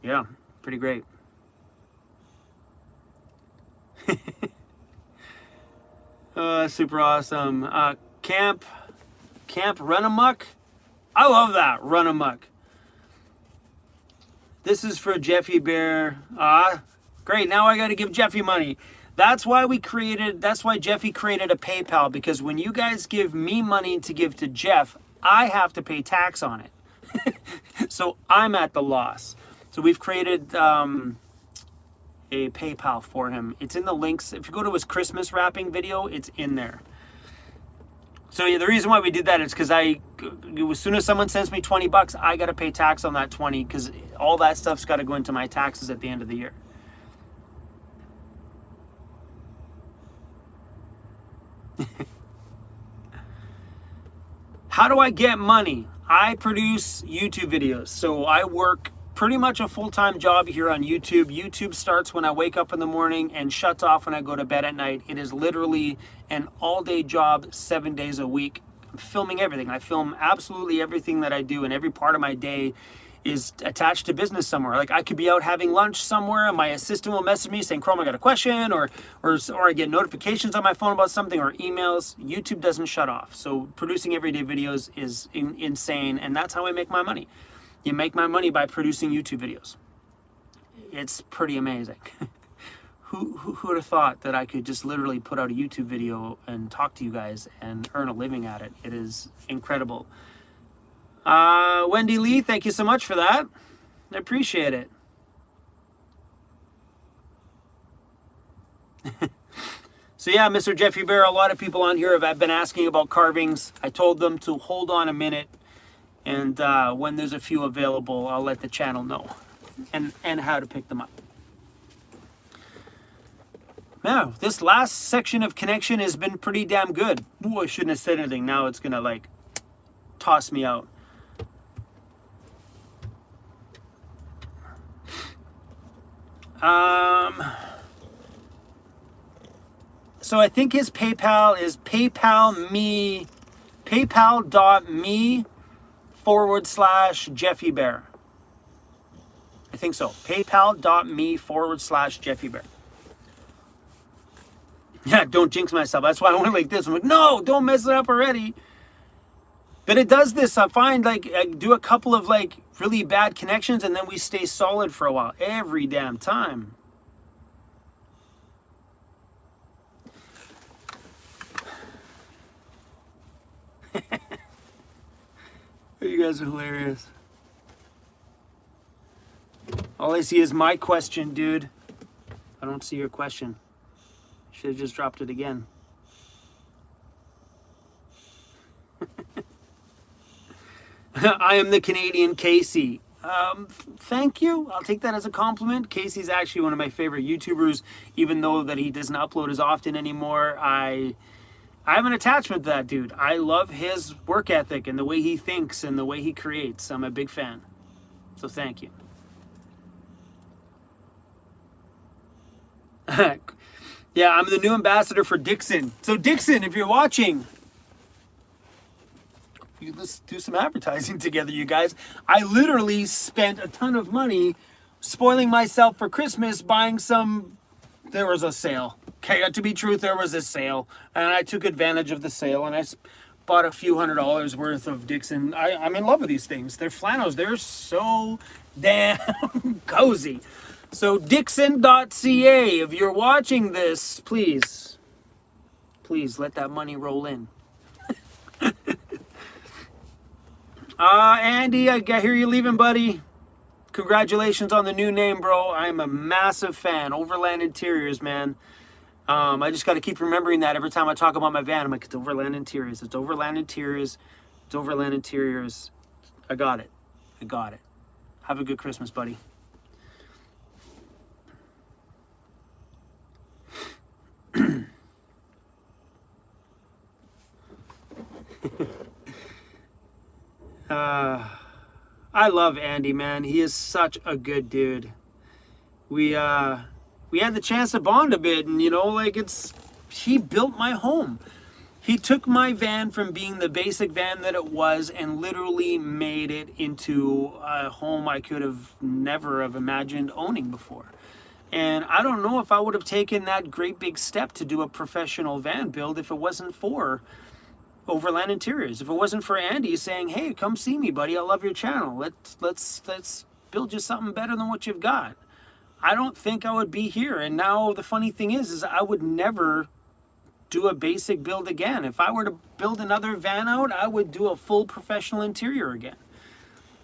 Yeah, pretty great. Super awesome. Camp Run Amok. I love that, Run Amok. This is for Jeffy Bear. Great, now I got to give Jeffy money. That's why Jeffy created a PayPal, because when you guys give me money to give to Jeff, I have to pay tax on it. So I'm at the loss. So we've created a PayPal for him. It's in the links. If you go to his Christmas wrapping video, it's in there. So yeah, the reason why we did that is because as soon as someone sends me $20, I got to pay tax on that 20, because all that stuff's got to go into my taxes at the end of the year. How do I get money? I produce YouTube videos. So I work pretty much a full-time job here on YouTube. YouTube starts when I wake up in the morning and shuts off when I go to bed at night. It is literally an all-day job, 7 days a week. I'm filming everything. I film absolutely everything that I do, and every part of my day is attached to business somewhere. Like I could be out having lunch somewhere and my assistant will message me saying, Chrome, I got a question, or I get notifications on my phone about something, or emails. YouTube doesn't shut off. So producing everyday videos is insane, and that's how I make my money. You make my money by producing YouTube videos. It's pretty amazing. Who would have thought that I could just literally put out a YouTube video and talk to you guys and earn a living at it? It is incredible. Wendy Lee, thank you so much for that. I appreciate it. So yeah, Mr. Jeffy Bear, a lot of people on here have been asking about carvings. I told them to hold on a minute, and when there's a few available, I'll let the channel know and how to pick them up. Now, this last section of connection has been pretty damn good. Ooh, I shouldn't have said anything. Now it's gonna like toss me out. So I think his PayPal is paypal.me /Jeffy Bear. I think so. paypal.me /Jeffy Bear. Yeah, don't jinx myself. That's why I went like this. I'm like, no, don't mess it up already. But it does this. I find like I do a couple of like really bad connections and then we stay solid for a while. Every damn time. You guys are hilarious. All I see is my question, dude. I don't see your question. Should have just dropped it again. I am the Canadian Casey. Thank you. I'll take that as a compliment. Casey's actually one of my favorite YouTubers, even though that he doesn't upload as often anymore. I have an attachment to that dude. I love his work ethic and the way he thinks and the way he creates. I'm a big fan. So thank you. Yeah, I'm the new ambassador for Dixon. So Dixon, if you're watching, let's do some advertising together, you guys. I literally spent a ton of money spoiling myself for Christmas buying some. There was a sale. Okay, to be truth, there was a sale, and I took advantage of the sale, and I bought a few $100s worth of Dixon. I'm in love with these things. They're flannels. They're so damn cozy. So Dixon.ca, if you're watching this, please let that money roll in. Andy, I hear you leaving, buddy. Congratulations on the new name, bro. I'm a massive fan. Overland Interiors, man. I just got to keep remembering that every time I talk about my van. I'm like, it's Overland Interiors. It's Overland Interiors. It's Overland Interiors. I got it. I got it. Have a good Christmas, buddy. I love Andy, man. He is such a good dude. We had the chance to bond a bit, and you know, like he built my home. He took my van from being the basic van that it was and literally made it into a home I could have never have imagined owning before. And I don't know if I would have taken that great big step to do a professional van build if it wasn't for Overland Interiors. If it wasn't for Andy saying, hey, come see me, buddy. I love your channel. Let's build you something better than what you've got. I don't think I would be here. And now the funny thing is I would never do a basic build again. If I were to build another van out, I would do a full professional interior again.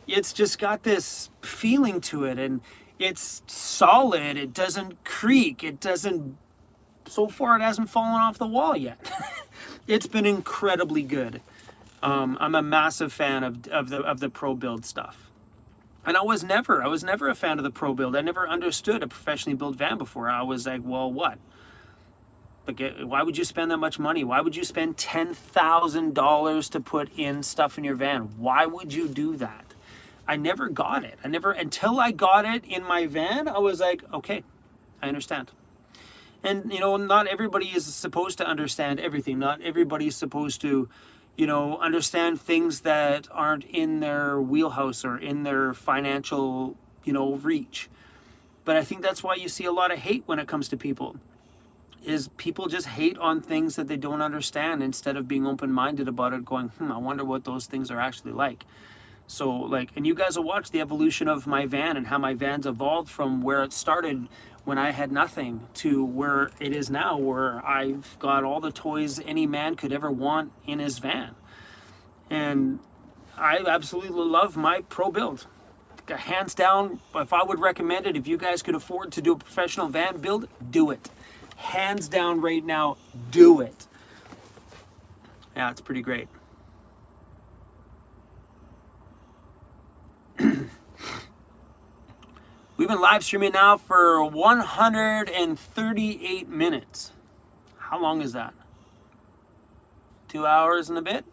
It's just got this feeling to it, and it's solid. It doesn't creak. It doesn't, so far it hasn't fallen off the wall yet. It's been incredibly good. I'm a massive fan of the pro build stuff. And I was never a fan of the pro build. I never understood a professionally built van before. I was like, well, what? Why would you spend that much money? Why would you spend $10,000 to put in stuff in your van? Why would you do that? I never got it. Until I got it in my van, I was like, okay, I understand. And, you know, not everybody is supposed to understand everything. Not everybody is supposed to, you know, understand things that aren't in their wheelhouse or in their financial, you know, reach. But I think that's why you see a lot of hate when it comes to people. Is people just hate on things that they don't understand instead of being open-minded about it, going, I wonder what those things are actually like. So, like, and you guys will watch the evolution of my van and how my van's evolved from where it started when I had nothing to where it is now, where I've got all the toys any man could ever want in his van. And I absolutely love my Pro build. Hands down, if I would recommend it, if you guys could afford to do a professional van build, do it. Hands down right now, do it. Yeah, it's pretty great. We've been live streaming now for 138 minutes. How long is that? 2 hours and a bit?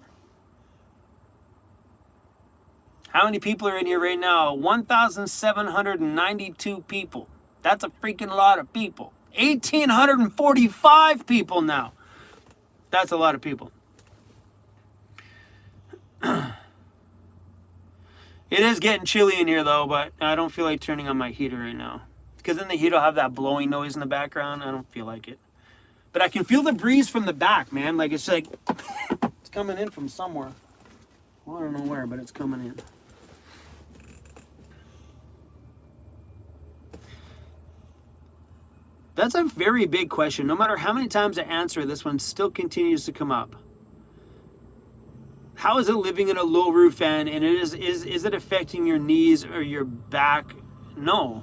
How many people are in here right now? 1,792 people. That's a freaking lot of people. 1,845 people now. That's a lot of people. It is getting chilly in here though, but I don't feel like turning on my heater right now. Because then the heater will have that blowing noise in the background. I don't feel like it. But I can feel the breeze from the back, man. Like it's like, it's coming in from somewhere. Well, I don't know where, but it's coming in. That's a very big question. No matter how many times I answer, this one still continues to come up. How is it living in a low roof van, and is it affecting your knees or your back? No,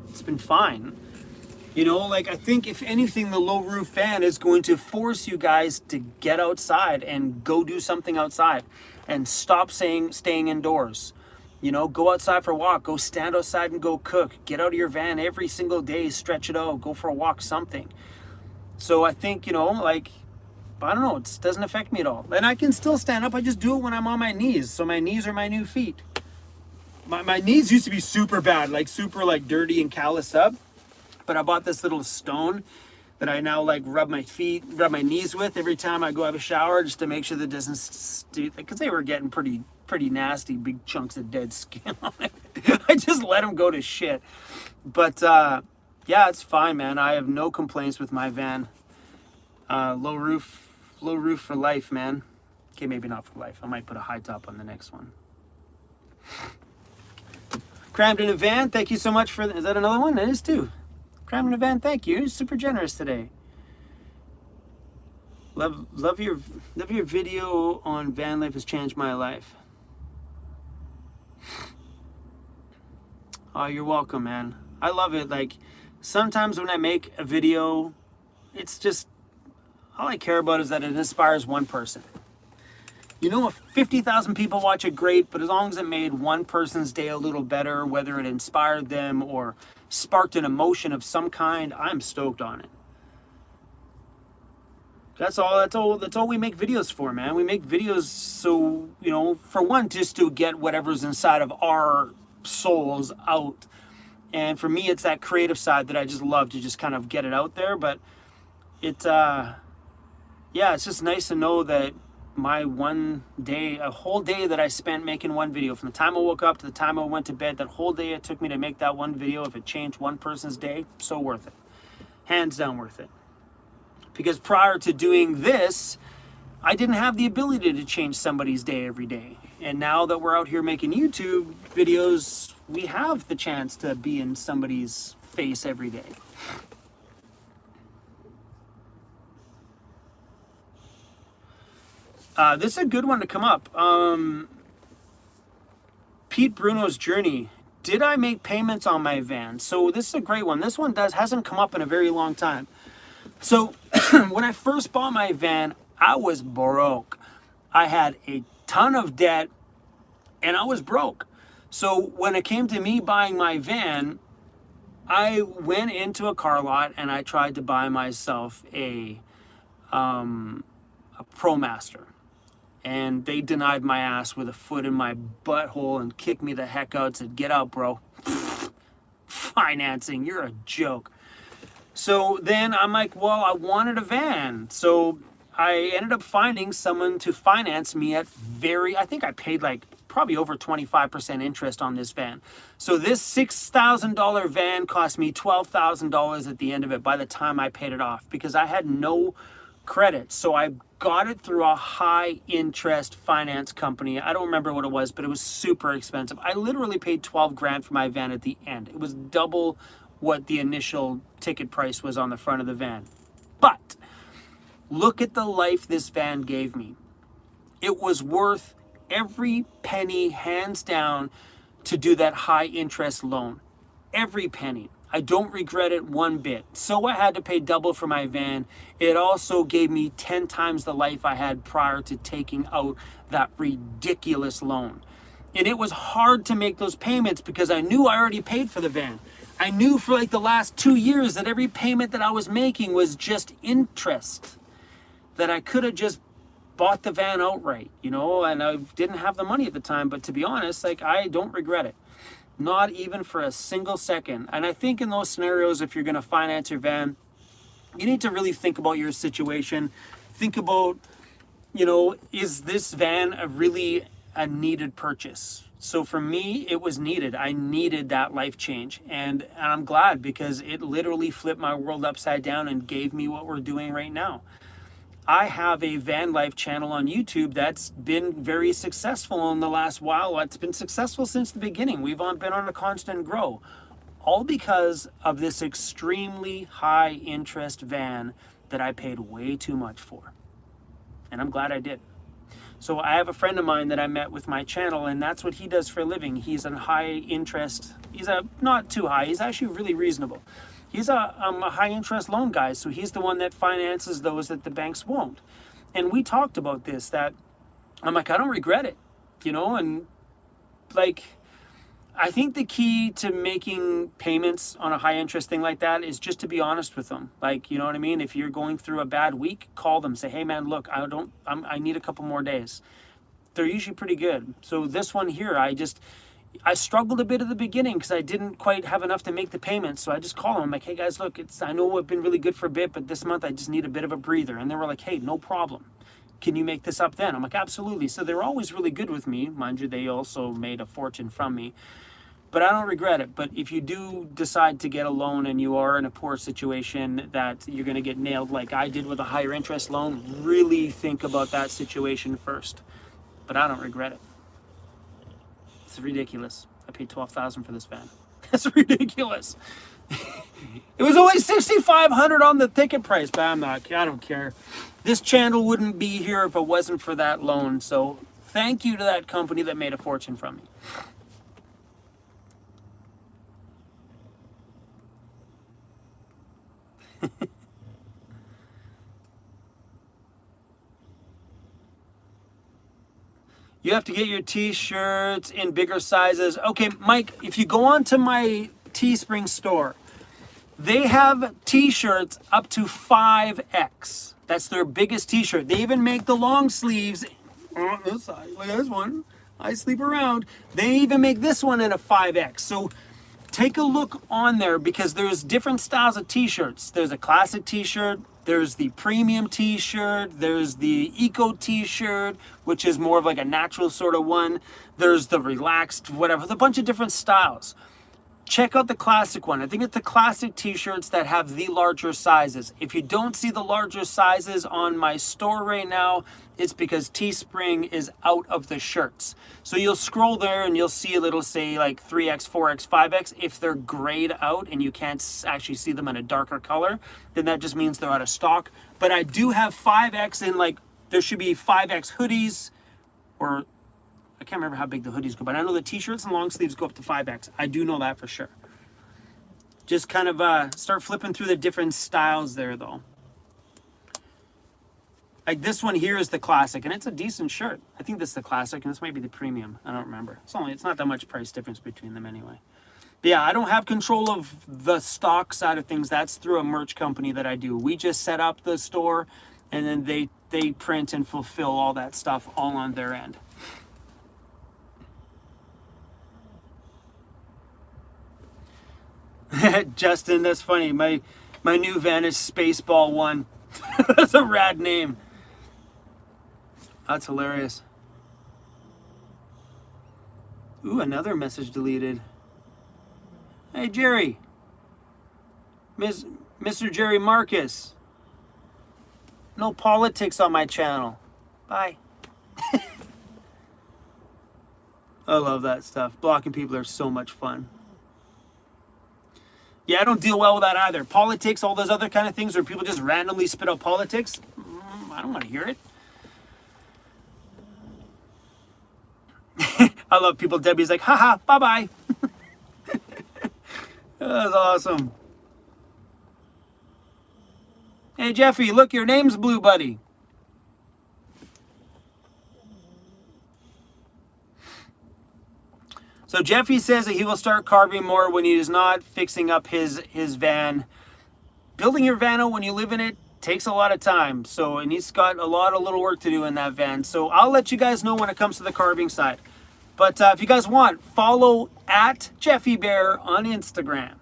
it's been fine. You know, like I think if anything, the low roof fan is going to force you guys to get outside and go do something outside and stop staying indoors. You know, go outside for a walk, go stand outside and go cook, get out of your van every single day, stretch it out, go for a walk, something. So I think, you know, like, I don't know, it doesn't affect me at all. And I can still stand up, I just do it when I'm on my knees. So my knees are my new feet. My knees used to be super bad, like super like dirty and calloused up. But I bought this little stone that I now like rub my knees with every time I go have a shower, just to make sure that it doesn't, because they were getting pretty nasty, big chunks of dead skin on it. I just let them go to shit. But yeah, it's fine, man. I have no complaints with my van. Low roof for life, man. Okay, maybe not for life. I might put a high top on the next one. Crammed in a van, thank you so much for, is that another one? It is too. Crammed in a van, thank you. You're super generous today. Love your video on van life has changed my life. Oh, you're welcome, man. I love it. Like, sometimes when I make a video, it's just, all I care about is that it inspires one person. You know, if 50,000 people watch it, great, but as long as it made one person's day a little better, whether it inspired them or sparked an emotion of some kind, I'm stoked on it. That's all we make videos for, man. We make videos so, you know, for one, just to get whatever's inside of our souls out. And for me, it's that creative side that I just love to just kind of get it out there. But it, yeah, it's just nice to know that my one day, a whole day that I spent making one video, from the time I woke up to the time I went to bed, that whole day it took me to make that one video, if it changed one person's day, so worth it. Hands down worth it. Because prior to doing this, I didn't have the ability to change somebody's day every day. And now that we're out here making YouTube videos, we have the chance to be in somebody's face every day. This is a good one to come up. Pete Bruno's journey. Did I make payments on my van? So this is a great one. This one hasn't come up in a very long time. So when I first bought my van, I was broke. I had a ton of debt and I was broke. So when it came to me buying my van, I went into a car lot and I tried to buy myself a ProMaster, and they denied my ass with a foot in my butthole and kicked me the heck out. Said, "Get out, bro. Financing, you're a joke." So then I'm like, well, I wanted a van. So I ended up finding someone to finance me at I think I paid like probably over 25% interest on this van. So this $6,000 van cost me $12,000 at the end of it by the time I paid it off, because I had no credit. So I got it through a high interest finance company. I don't remember what it was, but it was super expensive. I literally paid 12 grand for my van at the end. It was double what the initial ticket price was on the front of the van. But look at the life this van gave me. It was worth every penny, hands down, to do that high interest loan. Every penny. I don't regret it one bit. So I had to pay double for my van. It also gave me 10 times the life I had prior to taking out that ridiculous loan. And it was hard to make those payments because I knew I already paid for the van. I knew for like the last 2 years that every payment that I was making was just interest. That I could have just bought the van outright, you know, and I didn't have the money at the time. But to be honest, like, I don't regret it. Not even for a single second. And I think in those scenarios, if you're going to finance your van, you need to really think about your situation. Think about, you know, is this van a needed purchase? So for me, it was needed. I needed that life change. And I'm glad, because it literally flipped my world upside down and gave me what we're doing right now. I have a van life channel on YouTube that's been very successful in the last while. It's been successful since the beginning. We've been on a constant grow, all because of this extremely high interest van that I paid way too much for. And I'm glad I did. So I have a friend of mine that I met with my channel, and that's what he does for a living. He's a high interest, not too high, he's actually really reasonable. He's a high interest loan guy, so he's the one that finances those that the banks won't. And we talked about this, that I'm like, I don't regret it, you know, and like, I think the key to making payments on a high interest thing like that is just to be honest with them. Like, you know what I mean? If you're going through a bad week, call them, say, hey man, look, I need a couple more days. They're usually pretty good. So this one here, I struggled a bit at the beginning because I didn't quite have enough to make the payments. So I just call them. I'm like, hey guys, look, I know I've been really good for a bit, but this month I just need a bit of a breather. And they were like, hey, no problem. Can you make this up then? I'm like, absolutely. So they're always really good with me. Mind you, they also made a fortune from me. But I don't regret it. But if you do decide to get a loan and you are in a poor situation that you're going to get nailed like I did with a higher interest loan, really think about that situation first. But I don't regret it. It's ridiculous. I paid $12,000 for this van. That's ridiculous. It was only $6,500 on the ticket price, but I don't care. This channel wouldn't be here if it wasn't for that loan. So thank you to that company that made a fortune from me. You have to get your t-shirts in bigger sizes. Okay, Mike, if you go onto my Teespring store, they have t-shirts up to 5X. That's their biggest t-shirt. They even make the long sleeves on this side. Look at this one. I sleep around. They even make this one in a 5X. So take a look on there, because there's different styles of t-shirts. There's a classic t-shirt. There's the premium t-shirt. There's the eco t-shirt, which is more of like a natural sort of one. There's the relaxed, whatever. There's a bunch of different styles. Check out the classic one. I think it's the classic t-shirts that have the larger sizes. If you don't see the larger sizes on my store right now, it's because Teespring is out of the shirts. So you'll scroll there and you'll see it'll say like 3X, 4X, 5X. If they're grayed out and you can't actually see them in a darker color, then that just means they're out of stock. But I do have 5X in, like, there should be 5X hoodies, or I can't remember how big the hoodies go, but I know the t-shirts and long sleeves go up to 5X. I do know that for sure. Just kind of start flipping through the different styles there, though. Like this one here is the classic, and it's a decent shirt. I think this is the classic, and this might be the premium. I don't remember. It's not that much price difference between them anyway. But yeah, I don't have control of the stock side of things. That's through a merch company that I do. We just set up the store, and then they print and fulfill all that stuff all on their end. Justin, that's funny. My new van is Spaceball 1. That's a rad name. That's hilarious. Ooh, another message deleted. Hey, Jerry. Mr. Jerry Marcus. No politics on my channel. Bye. I love that stuff. Blocking people are so much fun. Yeah, I don't deal well with that either. Politics, all those other kind of things where people just randomly spit out politics. I don't want to hear it. I love people. Debbie's like, haha, bye-bye. That's awesome. Hey, Jeffy, look, your name's Blue Buddy. So Jeffy says that he will start carving more when he is not fixing up his van. Building your van out when you live in it takes a lot of time. So, and he's got a lot of little work to do in that van. So I'll let you guys know when it comes to the carving side. But if you guys want, follow at Jeffy Bear on Instagram.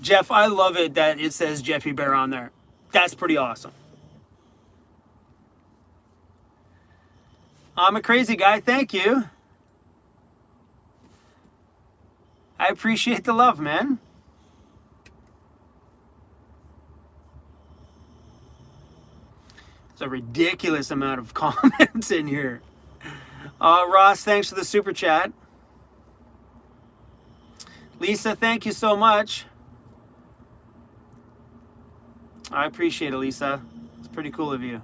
Jeff, I love it that it says Jeffy Bear on there. That's pretty awesome. I'm a crazy guy. Thank you. I appreciate the love, man. There's a ridiculous amount of comments in here. Ross, thanks for the super chat. Lisa, thank you so much. I appreciate it, Lisa. It's pretty cool of you.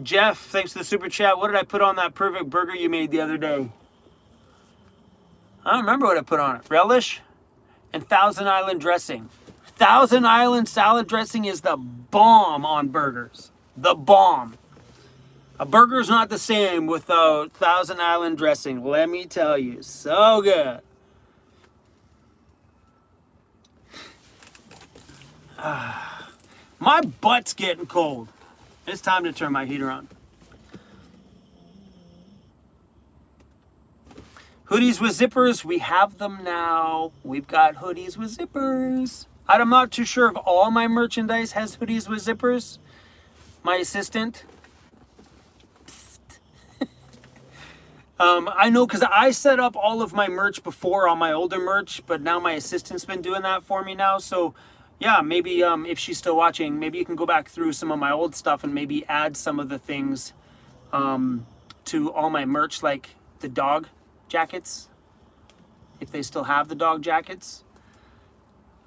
Jeff, thanks for the super chat. What did I put on that perfect burger you made the other day? I don't remember what I put on it. Relish and Thousand Island dressing. Thousand Island salad dressing is the bomb on burgers. The bomb. A burger's not the same without Thousand Island dressing. Let me tell you. So good. My butt's getting cold. It's time to turn my heater on. Hoodies with zippers, we have them now. We've got hoodies with zippers. I'm not too sure if all my merchandise has hoodies with zippers. My assistant. I know because I set up all of my merch before on my older merch, but now my assistant's been doing that for me now. So yeah, maybe if she's still watching, maybe you can go back through some of my old stuff and maybe add some of the things to all my merch, like the dog jackets, if they still have the dog jackets.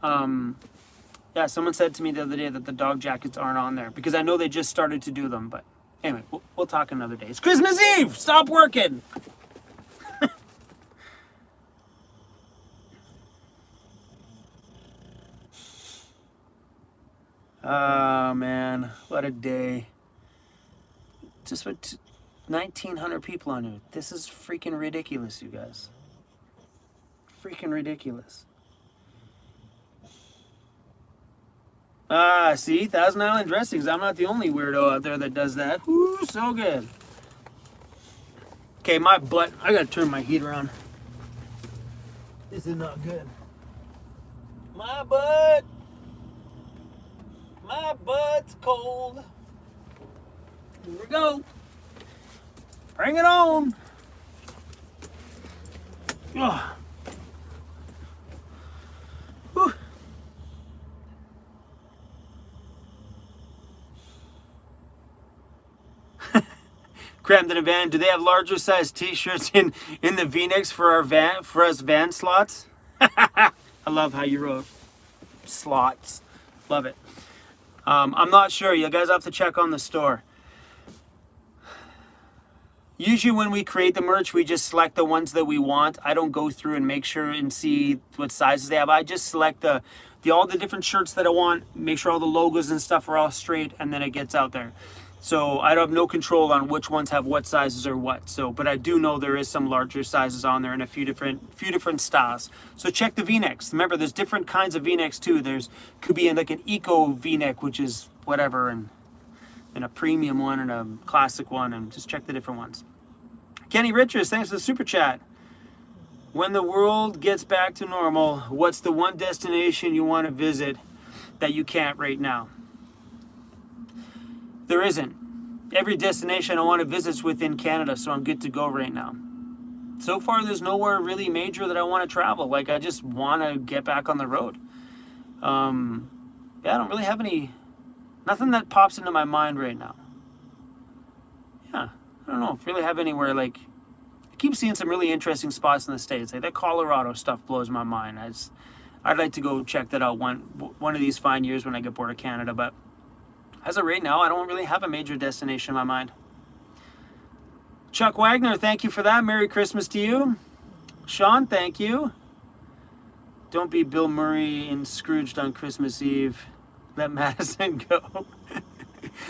Yeah, someone said to me the other day that the dog jackets aren't on there because I know they just started to do them. But anyway, we'll talk another day. It's Christmas Eve! Stop working! Oh man, what a day. Just went 1,900 people on it. This is freaking ridiculous, you guys. Freaking ridiculous. See, Thousand Island dressings. I'm not the only weirdo out there that does that. Ooh, so good. Okay, my butt. I gotta turn my heater on. This is not good. My butt. My butt's cold. Here we go. Bring it on. Oh. Whew. Crammed in a van. Do they have larger size t-shirts in the V-necks for us van slots? I love how you wrote slots. Love it. I'm not sure. You guys have to check on the store. Usually when we create the merch, we just select the ones that we want. I don't go through and make sure and see what sizes they have. I just select all the different shirts that I want, make sure all the logos and stuff are all straight, and then it gets out there. So I have no control on which ones have what sizes or what. So, but I do know there is some larger sizes on there and a few different styles. So check the V-necks. Remember, there's different kinds of V-necks too. Could be like an eco V-neck, which is whatever, and a premium one and a classic one, and just check the different ones. Kenny Richards, thanks for the super chat. When the world gets back to normal, what's the one destination you want to visit that you can't right now? There isn't. Every destination I want to visit is within Canada, so I'm good to go right now. So far, there's nowhere really major that I want to travel. Like, I just want to get back on the road. Yeah, I don't really have nothing that pops into my mind right now. Yeah, I don't know if I really have anywhere, like, I keep seeing some really interesting spots in the States. Like, that Colorado stuff blows my mind. I'd like to go check that out one of these fine years when I get bored of Canada, but as of right now, I don't really have a major destination in my mind. Chuck Wagner, thank you for that. Merry Christmas to you. Sean, thank you. Don't be Bill Murray and Scrooged on Christmas Eve. Let Madison go.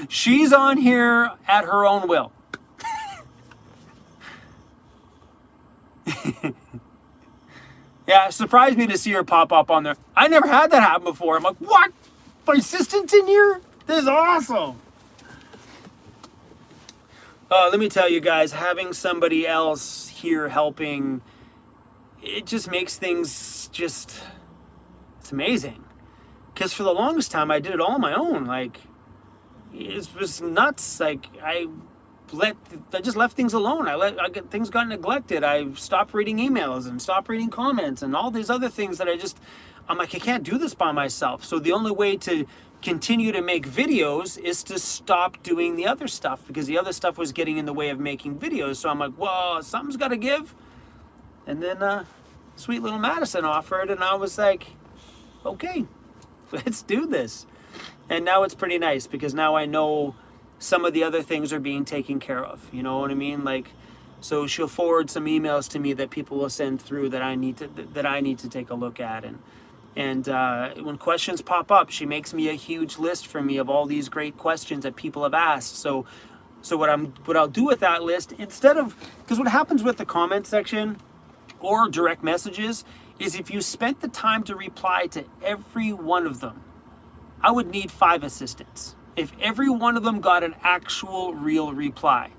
She's on here at her own will. Yeah, it surprised me to see her pop up on there. I never had that happen before. I'm like, what? My assistant's in here? This is awesome. Let me tell you guys, having somebody else here helping, it just makes things it's amazing. Because for the longest time, I did it all on my own. Like, it was nuts. Like, I just left things alone. Things got neglected. I stopped reading emails and stopped reading comments and all these other things that I'm like, I can't do this by myself. So the only way to continue to make videos is to stop doing the other stuff, because the other stuff was getting in the way of making videos. So I'm like, well, something's got to give. And then sweet little Madison offered, and I was like, okay, let's do this. And now it's pretty nice, because now I know some of the other things are being taken care of. You know what I mean? Like, so she'll forward some emails to me that people will send through that I need to take a look at. And when questions pop up, she makes me a huge list for me of all these great questions that people have asked. So what I'll do with that list, instead of, because what happens with the comment section or direct messages is, if you spent the time to reply to every one of them, I would need 5 assistants. If every one of them got an actual real reply.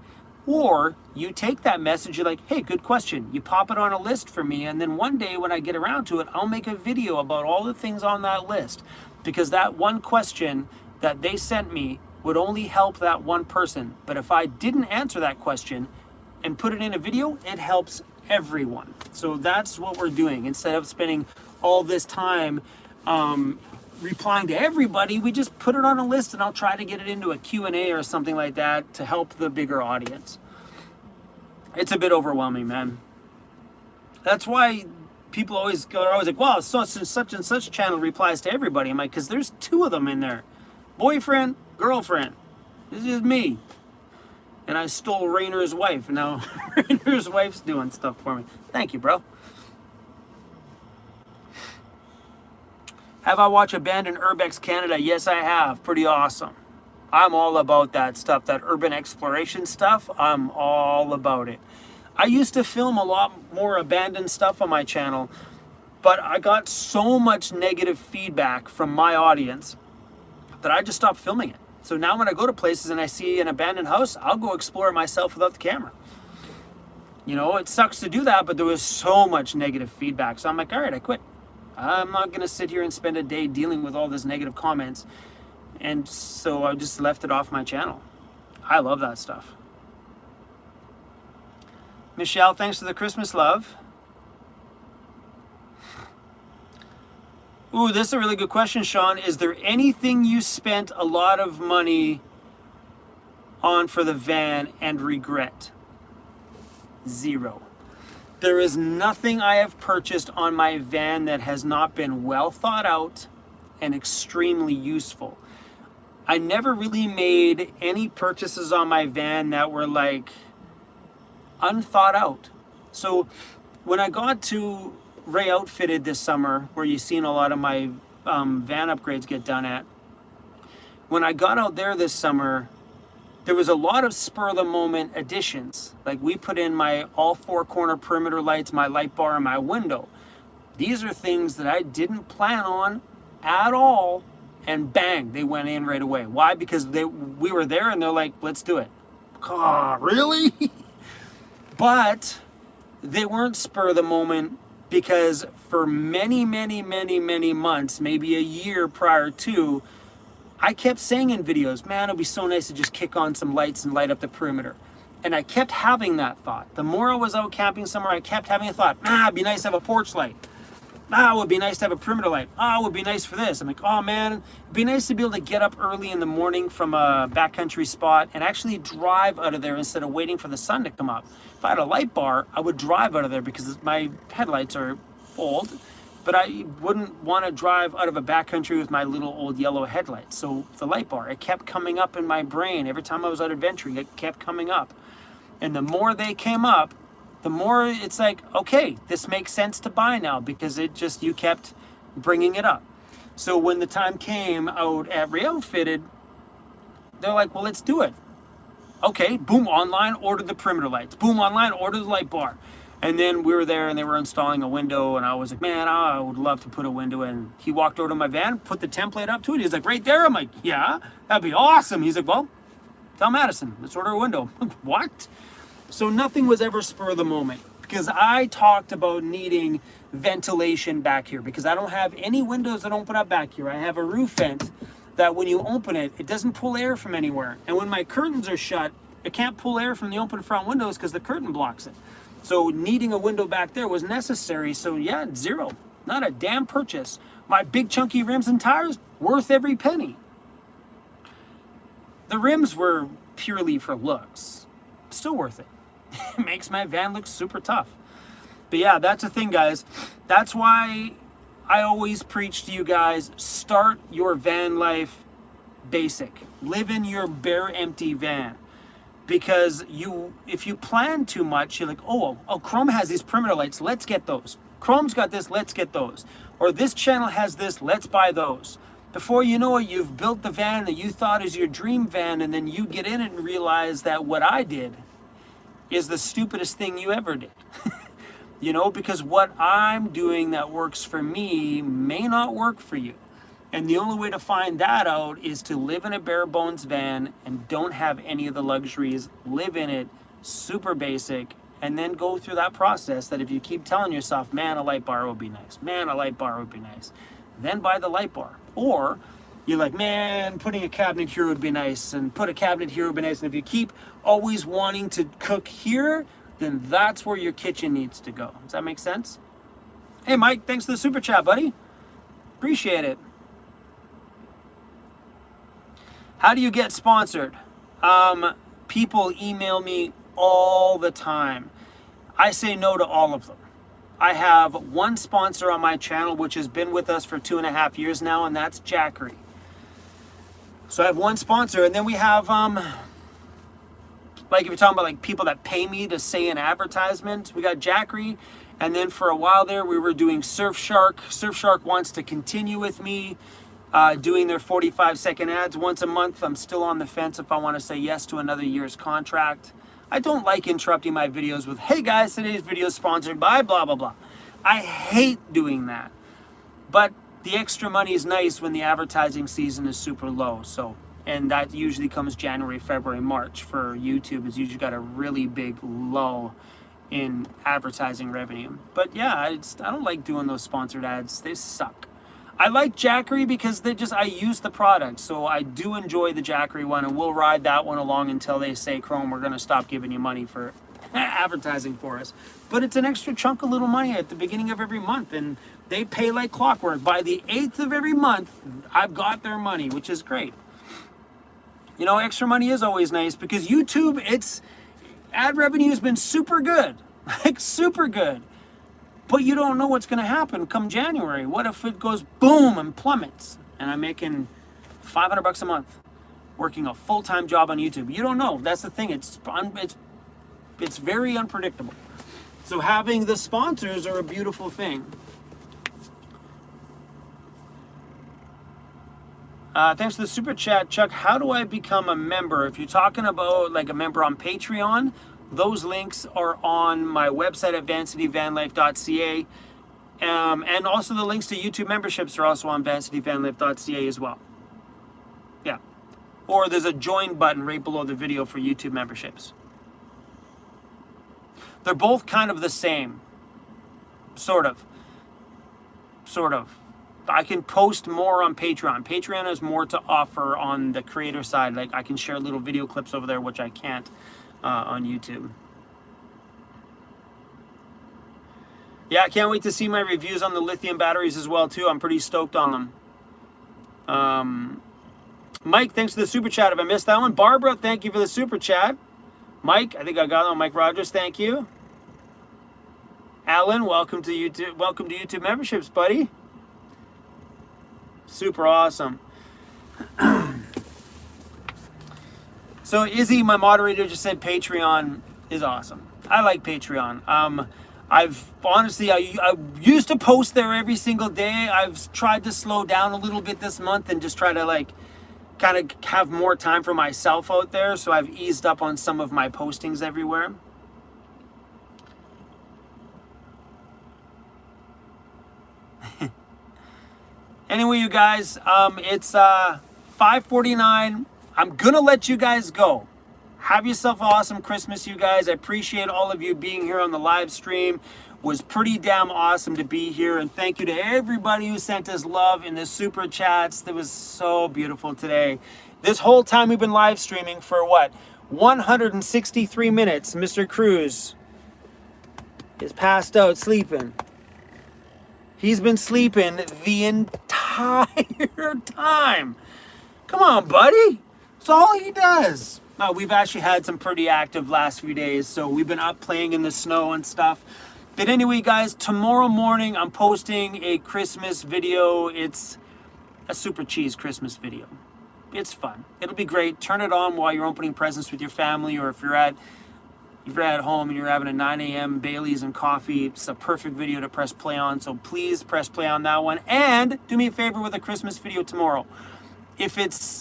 Or you take that message, you're like, hey, good question. You pop it on a list for me, and then one day when I get around to it, I'll make a video about all the things on that list. Because that one question that they sent me would only help that one person. But if I didn't answer that question and put it in a video, it helps everyone. So that's what we're doing. Instead of spending all this time replying to everybody, we just put it on a list, and I'll try to get it into a Q&A or something like that to help the bigger audience. It's a bit overwhelming, man. That's why people are always like, wow, such and such channel replies to everybody. I'm like, because there's 2 of them in there. Boyfriend, girlfriend. This is me. And I stole Rainer's wife, and now Rainer's wife's doing stuff for me. Thank you, bro. Have I watched Abandoned Urbex Canada? Yes, I have. Pretty awesome. I'm all about that stuff, that urban exploration stuff. I'm all about it. I used to film a lot more abandoned stuff on my channel, but I got so much negative feedback from my audience that I just stopped filming it. So now when I go to places and I see an abandoned house, I'll go explore it myself without the camera. You know, it sucks to do that, but there was so much negative feedback. So I'm like, all right, I quit. I'm not going to sit here and spend a day dealing with all this negative comments. And so I just left it off my channel. I love that stuff. Michelle, thanks for the Christmas love. Ooh, this is a really good question, Sean. Is there anything you spent a lot of money on for the van and regret? 0. There is nothing I have purchased on my van that has not been well thought out and extremely useful. I never really made any purchases on my van that were like unthought out. So when I got to Ray Outfitted this summer, where you've seen a lot of my van upgrades get done at, when I got out there this summer, there was a lot of spur of the moment additions. Like we put in my all 4 corner perimeter lights, my light bar, and my window. These are things that I didn't plan on at all, and bang, they went in right away. Why? Because we were there and they're like, let's do it. Oh, really? But they weren't spur of the moment, because for many months, maybe a year prior to, I kept saying in videos, man, it'd be so nice to just kick on some lights and light up the perimeter. And I kept having that thought. The more I was out camping somewhere, I kept having a thought, it'd be nice to have a porch light. It would be nice to have a perimeter light. It would be nice for this. I'm like, oh man, it'd be nice to be able to get up early in the morning from a backcountry spot and actually drive out of there instead of waiting for the sun to come up. If I had a light bar, I would drive out of there because my headlights are old, but I wouldn't want to drive out of a backcountry with my little old yellow headlights. So the light bar, it kept coming up in my brain. Every time I was out adventuring, it kept coming up. And the more they came up, the more it's like, okay, this makes sense to buy now, because you kept bringing it up. So when the time came out at Re-Outfitted, they're like, well, let's do it. Okay, boom, online, ordered the perimeter lights. Boom, online, ordered the light bar. And then we were there and they were installing a window, and I was like, man, I would love to put a window in. He walked over to my van, put the template up to it. He's like, right there? I'm like, yeah, that'd be awesome. He's like, well, tell Madison, let's order a window. What? So nothing was ever spur of the moment, because I talked about needing ventilation back here, because I don't have any windows that open up back here. I have a roof vent that when you open it, it doesn't pull air from anywhere. And when my curtains are shut, it can't pull air from the open front windows because the curtain blocks it. So needing a window back there was necessary. So yeah, zero, not a damn purchase. My big chunky rims and tires, worth every penny. The rims were purely for looks, still worth it. It makes my van look super tough. But yeah, that's the thing, guys. That's why I always preach to you guys, start your van life basic. Live in your bare, empty van. Because if you plan too much, you're like, oh, Chrome has these perimeter lights, let's get those. Chrome's got this, let's get those. Or this channel has this, let's buy those. Before you know it, you've built the van that you thought is your dream van, and then you get in it and realize that what I did is the stupidest thing you ever did. Because what I'm doing that works for me may not work for you. And the only way to find that out is to live in a bare bones van and don't have any of the luxuries. Live in it, super basic, and then go through that process that if you keep telling yourself, man, a light bar would be nice. Man, a light bar would be nice. Then buy the light bar. Or you're like, man, putting a cabinet here would be nice, and put a cabinet here would be nice. And if you keep always wanting to cook here, then that's where your kitchen needs to go. Does that make sense? Hey, Mike, thanks for the super chat, buddy. Appreciate it. How do you get sponsored? People email me all the time. I say no to all of them. I have one sponsor on my channel, which has been with us for 2.5 years now, and that's Jackery. So I have one sponsor, and then we have, like if you're talking about like people that pay me to say an advertisement, we got Jackery, and then for a while there we were doing Surfshark. Surfshark wants to continue with me doing their 45-second ads once a month. I'm still on the fence if I want to say yes to another year's contract. I don't like interrupting my videos with, hey guys, today's video is sponsored by blah, blah, blah. I hate doing that. But the extra money is nice when the advertising season is super low. And that usually comes January, February, March for YouTube. It's usually got a really big lull in advertising revenue. But yeah, I don't like doing those sponsored ads. They suck. I like Jackery because I use the product. So I do enjoy the Jackery one, and we'll ride that one along until they say, Chrome, we're going to stop giving you money for advertising for us. But it's an extra chunk of little money at the beginning of every month, and they pay like clockwork. By the 8th of every month, I've got their money, which is great. Extra money is always nice because YouTube, ad revenue has been super good, like super good. But you don't know what's going to happen come January. What if it goes boom and plummets, and I'm making $500 a month working a full-time job on YouTube? You don't know. That's the thing. It's very unpredictable. So having the sponsors are a beautiful thing. Thanks for the super chat, Chuck. How do I become a member? If you're talking about like a member on Patreon, those links are on my website at vancityvanlife.ca. And also the links to YouTube memberships are also on vancityvanlife.ca as well. Yeah. Or there's a join button right below the video for YouTube memberships. They're both kind of the same. Sort of. I can post more on Patreon. Patreon has more to offer on the creator side. Like I can share little video clips over there, which I can't on YouTube. Yeah, I can't wait to see my reviews on the lithium batteries as well, too. I'm pretty stoked on them. Mike, thanks for the super chat. If I missed that one. Barbara, thank you for the super chat. Mike, I think I got it on. Mike Rogers, thank you. Alan, welcome to YouTube. Welcome to YouTube memberships, buddy. Super awesome. So Izzy, my moderator, just said Patreon is awesome. I like Patreon. I've honestly, I used to post there every single day. I've tried to slow down a little bit this month and just try to like kind of have more time for myself out there. So I've eased up on some of my postings everywhere. Anyway, you guys, it's 5:49. I'm gonna let you guys go. Have yourself an awesome Christmas, you guys. I appreciate all of you being here on the live stream. It was pretty damn awesome to be here, and thank you to everybody who sent us love in the super chats. That was so beautiful today. This whole time we've been live streaming for what? 163 minutes. Mr. Cruz is passed out sleeping. He's been sleeping the entire time. Come on, buddy. That's all he does. We've actually had some pretty active last few days, so we've been up playing in the snow and stuff. But anyway, guys, tomorrow morning I'm posting a Christmas video. It's a super cheese Christmas video. It's fun. It'll be great. Turn it on while you're opening presents with your family, or if you're at home and you're having a 9 a.m. Bailey's and coffee, it's a perfect video to press play on. So please press play on that one. And do me a favor with a Christmas video tomorrow. If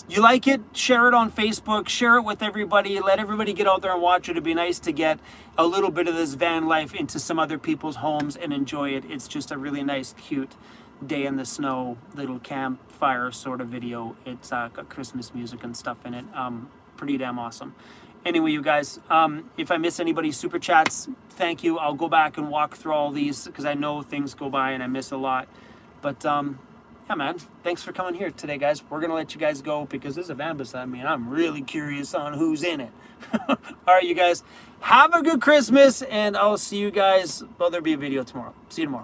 you like it, share it on Facebook, share it with everybody, let everybody get out there and watch it. It'd be nice to get a little bit of this van life into some other people's homes and enjoy it. It's just a really nice, cute day in the snow, little campfire sort of video. It's got Christmas music and stuff in it. Pretty damn awesome. Anyway, you guys, if I miss anybody's super chats, thank you. I'll go back and walk through all these because I know things go by and I miss a lot. But yeah, man, thanks for coming here today, guys. We're going to let you guys go because there's a van beside me and I'm really curious on who's in it. All right, you guys, have a good Christmas and I'll see you guys. Well, there'll be a video tomorrow. See you tomorrow.